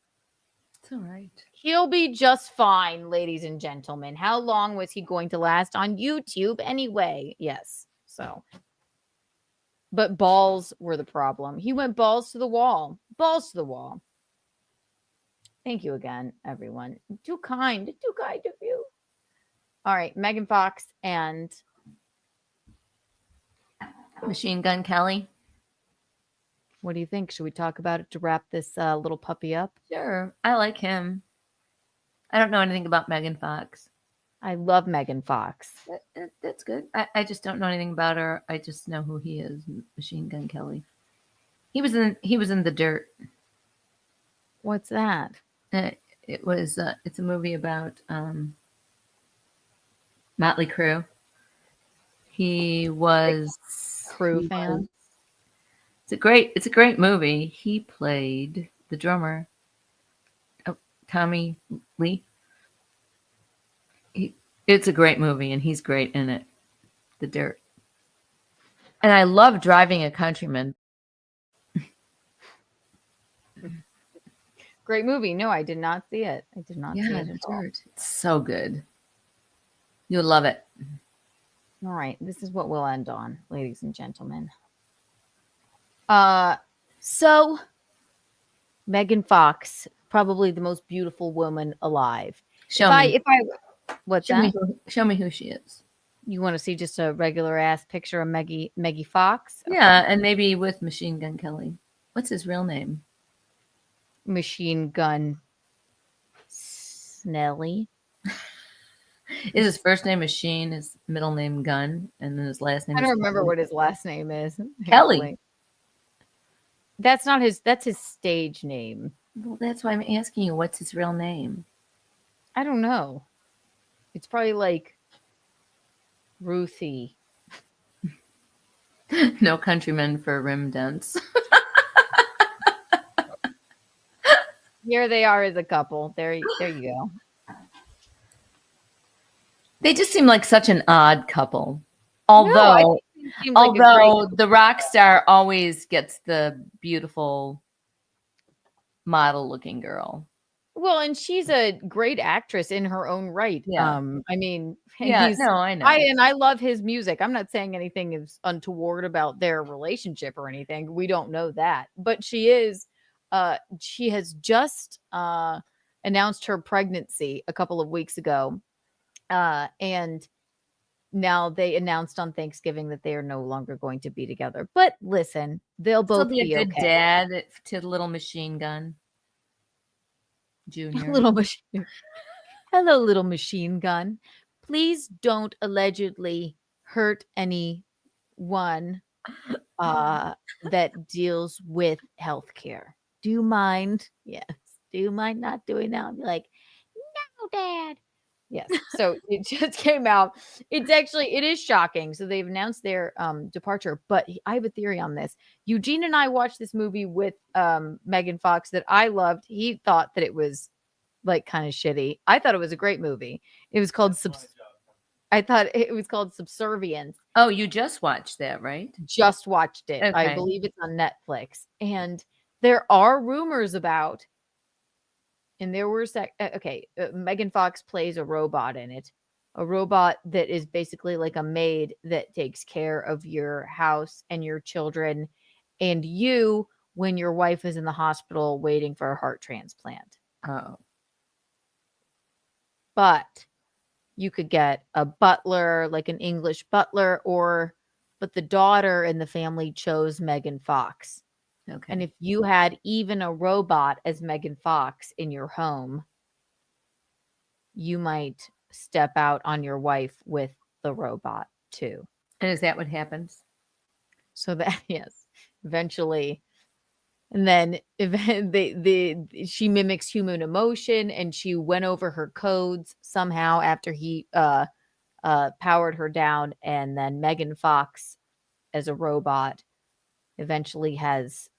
E: It's all right.
C: He'll be just fine, ladies and gentlemen. How long was he going to last on YouTube anyway? Yes. So, but balls were the problem. He went balls to the wall. Balls to the wall. Thank you again, everyone. Too kind of you. All right, Megan Fox and
E: Machine Gun Kelly.
C: What do you think? Should we talk about it to wrap this little puppy up?
E: Sure. I like him. I don't know anything about Megan Fox.
C: I love Megan Fox.
E: That's good. I just don't know anything about her. I just know who he is, Machine Gun Kelly. He was in The Dirt.
C: What's that?
E: It was it's a movie about Motley Crue. He was
C: Crue fan.
E: It's a great movie. He played the drummer, Tommy Lee. It's a great movie, and he's great in it. The Dirt. And I love Driving a Countryman.
C: Great movie. No, I did not see it. I did not see it
E: The
C: at all.
E: Dirt. It's so good. You'll love it.
C: All right. This is what we'll end on, ladies and gentlemen. So Megan Fox, probably the most beautiful woman alive.
E: Show me who she is.
C: You want to see just a regular ass picture of Maggie Fox? Okay.
E: Yeah, and maybe with Machine Gun Kelly. What's his real name?
C: Machine Gun Snelly.
E: Is his first name Machine, his middle name Gun, and then his last name
C: I don't
E: is
C: remember what his last name is.
E: Kelly.
C: That's not his, that's his stage name.
E: Well, that's why I'm asking you, what's his real name?
C: I don't know. It's probably like Ruthie.
E: No Countryman for Rim Dents.
C: Here they are as a couple. There you go.
E: They just seem like such an odd couple. Although
C: seems like a great-
E: Although the rock star always gets the beautiful model-looking girl.
C: Well, and she's a great actress in her own right.
E: Yeah.
C: I mean,
E: Yeah, no, I know.
C: I love his music. I'm not saying anything is untoward about their relationship or anything. We don't know that. But she has just announced her pregnancy a couple of weeks ago. And now they announced on Thanksgiving that they are no longer going to be together. But listen, they'll
E: Still
C: both
E: be a
C: be
E: good
C: okay.
E: dad to Little Machine Gun Junior.
C: Little machine. Hello, little machine gun. Please don't allegedly hurt anyone that deals with healthcare. Do you mind? Yes. Do you mind not doing that? I'll be like, no, Dad. Yes. So it just came out. It is shocking. So they've announced their departure. But I have a theory on this. Eugene and I watched this movie with Megan Fox that I loved. He thought that it was like kind of shitty. I thought it was a great movie. It was called Subservience.
E: Oh, you just watched that, right?
C: Just watched it. I
E: Okay.
C: believe it's on Netflix. And there are rumors about, and there were Megan Fox plays a robot in it. A robot that is basically like a maid that takes care of your house and your children and you when your wife is in the hospital waiting for a heart transplant.
E: Oh.
C: But you could get a butler, like an English butler, but the daughter in the family chose Megan Fox.
E: Okay.
C: And if you had even a robot as Megan Fox in your home, you might step out on your wife with the robot too.
E: And is that what happens?
C: So that, yes, eventually. And then she mimics human emotion, and she went over her codes somehow after he powered her down. And then Megan Fox, as a robot, eventually has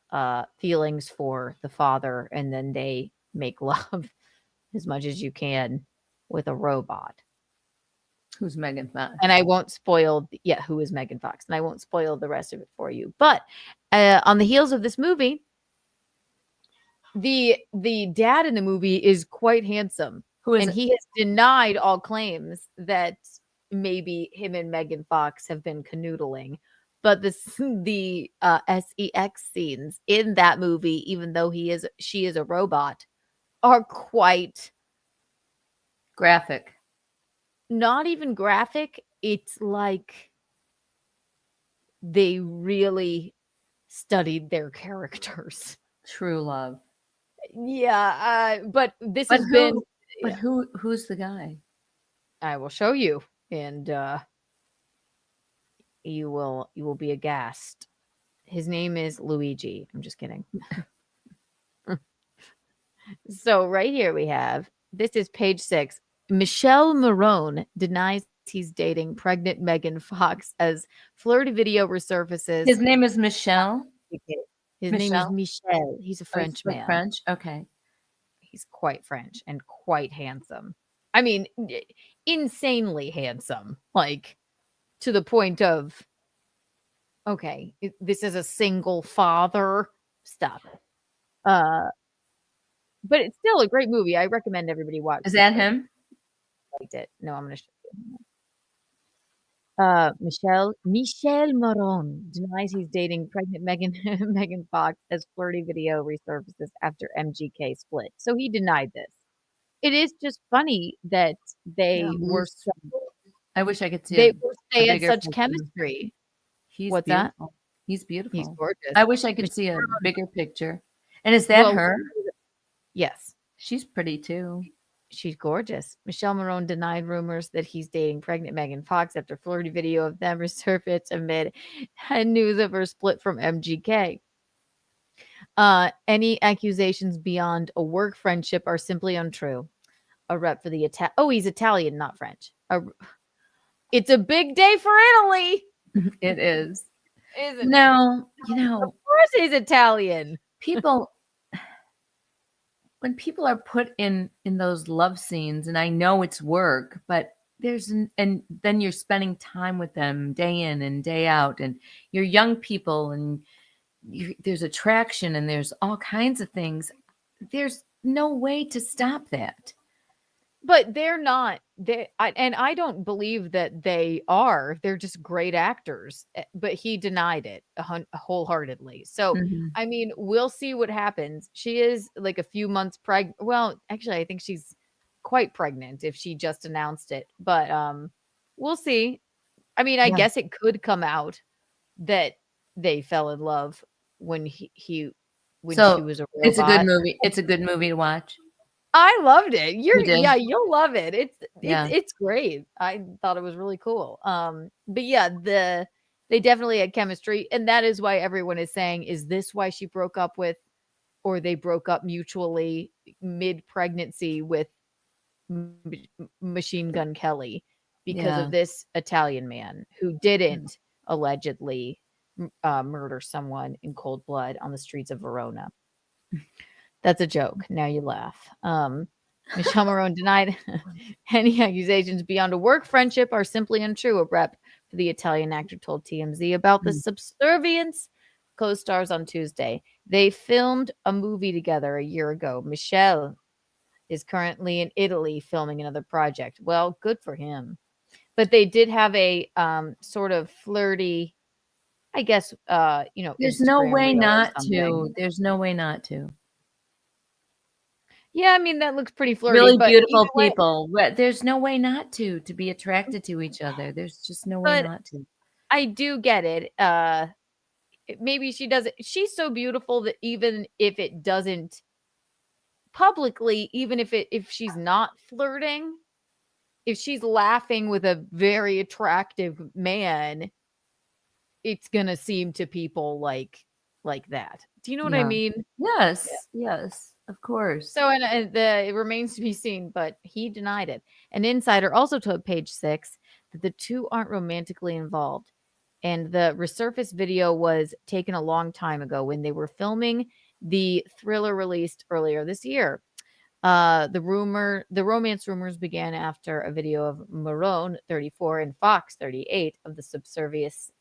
C: feelings for the father, and then they make love as much as you can with a robot.
E: Who's Megan Fox?
C: And I won't spoil, who is Megan Fox? And I won't spoil the rest of it for you. But on the heels of this movie, the dad in the movie is quite handsome.
E: Who is
C: and
E: it?
C: he has denied all claims that maybe him and Megan Fox have been canoodling. But the sex scenes in that movie, even though she is a robot, are quite
E: graphic.
C: Not even graphic. It's like they really studied their characters.
E: True love.
C: Yeah, but this
E: But
C: has
E: who-
C: been.
E: But who's the guy?
C: I will show you, and you will be aghast. His name is Luigi. I'm just kidding. So right here we have, this is page 6. Michelle Marone denies he's dating pregnant Megan Fox as flirty video resurfaces.
E: His name is Michelle.
C: His name is Michel. He's a French man.
E: French? Okay.
C: He's quite French and quite handsome. I mean, insanely handsome. Like, to the point of, okay, this is a single father. Stop it. But it's still a great movie. I recommend everybody watch.
E: Is that him?
C: Liked it. No, I'm going to show you. Michel Marone denies he's dating pregnant Megan Fox as flirty video resurfaces after MGK split. So he denied this. It is just funny that they were so.
E: I wish I could see.
C: They had such chemistry.
E: What's
C: that?
E: He's beautiful.
C: He's gorgeous.
E: I wish I could see a bigger picture. And is that her?
C: Yes.
E: She's pretty too.
C: She's gorgeous. Michelle Marone denied rumors that he's dating pregnant Megan Fox after flirty video of them resurfaced amid news of her split from MGK. Any accusations beyond a work friendship are simply untrue. A rep for the he's Italian, not French. It's a big day for Italy.
E: It is.
C: Isn't it?
E: No,
C: Of course he's Italian.
E: People, when people are put in those love scenes, and I know it's work, but and then you're spending time with them day in and day out, and you're young people, and there's attraction, and there's all kinds of things. There's no way to stop that.
C: But they're not. And I don't believe that they are. They're just great actors. But he denied it wholeheartedly. So,
E: Mhm.
C: I mean, we'll see what happens. She is like a few months pregnant. Well, actually, I think she's quite pregnant if she just announced it. But we'll see. I mean, I
E: Yeah.
C: guess it could come out that they fell in love when she was a robot.
E: It's a good movie. It's a good movie to watch.
C: I loved it.
E: You did?
C: Yeah, you'll love it.
E: Yeah.
C: It's great. I thought it was really cool. But yeah, they definitely had chemistry, and that is why everyone is saying, is this why she broke up with, or they broke up mutually mid-pregnancy with Machine Gun Kelly because
E: Yeah.
C: of this Italian man who didn't allegedly murder someone in cold blood on the streets of Verona. That's a joke. Now you laugh. Michelle Marone denied any accusations beyond a work friendship are simply untrue. A rep for the Italian actor told TMZ about the subservience co-stars on Tuesday. They filmed a movie together a year ago. Michelle is currently in Italy filming another project. Well, good for him. But they did have a sort of flirty, I guess,
E: There's no
C: Instagram
E: way
C: reel or
E: not to.
C: something.
E: There's no way not to.
C: Yeah, I mean, that looks pretty flirty.
E: Really
C: but
E: beautiful
C: either way-
E: people. There's no way not to be attracted to each other. There's just no way
C: But
E: not to.
C: I do get it. Maybe she doesn't. She's so beautiful that even if it doesn't publicly, even if she's not flirting, if she's laughing with a very attractive man, it's gonna seem to people like that. Do you know what I
E: Yeah.
C: mean?
E: Yes. Yes. Of course.
C: So, and it remains to be seen, but he denied it. An insider also told Page Six that the two aren't romantically involved, and the resurfaced video was taken a long time ago when they were filming the thriller released earlier this year. The romance rumors began after a video of Marone, 34, and Fox, 38, of the subservience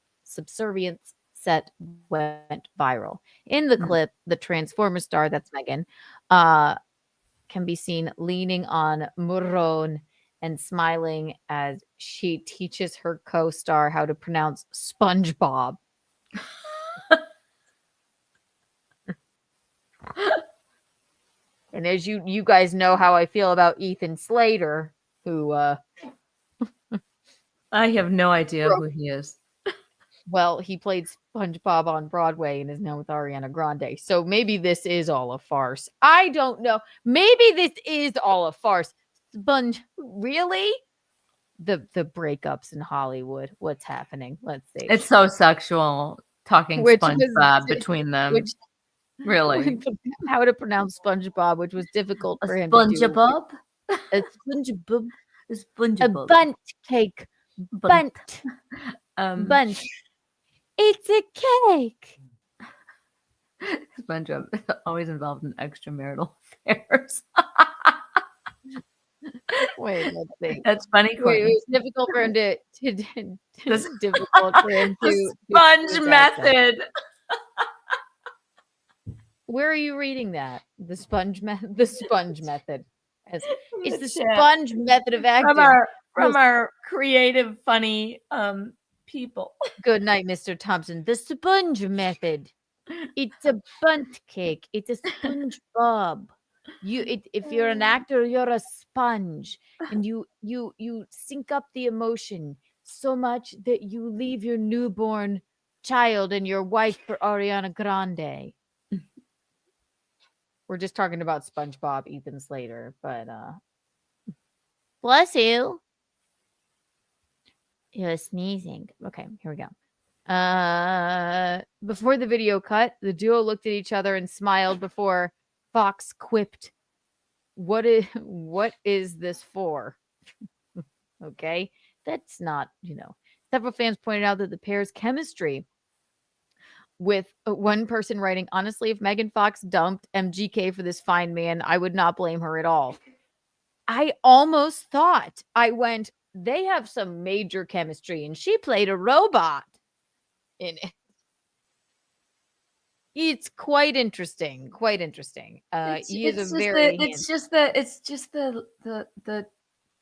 C: set went viral. In the clip, the Transformer star, that's Megan, can be seen leaning on Marone and smiling as she teaches her co-star how to pronounce SpongeBob. And as you guys know how I feel about Ethan Slater, who
E: I have no idea who he is.
C: Well, he played SpongeBob on Broadway and is now with Ariana Grande. So maybe this is all a farce. I don't know. Maybe this is all a farce. Really? The breakups in Hollywood. What's happening? Let's see.
E: It's so sexual talking SpongeBob between them. Really?
C: How to pronounce SpongeBob, which was difficult for him
E: SpongeBob?
C: to do. A SpongeBob.
E: SpongeBob.
C: A bunt cake. Bunt. Bunt. It's a cake.
E: SpongeBob is always involved in extramarital affairs.
C: Wait, let's see.
E: That's funny.
C: Wait, it
E: Courtney.
C: was difficult for him to difficult for him to
E: The sponge method.
C: Where are you reading that? The sponge method. The sponge method. It's the
E: chat.
C: sponge method of acting.
E: From our creative, funny people.
C: Good night, Mr. Thompson. The sponge method. It's a bunt cake. It's a SpongeBob. If you're an actor, you're a sponge, and you sync up the emotion so much that you leave your newborn child and your wife for Ariana Grande. We're just talking about SpongeBob, Ethan Slater, but bless you. You're sneezing. Okay, here we go. Before the video cut, the duo looked at each other and smiled before Fox quipped, what is this for? Okay, that's not, Several fans pointed out that the pair's chemistry, with one person writing, honestly, if Megan Fox dumped MGK for this fine man, I would not blame her at all. I almost thought, they have some major chemistry, and she played a robot in it. It's quite interesting. Quite interesting. He is a very
E: it's just the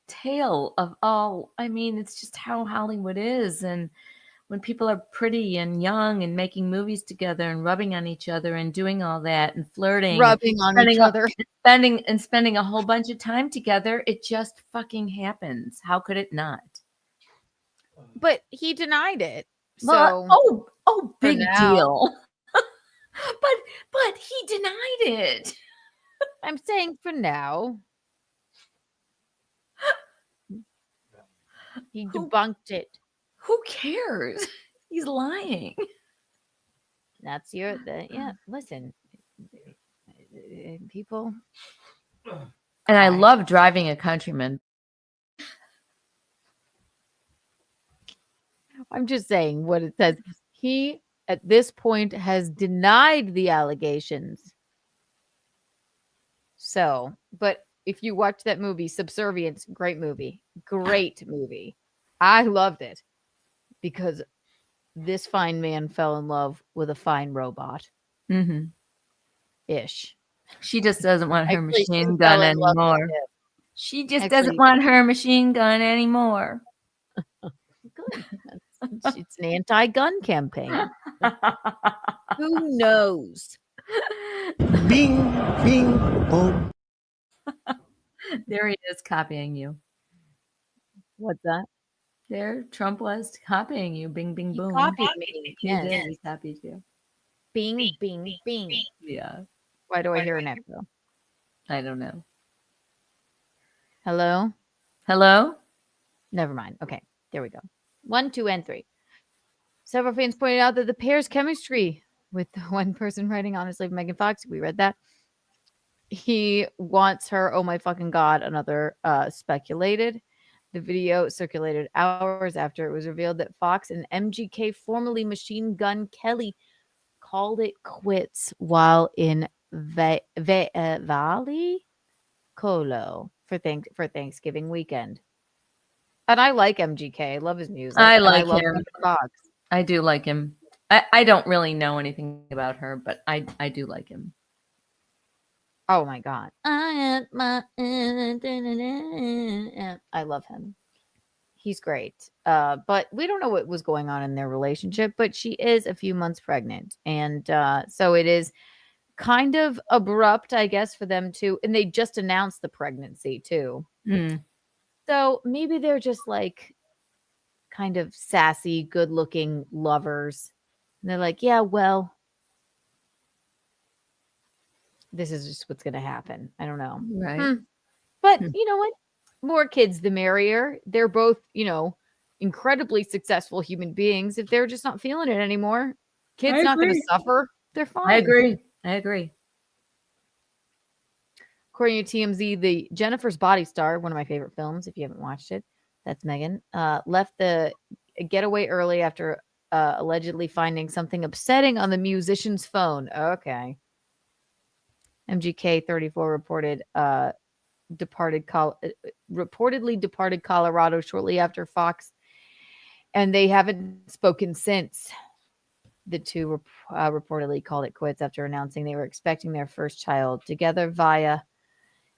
E: tale of all. I mean, it's just how Hollywood is, and when people are pretty and young and making movies together and rubbing on each other and doing all that and flirting,
C: rubbing
E: and
C: on each other,
E: spending a whole bunch of time together, it just fucking happens. How could it not?
C: But he denied it. So
E: Well, big
C: now-
E: deal. but he denied it.
C: I'm saying for now. He debunked it.
E: Who cares? He's lying.
C: That's yeah. Listen, people.
E: And I love driving a countryman.
C: I'm just saying what it says. He, at this point, has denied the allegations. So, but if you watch that movie, Subservience, great movie. Great movie. I loved it because this fine man fell in love with a fine robot.
E: Mm-hmm.
C: Ish.
E: She just doesn't want her
C: Actually, she
E: machine
C: fell
E: gun
C: in love with
E: anymore.
C: him.
E: She just
C: Actually-
E: doesn't want her machine gun anymore.
C: Good. It's an anti-gun campaign. Who knows?
B: Bing, bing, boom.
E: There he is copying you.
C: What's that?
E: There, Trump was copying you. Bing, bing, boom.
C: Copied me.
E: He
C: Yes.
E: did. He copied you.
C: Bing, bing, bing.
E: Yeah.
C: Why do I hear an echo?
E: I don't know.
C: Hello?
E: Hello?
C: Never mind. Okay, there we go. 1, 2, and 3. Several fans pointed out that the pair's chemistry, with the one person writing, honestly, Megan Fox, we read that. He wants her, oh my fucking God, another speculated. The video circulated hours after it was revealed that Fox and MGK, formerly Machine Gun Kelly, called it quits while in Valley Colo for Thanksgiving weekend. And I like MGK. I love his music.
E: I
C: and
E: like
C: love
E: him.
C: Megan Fox.
E: I do like him. I don't really know anything about her, but I do like him.
C: Oh my God. I love him. He's great. But we don't know what was going on in their relationship, but she is a few months pregnant. And so it is kind of abrupt, I guess, for them to, and they just announced the pregnancy too.
E: Mm.
C: So maybe they're just like kind of sassy, good looking lovers. And they're like, yeah, well, this is just what's going to happen. I don't know.
E: Right.
C: But you know what? More kids, the merrier. They're both, incredibly successful human beings. If they're just not feeling it anymore, kids not going to suffer. They're fine.
E: I agree.
C: According to TMZ, the Jennifer's Body star, one of my favorite films, if you haven't watched it, that's Megan, left the getaway early after allegedly finding something upsetting on the musician's phone. Okay. MGK 34 reportedly departed Colorado shortly after Fox, and they haven't spoken since. The two reportedly called it quits after announcing they were expecting their first child together via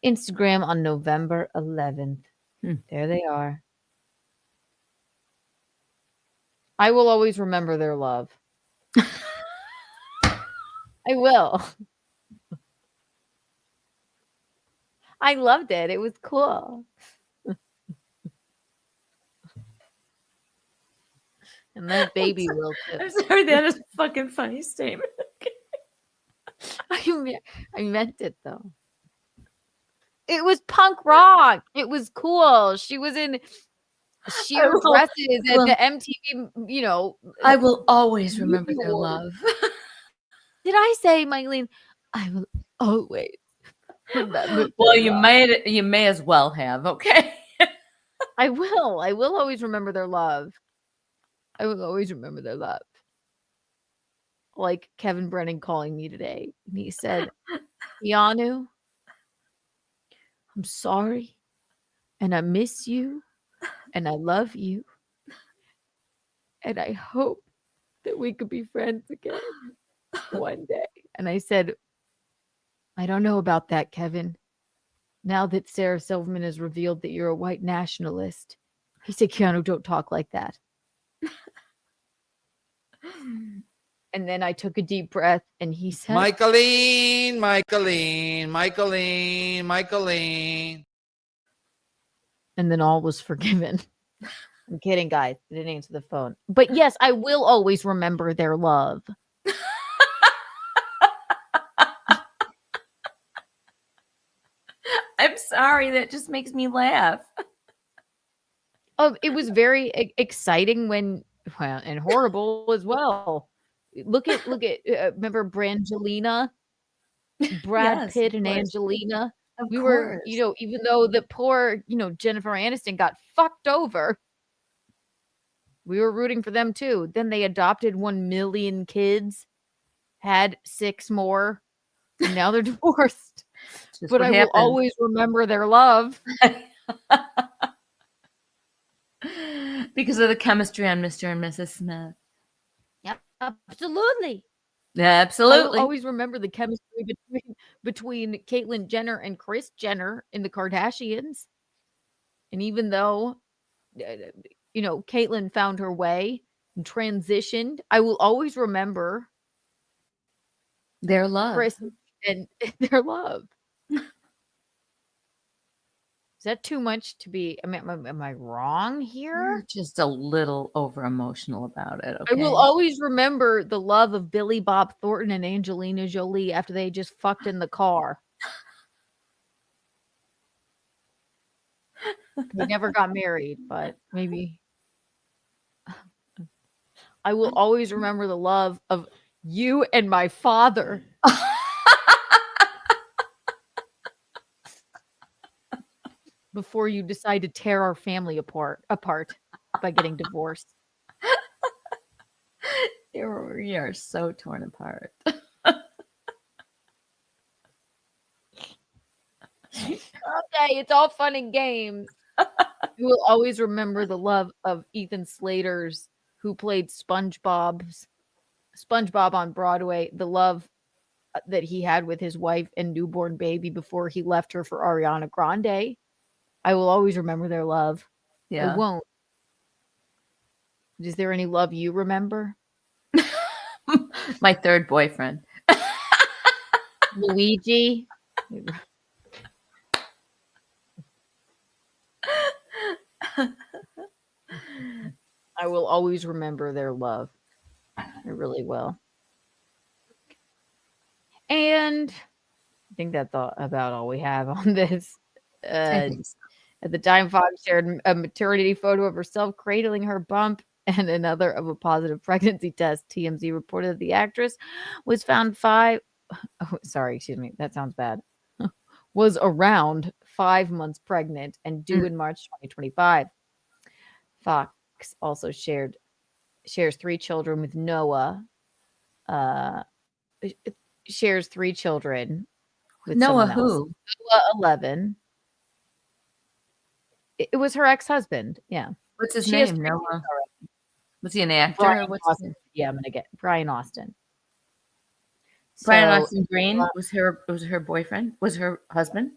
C: Instagram on November 11th. There they are. I will always remember their love. I will. I loved it. It was cool. And that baby will too.
E: I'm sorry, that is a fucking funny statement.
C: I meant it though. It was punk rock. It was cool. She was in sheer dresses at the MTV,
E: I will always remember their love.
C: Did I say, Mylene? I will always remember.
E: Well, you may as well have, okay?
C: I will. I will always remember their love. I will always remember their love. Like Kevin Brennan calling me today. And he said, Keanu, I'm sorry. And I miss you. and I love you. And I hope that we could be friends again one day. And I said, I don't know about that, Kevin. Now that Sarah Silverman has revealed that you're a white nationalist. He said, Keanu, don't talk like that. And then I took a deep breath and he said,
H: Michaeline.
C: And then all was forgiven. I'm kidding, guys. I didn't answer the phone. But yes, I will always remember their love.
E: I'm sorry. That just makes me laugh.
C: Oh, it was very exciting when, well, and horrible as well. Look at remember Brangelina, Brad
E: Yes,
C: Pitt
E: of
C: and
E: course.
C: Angelina.
E: Of
C: We were,
E: course.
C: even though the poor, Jennifer Aniston got fucked over, we were rooting for them too. Then they adopted 1 million kids, had 6 more, and now they're divorced.
E: Just
C: But
E: what
C: I will
E: happened.
C: always remember their love.
E: Because of the chemistry on Mr. and Mrs. Smith.
C: Yep, absolutely.
E: Yeah,
C: I
E: absolutely.
C: will always remember the chemistry between Caitlyn Jenner and Kris Jenner in the Kardashians. And even though, Caitlyn found her way and transitioned, I will always remember
E: Their love.
C: Kris and their love. Is that too much to be? Am I wrong here?
E: You're just a little over emotional about it.
C: I
E: Okay.
C: will always remember the love of Billy Bob Thornton and Angelina Jolie after they just fucked in the car. They never got married, but maybe. I will always remember the love of you and my father. Before you decide to tear our family apart by getting divorced.
E: We are so torn apart.
C: Okay, it's all fun and games. You will always remember the love of Ethan Slater's, who played SpongeBob on Broadway, the love that he had with his wife and newborn baby before he left her for Ariana Grande. I will always remember their love.
E: Yeah.
C: I won't. Is there any love you remember?
E: My third boyfriend.
C: Luigi. I will always remember their love. I really will. And I think that's about all we have on this.
E: I think so.
C: At the time, Fox shared a maternity photo of herself cradling her bump and another of a positive pregnancy test. TMZ reported that the actress was found that sounds bad. Was around 5 months pregnant and due in March 2025. Fox also shares 3 children with Noah. Shares 3 children with
E: Noah
C: someone else.
E: who?
C: Noah 11. It was her ex-husband. Yeah.
E: What's his
C: She has
E: name?
C: 3 kids
E: Noah.
C: already.
E: Was he an actor?
C: Brian
E: What's
C: Austin. Yeah, I'm gonna get Brian Austin.
E: Brian
C: So,
E: Austin Green was her boyfriend? Was her husband?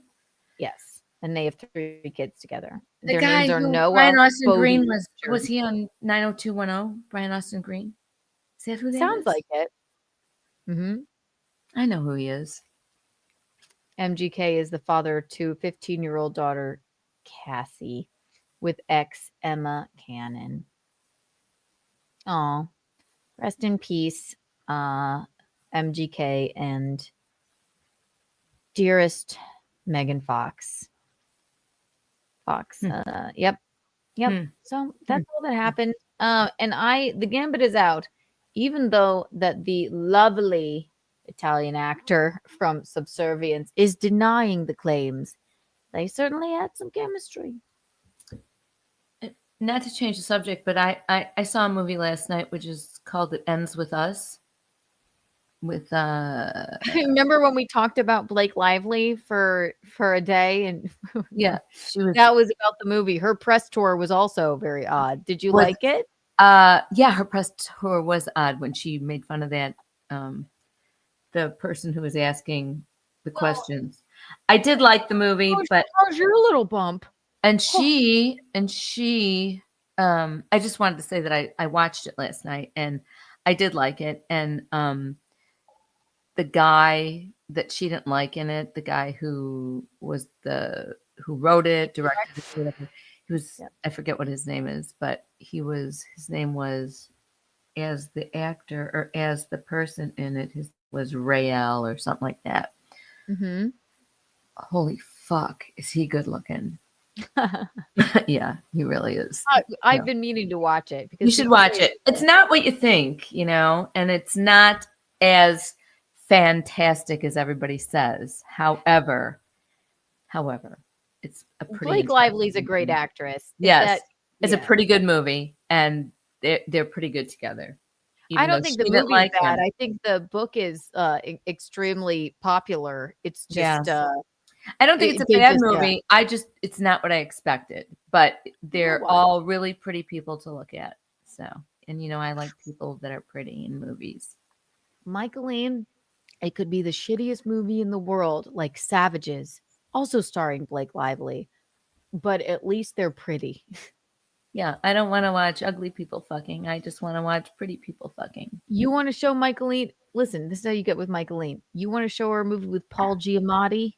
C: yes, and they have 3 kids together.
E: The
C: Their
E: guy
C: names are
E: who
C: Noah.
E: Brian Austin
C: Bodie,
E: Green
C: and
E: was
C: Jordan.
E: he on 90210? Brian Austin Green? Is that who that
C: Sounds
E: is?
C: like it. Mm-hmm.
E: I know who he is.
C: MGK is the father to 15-year-old daughter Cassie with ex Emma Cannon. Oh, rest in peace, MGK and dearest Megan Fox. Yep. So that's all that happened. And the gambit is out, even though that the lovely Italian actor from Subservience is denying the claims. They certainly had some chemistry.
E: Not to change the subject, but I saw a movie last night which is called It Ends With Us. with
C: Remember when we talked about Blake Lively for a day, and
E: yeah, she was.
C: That was about the movie. Her press tour was also very odd. Did you like it?
E: Yeah, her press tour was odd when she made fun of that the person who was asking the questions. I did like the movie, but
C: how's your little bump?
E: I just wanted to say that I watched it last night and I did like it. And the guy that she didn't like in it, the guy who wrote it, directed it, whatever, he was, I forget what his name is, but his name was, as the actor or as the person in it, was Rael or something like that.
C: Mm-hmm.
E: Holy fuck, is he good looking? Yeah, he really is.
C: I've been meaning to watch it because
E: you should watch it. It's not what you think, and it's not as fantastic as everybody says. However, it's a pretty.
C: Blake Lively's a great actress.
E: Yes, it's a pretty good movie, and they're pretty good together.
C: I don't think the movie is bad. I think the book is extremely popular. It's just.
E: I don't think it's a bad movie. It's not what I expected, but they're all really pretty people to look at. So, and I like people that are pretty in movies.
C: Michaeline, it could be the shittiest movie in the world, like Savages, also starring Blake Lively, but at least they're pretty.
E: Yeah, I don't want to watch ugly people fucking. I just want to watch pretty people fucking.
C: You want to show Michaeline? Listen, this is how you get with Michaeline. You want to show her a movie with Paul Giamatti?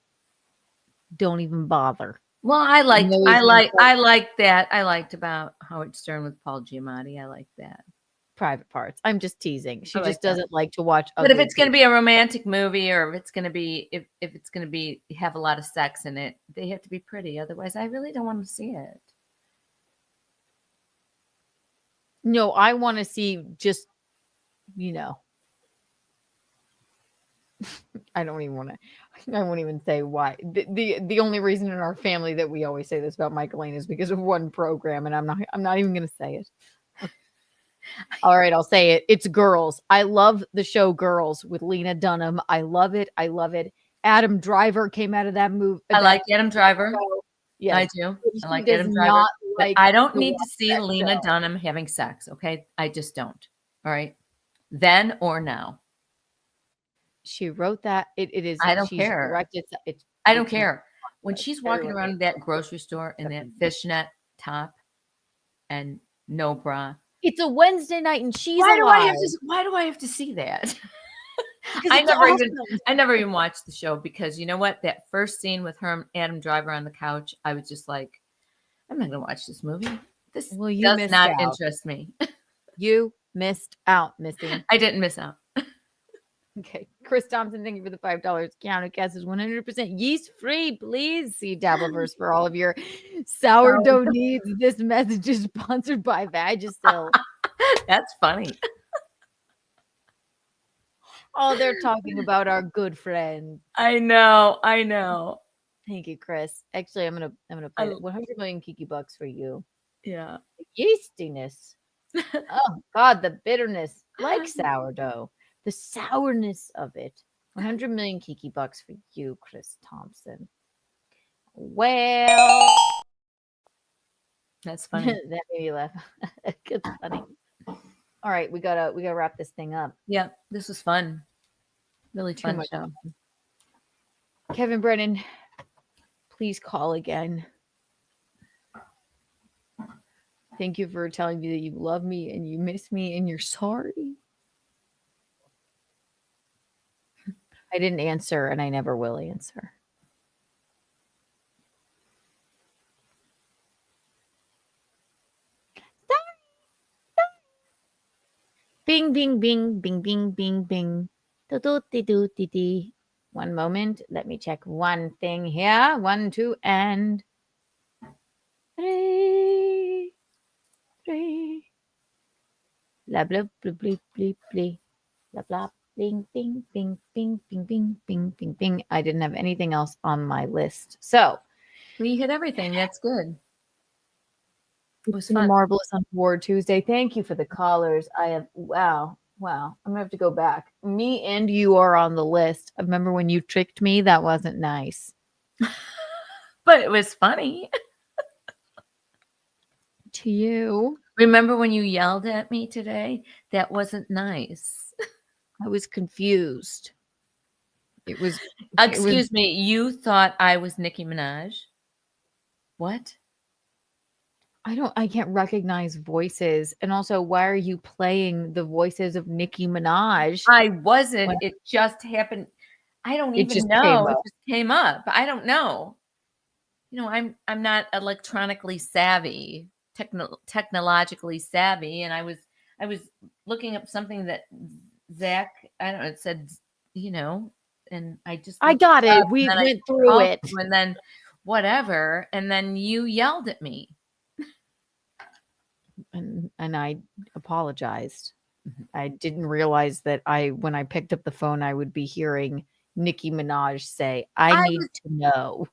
C: Don't even bother.
E: Well, I like that. I liked about Howard Stern with Paul Giamatti. I like that.
C: Private Parts. I'm just teasing. She just doesn't like to watch.
E: But if it's going to be a romantic movie, or if it's going to be if it's going to be have a lot of sex in it, they have to be pretty. Otherwise, I really don't want to see it.
C: No, I want to see just, I don't even want to. I won't even say why. The only reason in our family that we always say this about Michaeline is because of one program, and I'm not even going to say it. All right, I'll say it. It's Girls. I love the show Girls with Lena Dunham. I love it. I love it. Adam Driver came out of that movie.
E: I like Adam Driver.
C: Yeah,
E: I do. I like Adam Driver. But I don't need to see Lena Dunham having sex. Okay, I just don't. All right, then or now.
C: She wrote that. It is.
E: I don't care.
C: Directed,
E: I don't care. When she's walking around that grocery store in that fishnet top and no bra.
C: It's a Wednesday night and she's
E: why
C: alive.
E: Do I have to see that?
C: I
E: never even watched the show because you know what? That first scene with her and Adam Driver on the couch, I was just like, I'm not gonna watch this movie. This does not interest me.
C: You missed out, Missy.
E: I didn't miss out.
C: Okay. Chris Thompson, thank you for the $5. Keanu Cast is 100% yeast free. Please see Dabbleverse for all of your sourdough needs. This message is sponsored by Vagisil.
E: That's funny.
C: Oh, they're talking about our good friend.
E: I know.
C: Thank you, Chris. Actually, I'm gonna put 100 million Kiki bucks for you.
E: Yeah.
C: The yeastiness. Oh God, the bitterness, like sourdough. The sourness of it. 100 million Kiki bucks for you, Chris Thompson. Well,
E: that's funny.
C: That made me laugh. It's funny. All right, we gotta wrap this thing up.
E: Yeah, this was fun. Really fun show.
C: Kevin Brennan, please call again. Thank you for telling me that you love me and you miss me and you're sorry. I didn't answer and I never will answer. Bing, bing, bing, bing, bing, bing, bing. Do-do-di-do-di-di. One moment. Let me check one thing here. 1, 2, and 3. Blah, blah, blah, blah, blah, blah. Blah, blah. Bing, bing, bing, bing, bing, bing, bing, bing, bing. I didn't have anything else on my list. So
E: we hit everything. That's good.
C: It was fun. Marvelous Untoward Tuesday. Thank you for the callers. I have, wow. Wow, I'm gonna have to go back. Me and you are on the list. I remember when you tricked me. That wasn't nice.
E: But it was funny.
C: To you.
E: Remember when you yelled at me today? That wasn't nice.
C: I was confused. It was.
E: Excuse me. You thought I was Nicki Minaj? What?
C: I can't recognize voices. And also, why are you playing the voices of Nicki Minaj?
E: I wasn't. It just happened. I don't even know. It just came up. I don't know. You know, I'm not electronically savvy, technologically savvy, and I was looking up something that Zach, I don't know, it said, you know, and I
C: got it. We went through it.
E: And then whatever, and then you yelled at me.
C: And I apologized. I didn't realize that when I picked up the phone, I would be hearing Nicki Minaj say, I need to know.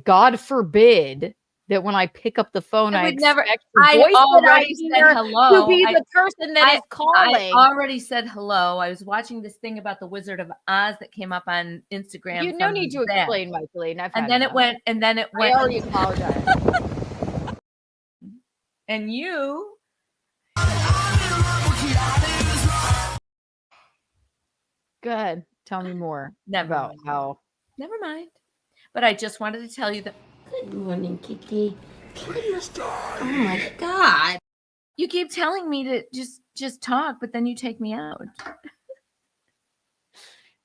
C: God forbid that when I pick up the phone, I expect the voice
E: already said hello
C: to be the person that is calling.
E: I already said hello. I was watching this thing about the Wizard of Oz that came up on Instagram.
C: You no need to explain, Michaeline.
E: And then it went.
C: I already apologized.
E: And you.
C: Good. Tell me more
E: about
C: how.
E: Never mind. But I just wanted to tell you that.
R: Good morning, Kitty. Please die. Oh my God.
E: You keep telling me to just talk, but then you take me out.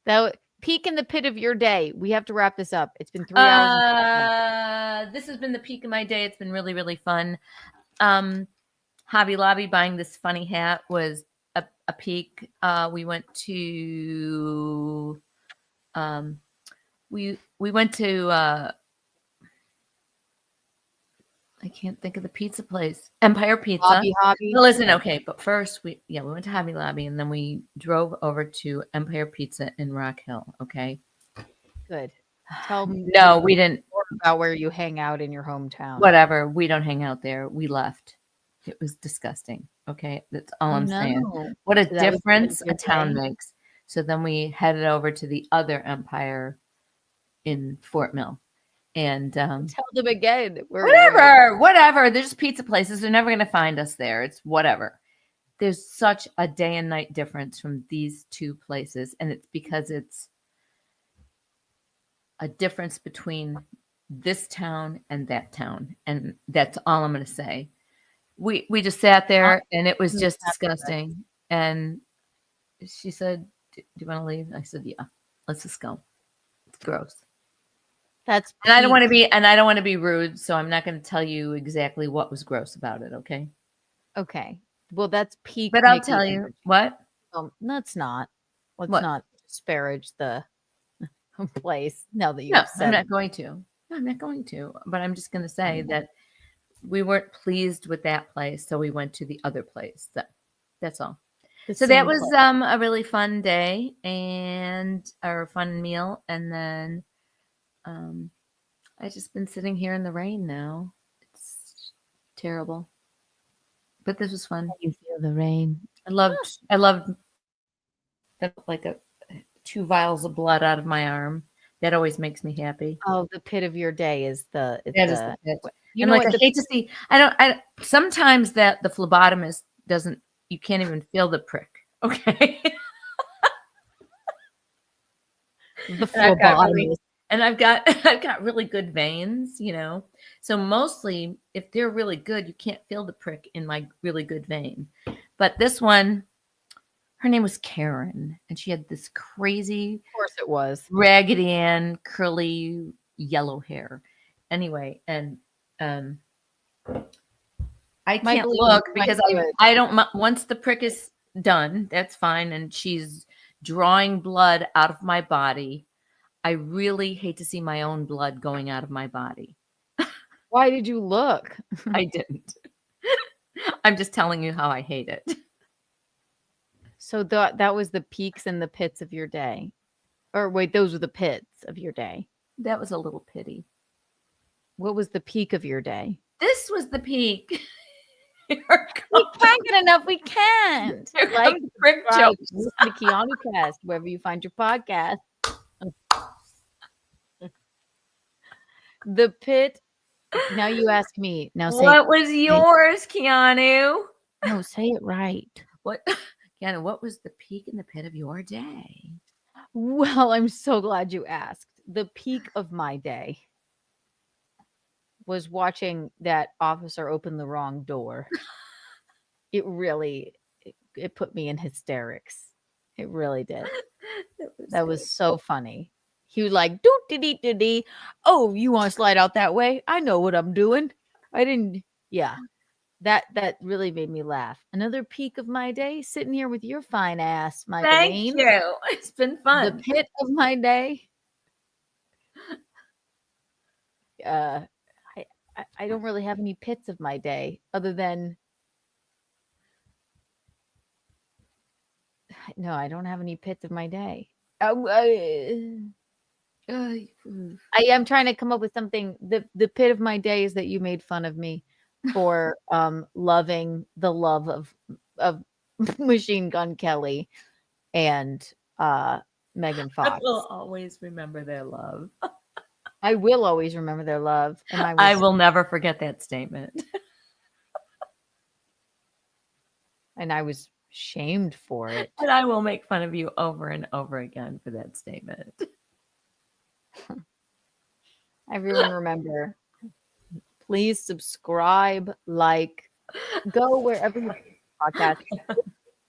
C: That peak in the pit of your day. We have to wrap this up. It's been 3 hours.
E: This has been the peak of my day. It's been really, really fun. Hobby Lobby buying this funny hat was a peak. We went to we went to I can't think of the pizza place. Empire Pizza.
C: Hobby.
E: Well, listen, okay, but first we went to Hobby Lobby and then we drove over to Empire Pizza in Rock Hill. Okay.
C: Good. Tell me.
E: No, we didn't.
C: More about where you hang out in your hometown.
E: Whatever. We don't hang out there. We left. It was disgusting. Okay. That's all I'm saying. What a difference a town makes. So then we headed over to the other Empire in Fort Mill. And
C: tell them again.
E: Whatever. There's pizza places. They're never going to find us there. It's whatever. There's such a day and night difference from these two places. And it's because it's a difference between this town and that town. And that's all I'm going to say. We just sat there and it was just disgusting. And she said, do you want to leave? I said, yeah, let's just go. It's gross. And I don't want to be rude, so I'm not going to tell you exactly what was gross about it. Okay.
C: Okay. Well, that's peak.
E: But I'll tell you what.
C: Let's not not disparage the place. Now that you've said,
E: I'm not going to. No, I'm not going to. But I'm just going to say that we weren't pleased with that place, so we went to the other place. That's all. So that was a really fun day and a fun meal, and then. I just been sitting here in the rain now. It's terrible, but this was fun.
C: You feel the rain.
E: I loved that, like 2 vials of blood out of my arm. That always makes me happy.
C: Oh, the pit of your day is the.
E: Is the pit. You know, I hate to see. I sometimes that the phlebotomist doesn't. You can't even feel the prick. Okay.
C: The phlebotomist.
E: And I've got really good veins, you know. So mostly, if they're really good, you can't feel the prick in my really good vein. But this one, her name was Karen, and she had this crazy,
C: of course it was,
E: Raggedy Ann, curly yellow hair. Anyway, and I can't look because I don't. Once the prick is done, that's fine, and she's drawing blood out of my body. I really hate to see my own blood going out of my body.
C: Why did you look?
E: I didn't. I'm just telling you how I hate it.
C: So that was the peaks and the pits of your day. Or wait, those were the pits of your day.
E: That was a little pity.
C: What was the peak of your day?
E: This was the peak.
C: We can't get enough. We can't. Like,
E: prick
C: subscribe,
E: jokes.
C: listen to Keanutcast wherever you find your podcast. The pit. Now you ask me. Now say
E: What was yours, Keanu?
C: No, say it right.
E: What, Keanu? What was the peak in the pit of your day?
C: Well, I'm so glad you asked. The peak of my day was watching that officer open the wrong door. It really, it put me in hysterics. It really did. That was so funny. He was like, doot dee dee dee. Oh, you want to slide out that way? I know what I'm doing. I didn't. Yeah. That really made me laugh. Another peak of my day, sitting here with your fine ass, Michael.
E: Thank you. It's been fun.
C: The pit of my day. I don't really have any pits of my day other than no, I don't have any pits of my day. I am trying to come up with something. The pit of my day is that you made fun of me for loving the love of Machine Gun Kelly and Megan Fox.
E: I will always remember their love.
C: I will always remember their love, and
E: I will never forget that statement.
C: And I was shamed for it.
E: And I will make fun of you over and over again for that statement.
C: Everyone remember, please subscribe, like, go wherever you podcast.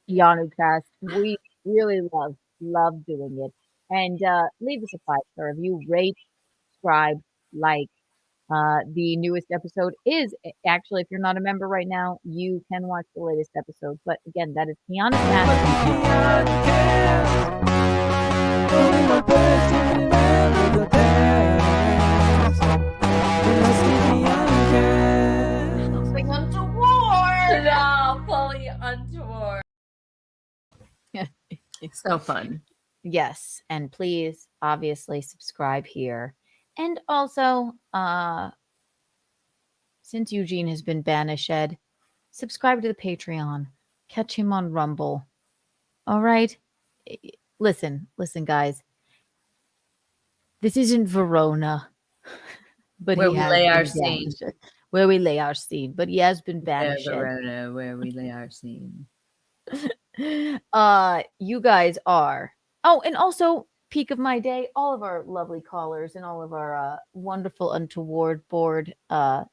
C: Keanutcast. We really love doing it. And leave us a 5-star review, rate, subscribe, like. The newest episode is actually, if you're not a member right now, you can watch the latest episode. But again, that is
E: Untoward. No, fully untoward. It's so fun.
C: Yes, and please, obviously, subscribe here. And also, since Eugene has been banished, subscribe to the Patreon. Catch him on Rumble. All right? Listen, guys. This isn't Verona. But
E: where we lay our scene.
C: Where we lay our scene. But he has been banished.
E: Verona, where we lay our scene.
C: You guys are. Oh, and also, peak of my day, all of our lovely callers and all of our wonderful Untoward board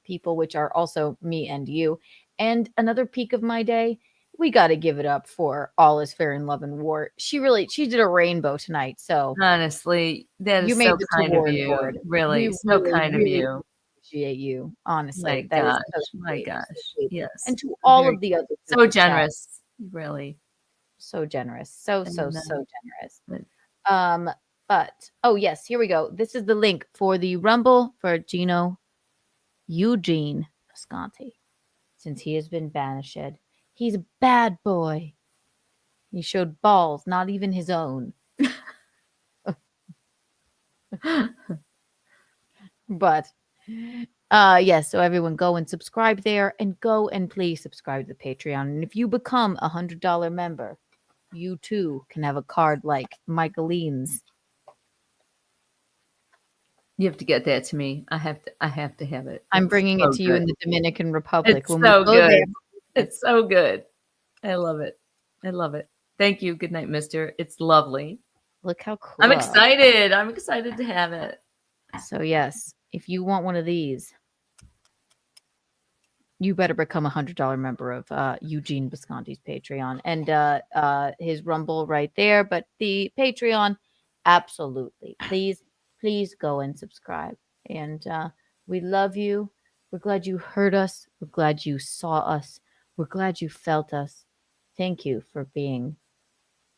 C: people, which are also me and you. And another peak of my day, we got to give it up for All Is Fair in Love and War. She did a rainbow tonight. So
E: honestly, that is so kind of you. Board. Really, so kind of you.
C: Appreciate you, honestly.
E: My gosh. Yes.
C: And to all of the others.
E: So generous. Really.
C: So generous. So generous. But oh yes, here we go. This is the link for the Rumble for Geno Eugene Visconti. Since he has been banished, he's a bad boy. He showed balls, not even his own. But yes, so everyone go and subscribe there, and go and please subscribe to the Patreon. And if you become a $100 member, you too can have a card like Michaeline's.
E: You have to get that to me. I have to have it.
C: I'm bringing it to you in the Dominican Republic.
E: It's so good. It's so good. I love it. I love it. Thank you. Good night, mister. It's lovely.
C: Look how cool.
E: I'm excited. I'm excited to have it.
C: So yes, if you want one of these, you better become a $100 member of Eugene Visconti's Patreon, and his Rumble right there. But the Patreon, absolutely. Please go and subscribe. And we love you. We're glad you heard us. We're glad you saw us. We're glad you felt us. Thank you for being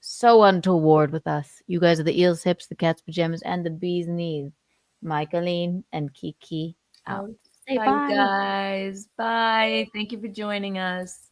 C: so untoward with us. You guys are the eels, hips, the cat's pajamas, and the bee's knees. Michaeline and Kiki out. Say
E: bye, guys. Bye. Thank you for joining us.